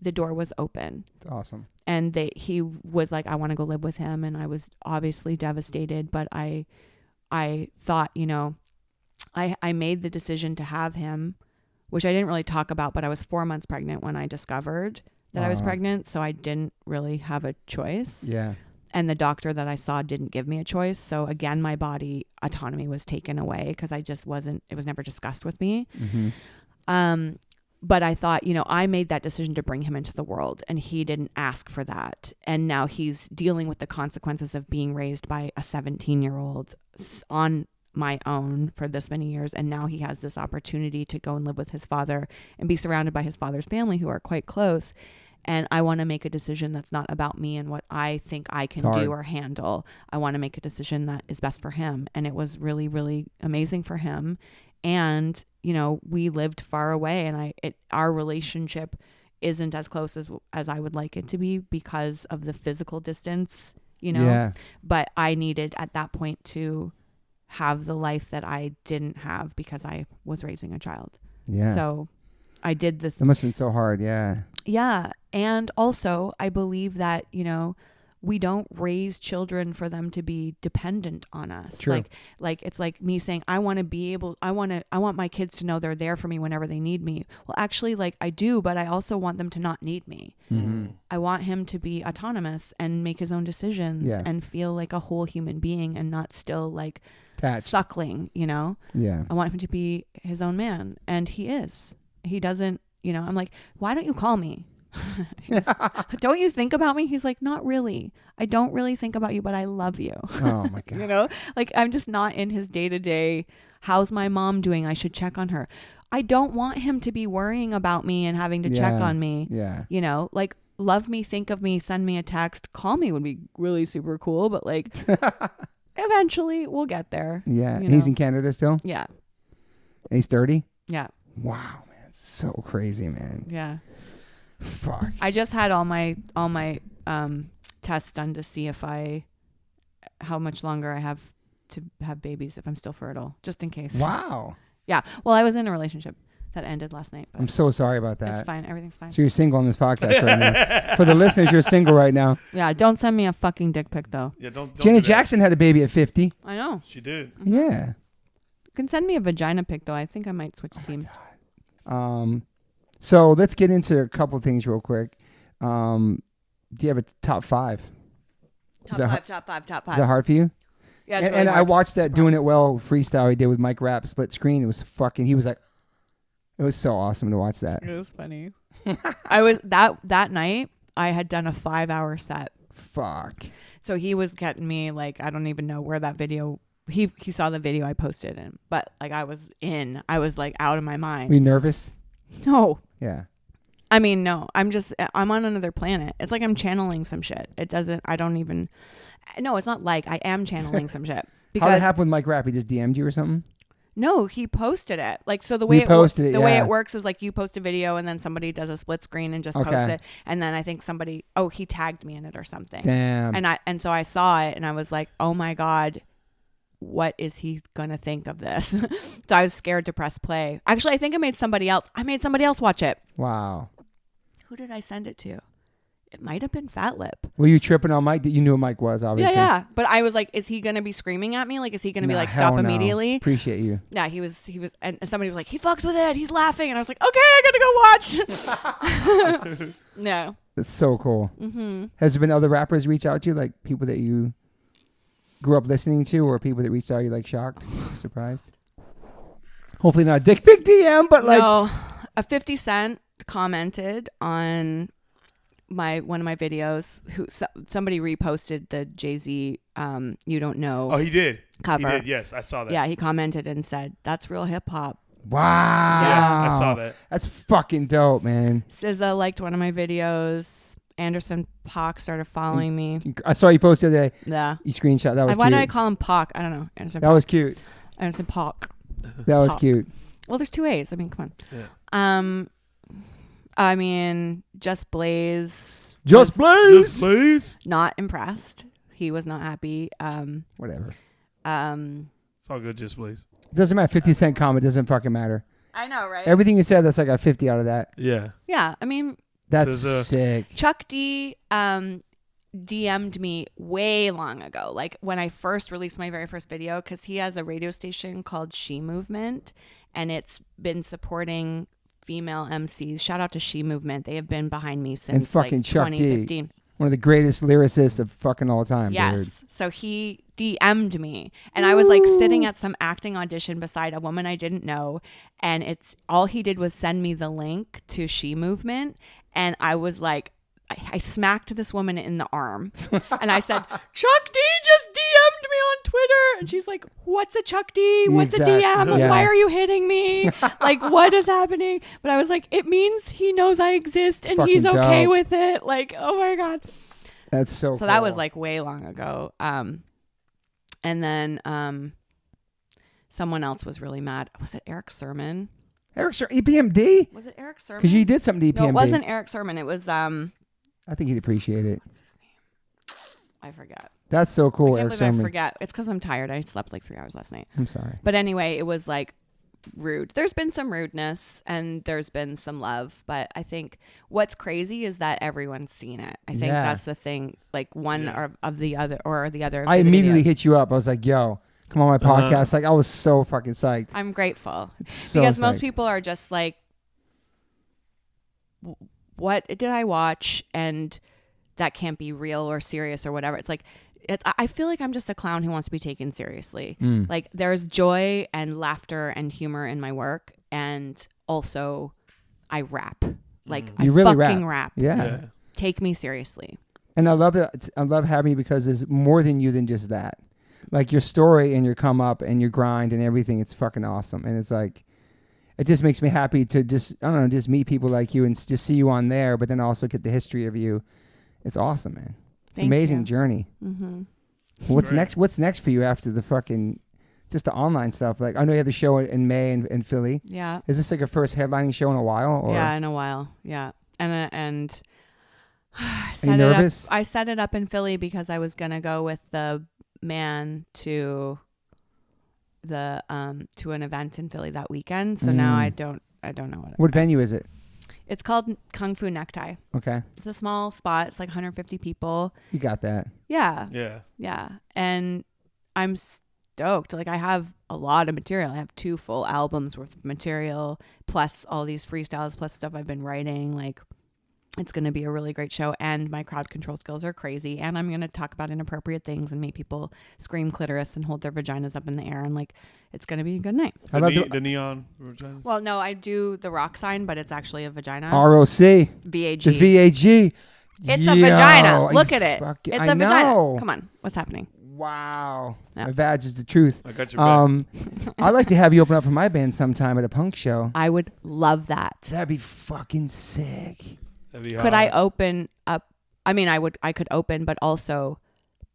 the door was open. It's awesome. And he was like, I want to go live with him. And I was obviously devastated, but I thought, I made the decision to have him, which I didn't really talk about, but I was 4 months pregnant when I discovered that I was pregnant. So I didn't really have a choice. Yeah. And the doctor that I saw didn't give me a choice. So again, my body autonomy was taken away because it was never discussed with me. Mm-hmm. But I thought, I made that decision to bring him into the world and he didn't ask for that. And now he's dealing with the consequences of being raised by a 17-year-old on my own for this many years. And now he has this opportunity to go and live with his father and be surrounded by his father's family who are quite close. And I want to make a decision that's not about me and what I think I can do or handle. I want to make a decision that is best for him. And it was really, really amazing for him. And, we lived far away and our relationship isn't as close as I would like it to be because of the physical distance, Yeah. But I needed at that point to have the life that I didn't have because I was raising a child. Yeah. So I did the... That must have been so hard. Yeah. Yeah. And also I believe that, we don't raise children for them to be dependent on us. True. Like it's like me saying, I want my kids to know they're there for me whenever they need me. Well, actually, I do, but I also want them to not need me. Mm-hmm. I want him to be autonomous and make his own decisions and feel like a whole human being and not still attached. Suckling, Yeah. I want him to be his own man. And he is. He doesn't, I'm like, why don't you call me? Don't you think about me? He's like, not really. I don't really think about you, but I love you. Oh my God. I'm just not in his day-to-day. How's my mom doing? I should check on her. I don't want him to be worrying about me and having to check on me. Yeah. Love me, think of me, send me a text, call me would be really super cool, but eventually we'll get there. Yeah. And he's in Canada still? Yeah. And he's 30? Yeah. Wow, man. It's so crazy, man. Yeah. Fuck. I just had all my tests done to see how much longer I have to have babies if I'm still fertile, just in case. Wow. Yeah. Well, I was in a relationship that ended last night. I'm so sorry about that. It's fine. Everything's fine. So you're single on this podcast right now. For the listeners, you're single right now. Yeah. Don't send me a fucking dick pic though. Yeah. Don't Janet do Jackson had a baby at 50. I know. She did. Yeah. can send me a vagina pic though. I think I might switch teams. So let's get into a couple things real quick. Do you have a top 5? Top five. Is that hard for you? Yeah, it's and, really I hard. watched that Doing It Well freestyle he did with Mike Rapp split screen. It was fucking. He was like, it was so awesome to watch that. It was funny. I was that night. I had done a 5-hour set. Fuck. So he was getting me like, I don't even know where that video. He saw the video I posted in, but like I was like out of my mind. Were you nervous? No. Yeah. I mean, no. I'm on another planet. It's like I'm channeling some shit. It's not like I am channeling some shit. How did it happen with Mike Rapp? He just DM'd you or something? No, he posted it. Like, so the way way yeah. it works is like you post a video and then somebody does a split screen and just posts it. And then I think he tagged me in it or something. Damn. And so I saw it and I was like, oh my God, what is he going to think of this? So I was scared to press play. Actually, I think I made somebody else watch it. Wow. Who did I send it to? It might have been Fat Lip. Were you tripping on Mike? You knew who Mike was, obviously. Yeah. But I was like, is he going to be screaming at me? Like, is he going to be like, stop immediately? Appreciate you. Yeah, he was, and somebody was like, he fucks with it. He's laughing. And I was like, okay, I got to go watch. No. That's so cool. Mm-hmm. Has there been other rappers reach out to you, like people that you grew up listening to, or people that reached out, you like shocked, surprised? Hopefully not a dick pic DM, but like. No, a 50 Cent commented on one of my videos. Somebody reposted the Jay-Z You Don't Know. Oh, he did. Cover. He did. Yes, I saw that. Yeah, he commented and said, "That's real hip hop." Wow. Yeah, I saw that. That's fucking dope, man. SZA liked one of my videos. Anderson .Paak started following me. I saw you posted today. Yeah. You screenshot. That was Why cute. do I call him Paak? I don't know. Anderson. That was cute. Anderson .Paak. That was Paak. cute. Well, there's 2 A's. I mean, come on. Yeah. I mean, Just Blaze. Just Blaze. Not impressed. He was not happy. Whatever. It's all good, Just Blaze. Doesn't matter. 50 Cent comment doesn't fucking matter. I know, right? Everything you said, that's like a 50 out of that. Yeah. Yeah, I mean, That's sick. Chuck D DM'd me way long ago, like when I first released my very first video, because he has a radio station called She Movement, and it's been supporting female MCs. Shout out to She Movement. They have been behind me since And fucking like Chuck 2015. D. One of the greatest lyricists of fucking all time. Yes. Dude. So he DM'd me, and I was like sitting at some acting audition beside a woman I didn't know, and it's all he did was send me the link to She Movement, and I was like, I smacked this woman in the arm and I said, Chuck D just DM'd me on Twitter. And she's like, what's a Chuck D? What's a DM? Yeah. Why are you hitting me? Like, what is happening? But I was like, it means he knows I exist and he's okay with it. Like, oh my God. That's so cool. So that was like way long ago. And then someone else was really mad. Was it Eric Sermon? Eric Sermon, EPMD? Was it Eric Sermon? Because you did something to EPMD. No, it wasn't Eric Sermon. It was I think he'd appreciate it. what's his name? I forget. That's so cool, I Eric can't believe Sermon. I forget. It's because I'm tired. I slept like 3 hours last night. I'm sorry. But anyway, it was like rude. There's been some rudeness and there's been some love. But I think what's crazy is that everyone's seen it. I think that's the thing. Like one or the other. I immediately hit you up. I was like, yo, come on my podcast. Like, I was so fucking psyched. I'm grateful. It's so because psyched. most people are just like, what did I watch? And that can't be real or serious or whatever. It's like, I feel like I'm just a clown who wants to be taken seriously. Like there's joy and laughter and humor in my work. And also I rap. Like I really fucking rap. Yeah. Take me seriously. And I love it. I love having you because there's more than you than just that. Like your story and your come up and your grind and everything. It's fucking awesome. And it's like, it just makes me happy to just, I don't know, just meet people like you and just see you on there, but then also get the history of you. It's awesome, man. It's an amazing journey. Mm-hmm. What's next? What's next for you after the fucking, just the online stuff? Like, I know you have the show in May in Philly. Yeah. Is this like your first headlining show in a while? Or? Yeah, in a while. Yeah. And Are you nervous? I set it up in Philly because I was going to go with the man to an event in Philly that weekend. So now I don't know what venue is it? It's called Kung Fu Necktie. Okay. It's a small spot. It's like 150 people. You got that. Yeah. Yeah. Yeah. And I'm stoked. Like I have a lot of material. I have 2 full albums worth of material, plus all these freestyles, plus stuff I've been writing. Like it's going to be a really great show, and my crowd control skills are crazy, and I'm going to talk about inappropriate things and make people scream clitoris and hold their vaginas up in the air, and like it's going to be a good night. I love the neon vagina. Well, no, I do the rock sign, but it's actually a vagina. ROC. VAG. The VAG. It's a vagina. Look at it. It's a vagina. Come on. What's happening? Wow. Yeah. My vag is the truth. I got your back. I'd like to have you open up for my band sometime at a punk show. I would love that. That'd be fucking sick. That'd be could I open up? I mean, I could open, but also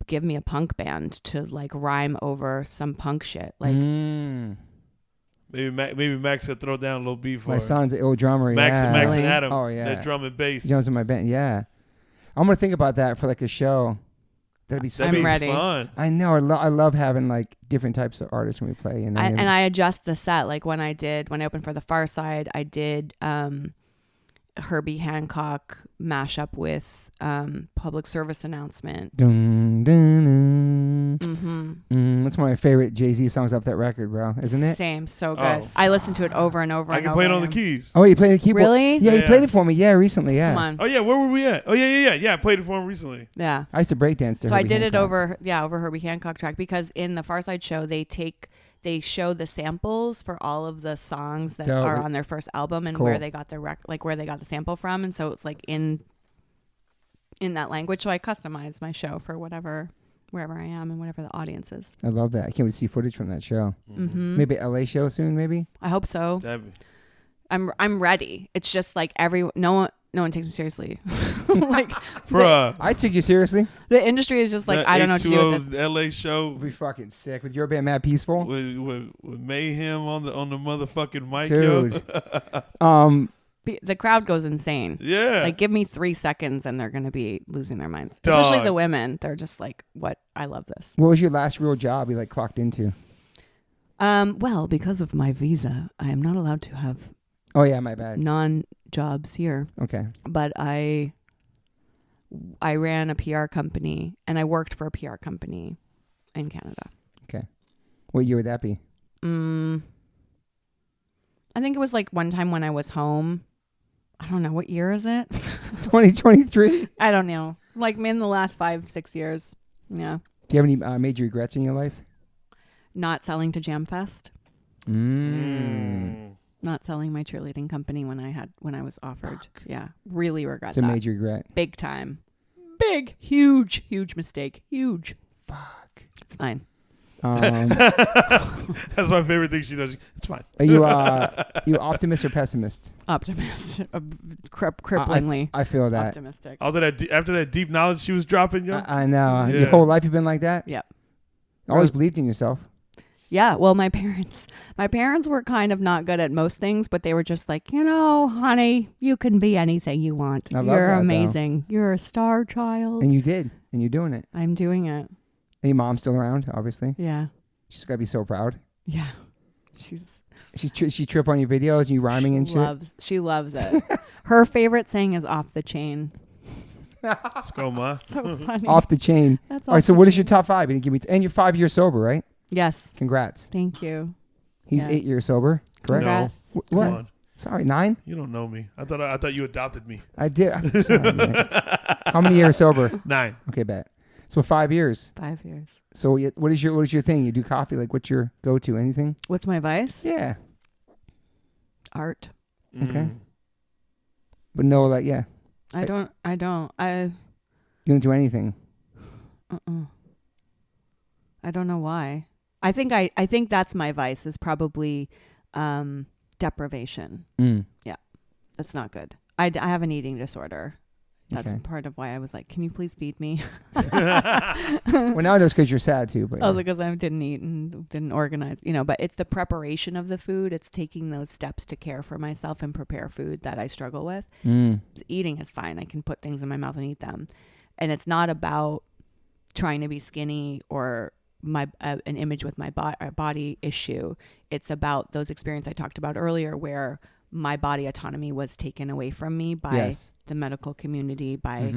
give me a punk band to like rhyme over some punk shit. Like maybe Max could throw down a little beat for my son's an ill drummer. Max yeah. and Adam. Oh yeah. That drum and bass. He was in my band. Yeah. I'm gonna think about that for like a show. That'd be sick. I'm ready. Fun. I know. I love having like different types of artists when we play. And I adjust the set. Like when I opened for the Far Side, I did Herbie Hancock mashup with Public Service Announcement. Dun, dun, dun. That's one of my favorite Jay-Z songs off that record, bro. Isn't it? Same. So good. I listened to it over and over I and can over. play it on the keys. Oh, you played the keyboard? Really? Yeah, you played it for me. Yeah, recently. Yeah. Come on. Oh yeah, where were we at? Oh yeah. I played it for him recently. Yeah. I used to breakdance to So Herbie I did Hancock. it over Herbie Hancock track, because in the Far Side show they show the samples for all of the songs that are on their first album and where they got their where they got the sample from, and so it's like in that language. So I customize my show for wherever I am and whatever the audience is. I love that. I can't wait to see footage from that show. Mm-hmm. Maybe LA show soon. Maybe. I hope so. I'm ready. It's just like no one takes me seriously. Like, bruh, I took you seriously. The industry is just like, I don't know what to do with this. LA show We'll be fucking sick with your band, Mad Peaceful. with Mayhem on the motherfucking mic, dude. yo. The crowd goes insane. Yeah. Like, give me 3 seconds and they're going to be losing their minds. Dog. Especially the women. They're just like, what? I love this. What was your last real job you like clocked into? Well, because of my visa, I am not allowed to have Oh yeah, my bad. non-jobs here. Okay. But I ran a PR company, and I worked for a PR company in Canada. Okay. What year would that be? I think it was like one time when I was home. I don't know. What year is it? 2023? I don't know. Like in the last 5-6 years. Yeah. Do you have any major regrets in your life? Not selling to Jamfest. Not selling my cheerleading company when I was offered. Fuck. Yeah. Really regret it's a that. major regret. Big time. Big. Huge mistake. Huge. Fuck. It's fine. That's my favorite thing she does. It's fine. Are you optimist or pessimist? Optimist. Cripplingly. I feel that. Optimistic. After that deep knowledge she was dropping, yo. I know. Yeah. Your whole life you've been like that? Yep. Always believed in yourself. Yeah, well, my parents were kind of not good at most things, but they were just like, honey, you can be anything you want. You're amazing. Though. You're a star child. And you did. And you're doing it. I'm doing it. And your mom's still around, obviously. Yeah. She's got to be so proud. Yeah. She trip on your videos and you rhyming and shit? She loves it. Her favorite saying is off the chain. Let's go, Ma. So funny. Off the chain. That's all right, so what is your top 5? You didn't give me and you're 5 years sober, right? Yes. Congrats. Thank you. He's 8 years sober, correct? No. What? Come on. Sorry, 9? You don't know me. I thought you adopted me. I did. I'm sorry, man. How many years sober? 9. Okay, bet. So 5 years. 5 years. So what is your thing? You do coffee? Like, what's your go-to? Anything? What's my vice? Yeah. Art. Okay. But no, like, yeah. I don't. You don't do anything. I don't know why. I think that's my vice, is probably deprivation. Yeah, that's not good. I have an eating disorder. That's part of why I was like, can you please feed me? Well, now I know it's because you're sad too. But I was like, because I didn't eat and didn't organize, but it's the preparation of the food. It's taking those steps to care for myself and prepare food that I struggle with. Eating is fine. I can put things in my mouth and eat them. And it's not about trying to be skinny or an image with my body issue. It's about those experiences I talked about earlier, where my body autonomy was taken away from me by the medical community, by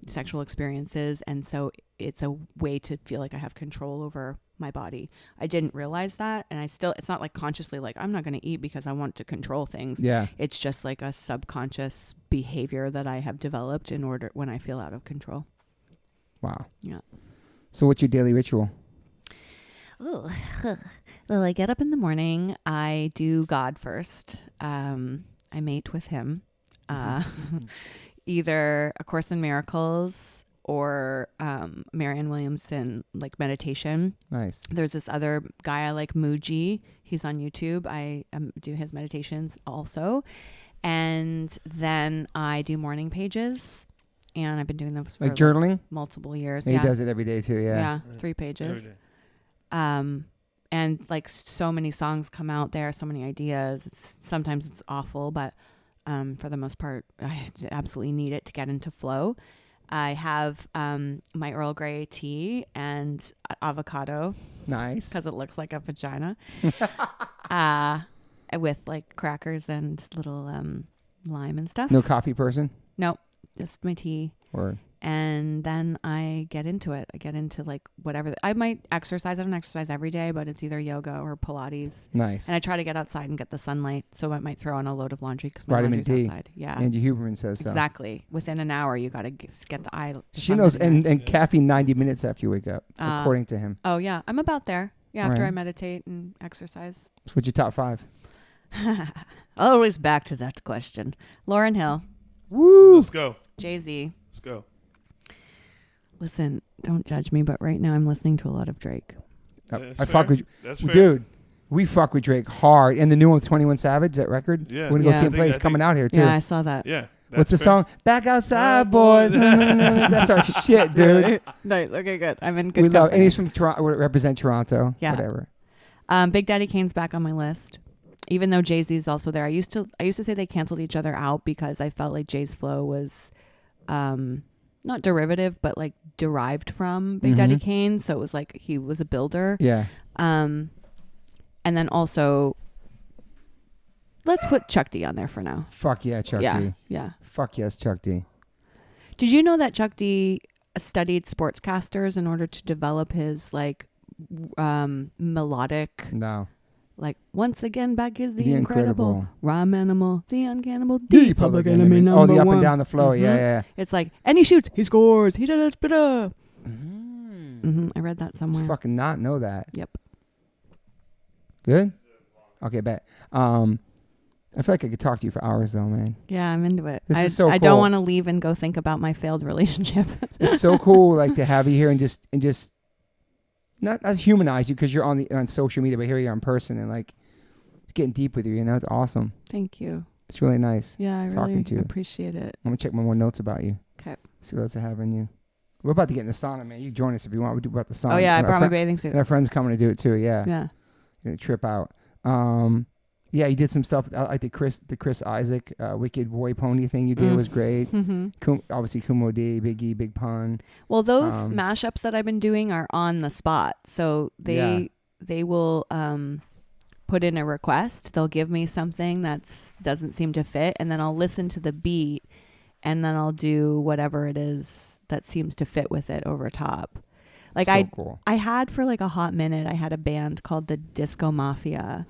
sexual experiences. And so it's a way to feel like I have control over my body. I didn't realize that. And it's not like consciously like, I'm not going to eat because I want to control things. Yeah. It's just like a subconscious behavior that I have developed in order when I feel out of control. Wow. Yeah. So what's your daily ritual? Oh, well, I get up in the morning. I do God first. I mate with him. Either A Course in Miracles or Marianne Williamson, like meditation. Nice. There's this other guy I like, Muji. He's on YouTube. I do his meditations also. And then I do morning pages. And I've been doing those for like journaling? Multiple years. He does it every day too, yeah. Yeah, 3 pages. And like so many songs come out there, so many ideas. Sometimes it's awful, but for the most part, I absolutely need it to get into flow. I have my Earl Grey tea and avocado. Nice. Because it looks like a vagina. With like crackers and little lime and stuff. No coffee person? Nope. Just my tea. Or And then I get into it. I get into like whatever. I might exercise. I don't exercise every day, but it's either yoga or Pilates. Nice. And I try to get outside and get the sunlight. So I might throw on a load of laundry because my Vitamin laundry's D. outside. Yeah. Andy Huberman says so. Exactly. Within an hour, you got to get the eye. She knows. And caffeine 90 minutes after you wake up, according to him. Oh, yeah. I'm about there. Yeah. After Right. I meditate and exercise. So what's your top 5? Always back to that question. Lauryn Hill. Woo! Let's go. Jay-Z. Let's go. Listen, don't judge me, but right now I'm listening to a lot of Drake. I fuck with you. That's fair. Dude, we fuck with Drake hard. And the new one with 21 Savage, that record? Yeah. We're going to go see him play. He's coming out here, too. Yeah, I saw that. Yeah. What's the song? Back Outside, boys. That's our shit, dude. Nice. Okay, good. I'm in good We love, company. and he's from Toronto. Represent Toronto. Yeah. Whatever. Big Daddy Kane's back on my list. Even though Jay-Z's also there. I used to say they canceled each other out because I felt like Jay's flow was not derivative, but like derived from Big Daddy Kane. So it was like he was a builder. Yeah. And then also, let's put Chuck D on there for now. Fuck yeah, Chuck D. Yeah. Fuck yes, Chuck D. Did you know that Chuck D studied sportscasters in order to develop his like melodic? No. Like, once again, back is the incredible rhyme animal, the uncannibal, the public enemy number Oh, the up one. and down the flow. Yeah. It's like, and he shoots, he scores, he does it. I read that somewhere. Fucking not know that. Yep. Good? Okay, bet. I feel like I could talk to you for hours, though, man. Yeah, I'm into it. This is so I cool. don't want to leave and go think about my failed relationship. It's so cool, like, to have you here and just not as humanize you because you're on social media, but here you are in person and like getting deep with you. You know, it's awesome. Thank you. It's really nice. Yeah, I talking really to you. appreciate it. I'm gonna check my more notes about you. Okay. See what else I have on you. We're about to get in the sauna, man. You join us if you want. We do about the sauna. Oh yeah, I And brought my bathing suit. And our friends coming to do it too. Yeah. Yeah. Gonna trip out. Yeah, you did some stuff. I like the Chris Isaac Wicked Boy Pony thing you did was great. Obviously Kumo D, Big E, Big Pun. Well, those mashups that I've been doing are on the spot, so they will put in a request. They'll give me something that doesn't seem to fit, and then I'll listen to the beat, and then I'll do whatever it is that seems to fit with it over top. Like so cool. I had for like a hot minute, I had a band called the Disco Mafia.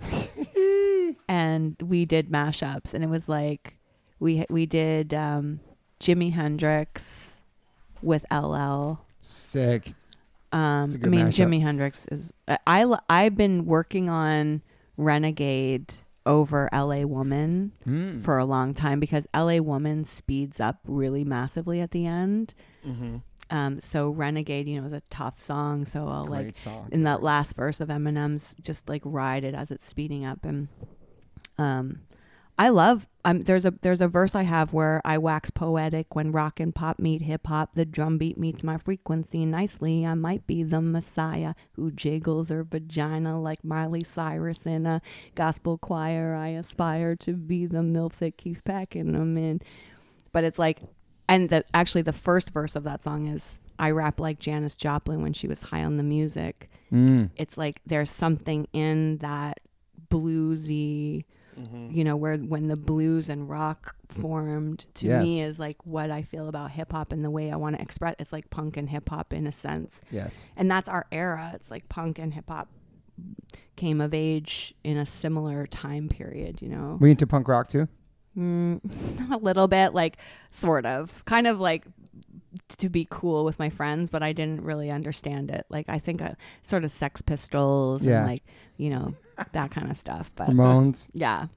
And we did mashups, and it was like we did Jimi Hendrix with LL. Sick. I mean, Jimi Hendrix is. I've been working on Renegade over LA Woman for a long time because LA Woman speeds up really massively at the end. So Renegade, is a tough song. So I'll like song, in that last verse of Eminem's, just like ride it as it's speeding up. And I love. There's a verse I have where I wax poetic when rock and pop meet hip hop. The drum beat meets my frequency nicely. I might be the messiah who jiggles her vagina like Miley Cyrus in a gospel choir. I aspire to be the MILF that keeps packing them in. But it's like. And actually the first verse of that song is, I rap like Janis Joplin when she was high on the music. It's like there's something in that bluesy, you know, when the blues and rock formed to me is like what I feel about hip hop and the way I want to express. It's like punk and hip hop in a sense. Yes. And that's our era. It's like punk and hip hop came of age in a similar time period, you know. Were you into punk rock too? A little bit, like sort of, kind of like to be cool with my friends, but I didn't really understand it. Like I think sort of Sex Pistols and like, you know, that kind of stuff. But Ramones. Yeah,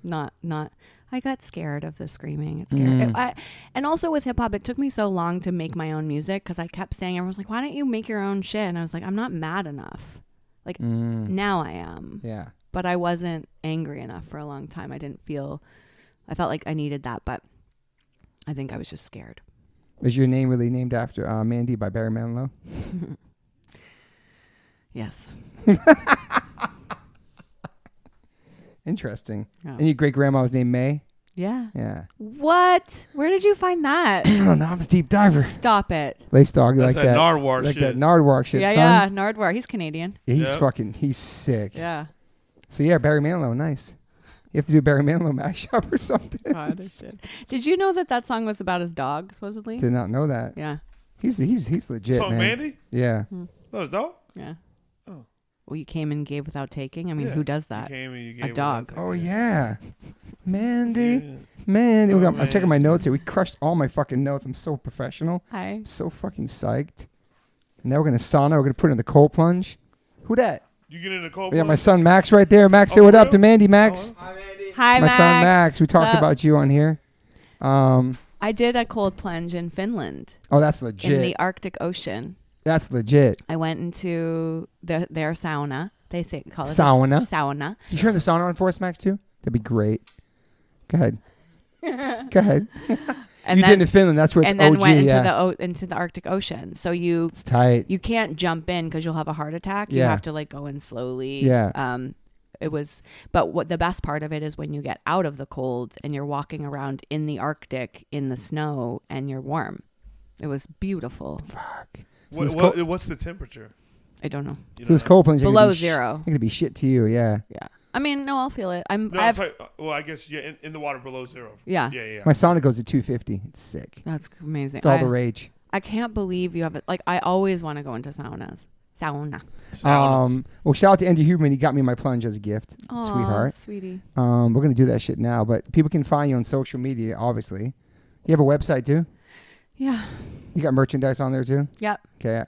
not. I got scared of the screaming. It's scary. And also with hip hop, it took me so long to make my own music because I kept saying, everyone's like, why don't you make your own shit? And I was like, I'm not mad enough. Like now I am. Yeah. But I wasn't angry enough for a long time. I felt like I needed that, but I think I was just scared. Was your name really named after Mandy by Barry Manilow? Yes. Interesting. Oh. And your great grandma was named May? Yeah. Yeah. What? Where did you find that? Novice deep diver. Stop it. Lace dog, That's like that. Nardwuar like shit. that Nardwuar shit, son. Yeah, Nardwuar. He's Canadian. Yeah, he's sick. Yeah. So yeah, Barry Manilow, nice. You have to do a Barry Manilow mashup or something. God, did you know that song was about his dog, supposedly? Did not know that. Yeah. He's legit, Song man. Mandy? Yeah. That was dog? Yeah. Oh. Well, you came and gave without taking? I mean, who does that? You came and you gave a dog. Oh, yeah. Mandy. Yeah. Mandy. Oh, I'm checking my notes here. We crushed all my fucking notes. I'm so professional. Hi. I'm so fucking psyched. Now we're going to sauna. We're going to put it in the cold plunge. Who that? You get in the cold We got plunge? my son Max right there. Max, say what up to Mandy, Max. Hi, Mandy. Hi, My Max. son Max. We talked What's up? about you on here. I did a cold plunge in Finland. Oh, that's legit. In the Arctic Ocean. That's legit. I went into their sauna. They call it Sauna. Sauna. You turn the sauna on for us, Max, too? That'd be great. Go ahead. Go ahead. And you did in Finland. That's where it's and then OG, went into the Arctic Ocean. So it's tight. You can't jump in because you'll have a heart attack. You have to like go in slowly. Yeah. But what the best part of it is when you get out of the cold and you're walking around in the Arctic in the snow and you're warm. It was beautiful. Fuck. What's the temperature? I don't know. So this cold plunge below zero. It's gonna be shit to you, yeah. Yeah. I mean, no, I'll feel it. I guess in the water below zero. Yeah. Yeah. My sauna goes to 250. It's sick. That's amazing. It's all the rage. I can't believe you have it. Like, I always want to go into saunas. Sauna. Well, shout out to Andy Huberman. He got me my plunge as a gift. Aww, sweetheart. Sweetie. We're gonna do that shit now, but people can find you on social media, obviously. You have a website too? Yeah. You got merchandise on there too? Yep. Okay.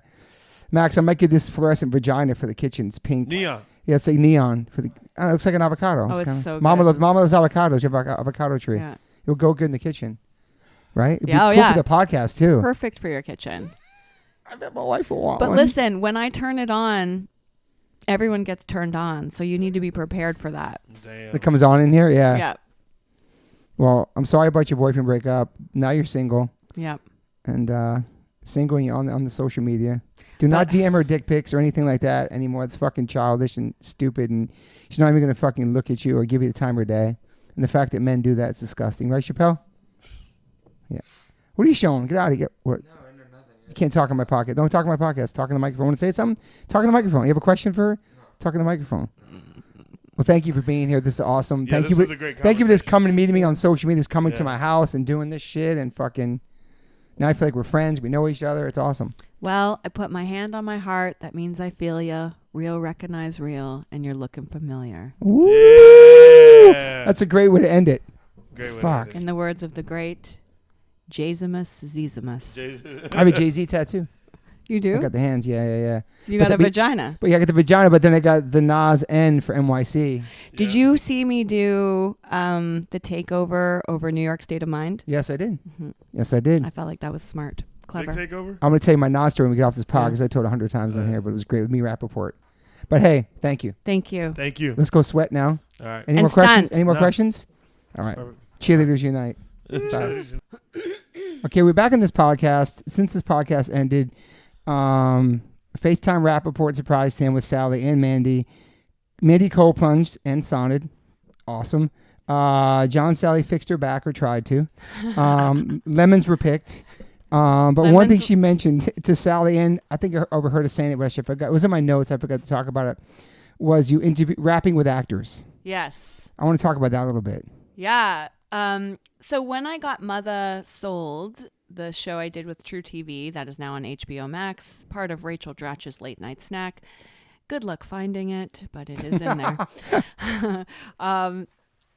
Max, I might get this fluorescent vagina for the kitchen. It's pink. Neon. Yeah, it's like neon for the. It looks like an avocado. Oh, it's so good. Mama loves avocados. You have an avocado tree. Yeah. It'll go good in the kitchen, right? It'd Yeah. be cool for the podcast too. Perfect for your kitchen. I bet my wife will want But one. listen, when I turn it on, everyone gets turned on, so you need to be prepared for that. Damn. It comes on in here, yeah. Yeah. Well, I'm sorry about your boyfriend breakup. Now you're single. Yep. And single, and you're on the social media. Do not DM her dick pics or anything like that anymore. It's fucking childish and stupid, and she's not even gonna fucking look at you or give you the time of her day. And the fact that men do that is disgusting, right, Chappelle? Yeah. What are you showing? Get out of here. What? You can't talk in my pocket. Don't talk in my podcast. Talk in the microphone. Want to say something? Talk in the microphone. You have a question for her? Talk in the microphone. Well, thank you for being here. This is awesome. Yeah, Thank you for this coming to meeting me on social media, coming to my house and doing this shit and fucking. Now I feel like we're friends. We know each other. It's awesome. Well, I put my hand on my heart. That means I feel ya. Real recognize real, and you're looking familiar. Woo! Yeah. That's a great way to end it. Great way Fuck. to end it. In the words of the great Jazimus Zizimus. I have a Jay-Z tattoo. You do? I got the hands. Yeah. You got a vagina. But yeah, I got the vagina, but then I got the Nas N for NYC. Did you see me do the takeover over New York State of Mind? Yes, I did. Mm-hmm. Yes, I did. I felt like that was smart. Clever. Big takeover? I'm going to tell you my Nas story when we get off this pod because I told it 100 times on here, but it was great with me, Rappaport. But hey, thank you. Thank you. Thank you. Let's go sweat now. All right. Any more questions? Any more questions? All right. Cheerleaders unite. Okay, we're back in this podcast. Since this podcast ended, FaceTime Rappaport surprised him with Sally and Mandy. Mandy cold plunged and sounded awesome. John Sally fixed her back or tried to. Lemons were picked. But one thing she mentioned to Sally, and I think I overheard her saying it, but I forgot. It was in my notes. I forgot to talk about it. Was you rapping with actors? Yes. I want to talk about that a little bit. Yeah. So when I got Mother sold, the show I did with True TV, that is now on HBO Max, part of Rachel Dratch's Late Night Snack. Good luck finding it, but it is in there.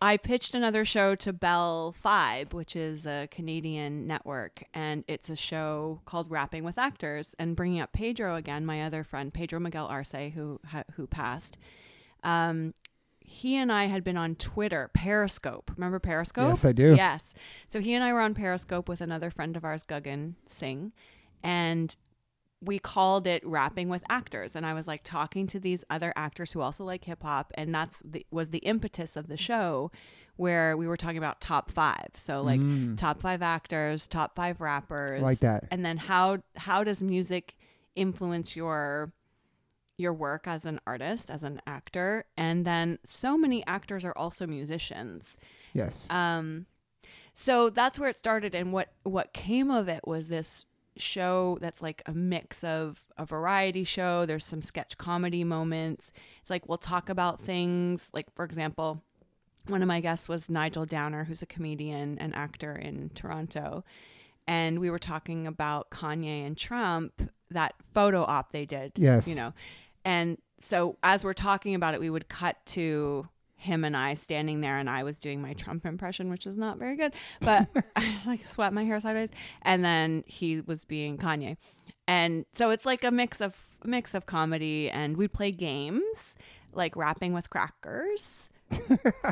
I pitched another show to Bell 5, which is a Canadian network, and it's a show called Rapping with Actors. And bringing up Pedro again, my other friend, Pedro Miguel Arce, who passed. He and I had been on Twitter, Periscope. Remember Periscope? Yes, I do. Yes. So he and I were on Periscope with another friend of ours, Guggen Singh, and we called it Rapping with Actors. And I was like talking to these other actors who also like hip hop, and was the impetus of the show, where we were talking about top 5. So like top 5 actors, top 5 rappers, I like that. and then how does music influence your work as an artist, as an actor. And then so many actors are also musicians. Yes. So that's where it started. And what came of it was this show that's like a mix of a variety show. There's some sketch comedy moments. It's like we'll talk about things like, for example, one of my guests was Nigel Downer, who's a comedian and actor in Toronto. And we were talking about Kanye and Trump, that photo op they did. Yes. You know. And so as we're talking about it, we would cut to him and I standing there, and I was doing my Trump impression, which is not very good, but I just like swept my hair sideways. And then he was being Kanye. And so it's like a mix of comedy, and we'd play games like Rapping with Crackers,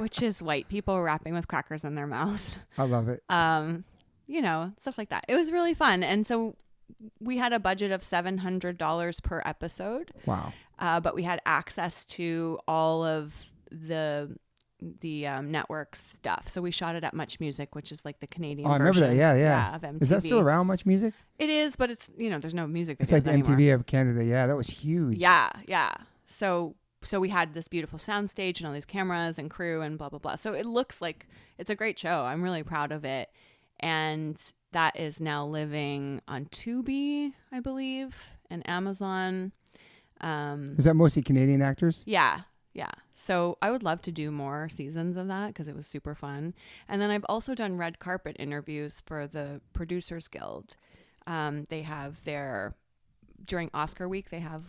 which is white people rapping with crackers in their mouths. I love it. You know, stuff like that. It was really fun. And so we had a budget of $700 per episode. Wow. But we had access to all of the network stuff. So we shot it at Much Music, which is like the Canadian version. I remember that. Yeah. Of MTV. Is that still around, Much Music? It is, but it's, you know, there's no music videos It's like the anymore. MTV of Canada. Yeah, that was huge. Yeah. So we had this beautiful soundstage and all these cameras and crew and blah, blah, blah. So it looks like it's a great show. I'm really proud of it. And that is now living on Tubi, I believe, and Amazon. Was that mostly Canadian actors? Yeah. So I would love to do more seasons of that because it was super fun. And then I've also done red carpet interviews for the Producers Guild. They have during Oscar week, they have,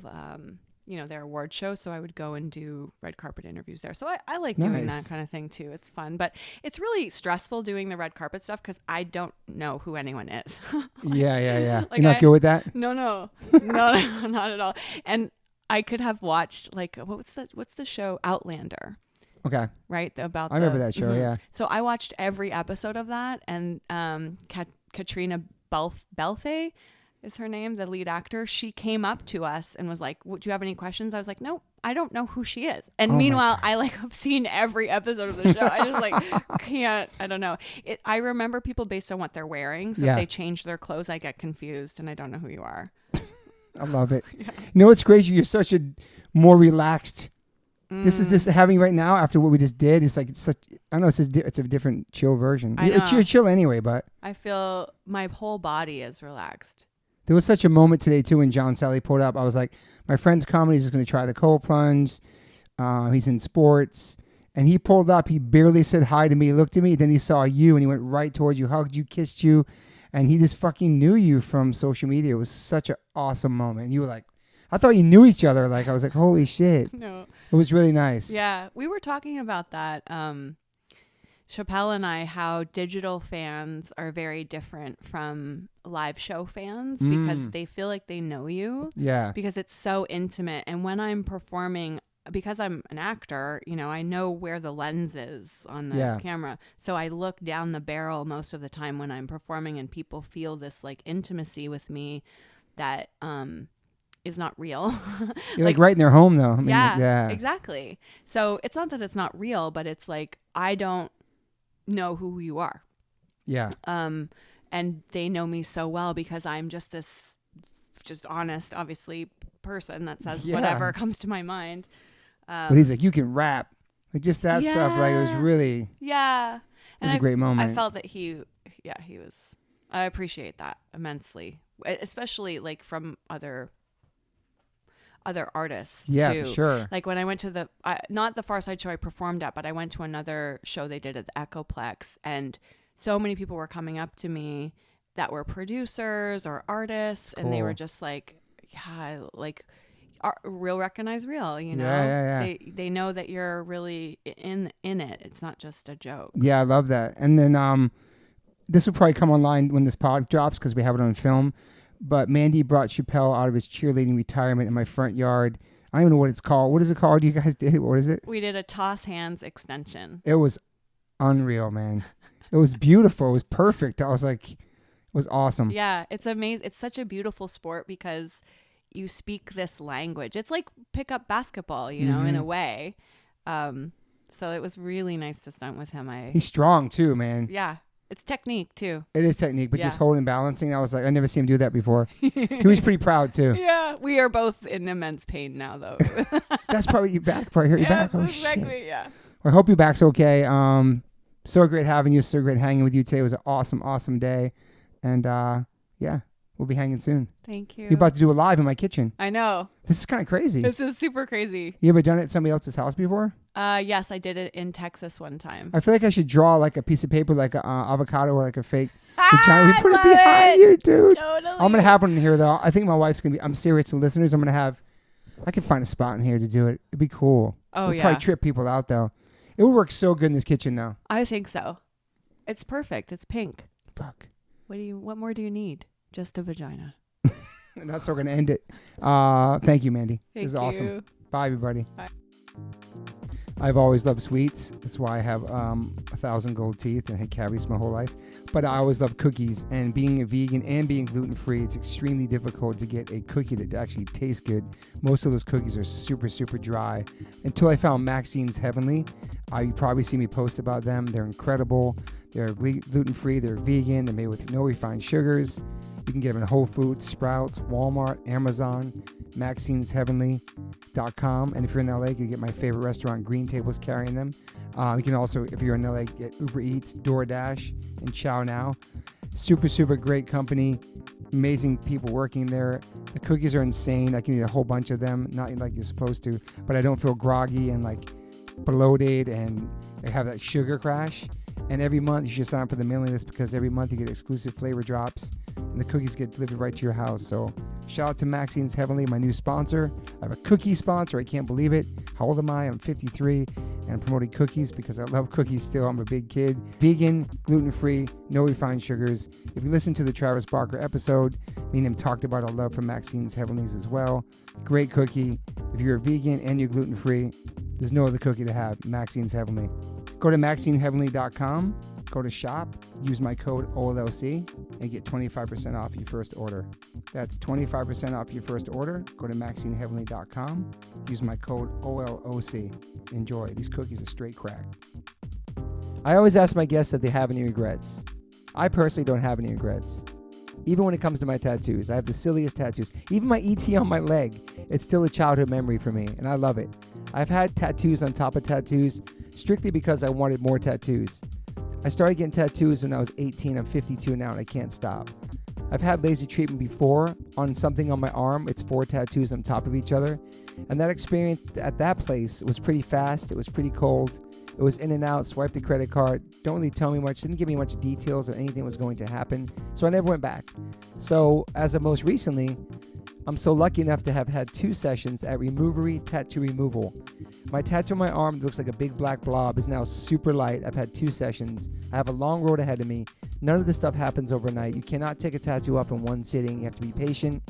their award show. So I would go and do red carpet interviews there. So I like doing that kind of thing too. It's fun, but it's really stressful doing the red carpet stuff because I don't know who anyone is. Yeah. Like You're not good with that? No, not at all. And I could have watched like what's the show Outlander? Okay. Right? I remember that show, yeah. So I watched every episode of that, and Katrina Belfay is her name, the lead actor. She came up to us and was like, "Do you have any questions?" I was like, "No, I don't know who she is." And meanwhile, I like have seen every episode of the show. I just like can't. I don't know. I remember people based on what they're wearing. So if they change their clothes, I get confused and I don't know who you are. I love it. Yeah. You know what's crazy? You're such a more relaxed. This is just having right now after what we just did. It's like it's a different chill version. I know. You're chill anyway, but I feel my whole body is relaxed. There was such a moment today too when John Sally pulled up. I was like, my friend's comedy is just going to try the cold plunge. He's in sports, and he pulled up. He barely said hi to me. He looked at me, then he saw you, and he went right towards you, hugged you, kissed you. And he just fucking knew you from social media. It was such an awesome moment. And you were like, I thought you knew each other. Like, I was like, holy shit. No. It was really nice. Yeah. We were talking about that, Chappelle and I, how digital fans are very different from live show fans because they feel like they know you. Yeah. Because it's so intimate. And when I'm performing, because I'm an actor, you know, I know where the lens is on the camera. So I look down the barrel most of the time when I'm performing, and people feel this like intimacy with me that is not real. You're like right in their home though. I mean, yeah, exactly. So it's not that it's not real, but it's like, I don't know who you are. Yeah. And they know me so well because I'm just this honest, obviously, person that says whatever comes to my mind. But he's like, you can rap. Like just that stuff. Like it was really. Yeah. It was a great moment. I felt that he was. I appreciate that immensely, especially like from other other artists Yeah, too. for sure. Like when I went to not the Far Side show I performed at, but I went to another show they did at the Echoplex, and so many people were coming up to me that were producers or artists, and they were just like, yeah, like real recognize real, you know? Yeah. They know that you're really in it. It's not just a joke. Yeah, I love that. And then this will probably come online when this pod drops because we have it on film. But Mandy brought Chappelle out of his cheerleading retirement in my front yard. I don't even know what it's called. What is it called? You guys did? What is it? We did a toss hands extension. It was unreal, man. It was beautiful. It was perfect. I was like, it was awesome. Yeah, it's amazing. It's such a beautiful sport because you speak this language. It's like pickup basketball, you know, in a way. So it was really nice to stunt with him. He's strong too, man. Yeah. It's technique too. It is technique, but just holding and balancing. I was like, I never seen him do that before. He was pretty proud too. Yeah, we are both in immense pain now, though. That's probably your back part. Hurt your back. Oh, exactly. Shit. Yeah. Well, I hope your back's okay. So great having you. So great hanging with you today. It was an awesome day, and yeah, we'll be hanging soon. Thank you. You're about to do it live in my kitchen. I know. This is kind of crazy. This is super crazy. You ever done it at somebody else's house before? Yes, I did it in Texas one time. I feel like I should draw like a piece of paper, like an avocado or like a fake vagina. We put it behind you, dude. Totally. I'm going to have one in here, though. I think my wife's going to be, I'm serious to listeners. I'm going to have, I can find a spot in here to do it. It'd be cool. Oh, It'll probably trip people out, though. It would work so good in this kitchen, though. I think so. It's perfect. It's pink. Fuck. What more do you need? Just a vagina. And that's how we're going to end it. Thank you, Mandy. Thank This is you. awesome. Bye, everybody. Bye. I've always loved sweets. That's why I have 1,000 gold teeth and had cavities my whole life. But I always loved cookies. And being a vegan and being gluten-free, it's extremely difficult to get a cookie that actually tastes good. Most of those cookies are super, super dry. Until I found Maxine's Heavenly. You probably see me post about them. They're incredible. They're gluten-free. They're vegan. They're made with no refined sugars. You can get them in Whole Foods, Sprouts, Walmart, Amazon, Maxine'sHeavenly.com. And if you're in LA, you can get my favorite restaurant, Green Table's carrying them. You can also, if you're in LA, get Uber Eats, DoorDash, and Chow Now. Super, super great company. Amazing people working there. The cookies are insane. I can eat a whole bunch of them, not like you're supposed to, but I don't feel groggy and like bloated and I have that sugar crash. And every month you should sign up for the mailing list because every month you get exclusive flavor drops and the cookies get delivered right to your house. So shout out to Maxine's Heavenly, my new sponsor. I have a cookie sponsor. I can't believe it. How old am I? I'm 53 and I'm promoting cookies because I love cookies still. I'm a big kid. Vegan, gluten-free, no refined sugars. If you listen to the Travis Barker episode, me and him talked about our love for Maxine's Heavenlies as well. Great cookie. If you're a vegan and you're gluten-free, there's no other cookie to have. Maxine's Heavenly. Go to MaxineHeavenly.com, go to shop, use my code OLLC, and get 25% off your first order. That's 25% off your first order. Go to MaxineHeavenly.com, use my code OLOC. Enjoy. These cookies are straight crack. I always ask my guests if they have any regrets. I personally don't have any regrets. Even when it comes to my tattoos, I have the silliest tattoos. Even my ET on my leg, it's still a childhood memory for me, and I love it. I've had tattoos on top of tattoos strictly because I wanted more tattoos. I started getting tattoos when I was 18. I'm 52 now, and I can't stop. I've had laser treatment before on something on my arm. It's 4 tattoos on top of each other. And that experience at that place was pretty fast. It was pretty cold. It was in and out, swiped the credit card. Don't really tell me much. Didn't give me much details or anything was going to happen. So I never went back. So as of most recently, I'm so lucky enough to have had 2 sessions at Removery Tattoo Removal. My tattoo on my arm that looks like a big black blob is now super light. I've had 2 sessions. I have a long road ahead of me. None of this stuff happens overnight. You cannot take a tattoo up in one sitting. You have to be patient.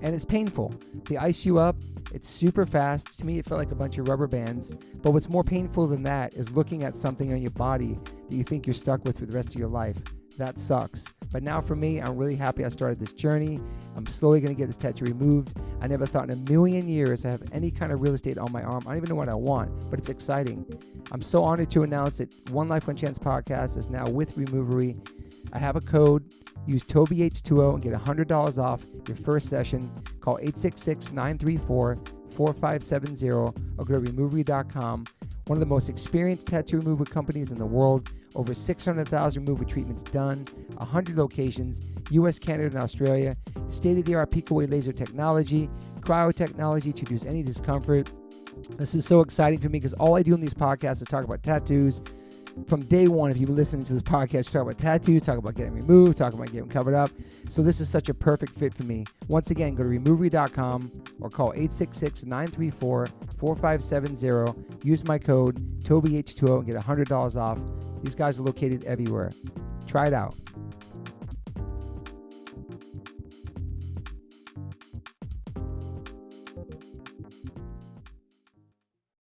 And it's painful. They ice you up. It's super fast. To me, it felt like a bunch of rubber bands. But what's more painful than that is looking at something on your body that you think you're stuck with for the rest of your life. That sucks. But now for me, I'm really happy I started this journey. I'm slowly going to get this tattoo removed. I never thought in a million years I have any kind of real estate on my arm. I don't even know what I want, but it's exciting. I'm so honored to announce that One Life One Chance podcast is now with Removery. I have a code. Use TobyH20 and get $100 off your first session. Call 866-934-4570 or go to Removery.com. One of the most experienced tattoo removal companies in the world. Over 600,000 removal treatments done, 100 locations, US, Canada, and Australia. State-of-the-art pico-wave laser technology, cryo-technology to reduce any discomfort. This is so exciting for me because all I do in these podcasts is talk about tattoos. From day one, if you've been listening to this podcast, talk about tattoos, talk about getting removed, talk about getting covered up. So this is such a perfect fit for me. Once again, go to removery.com or call 866-934-4570. Use my code TobyH20 and get $100 off. These guys are located everywhere. Try it out.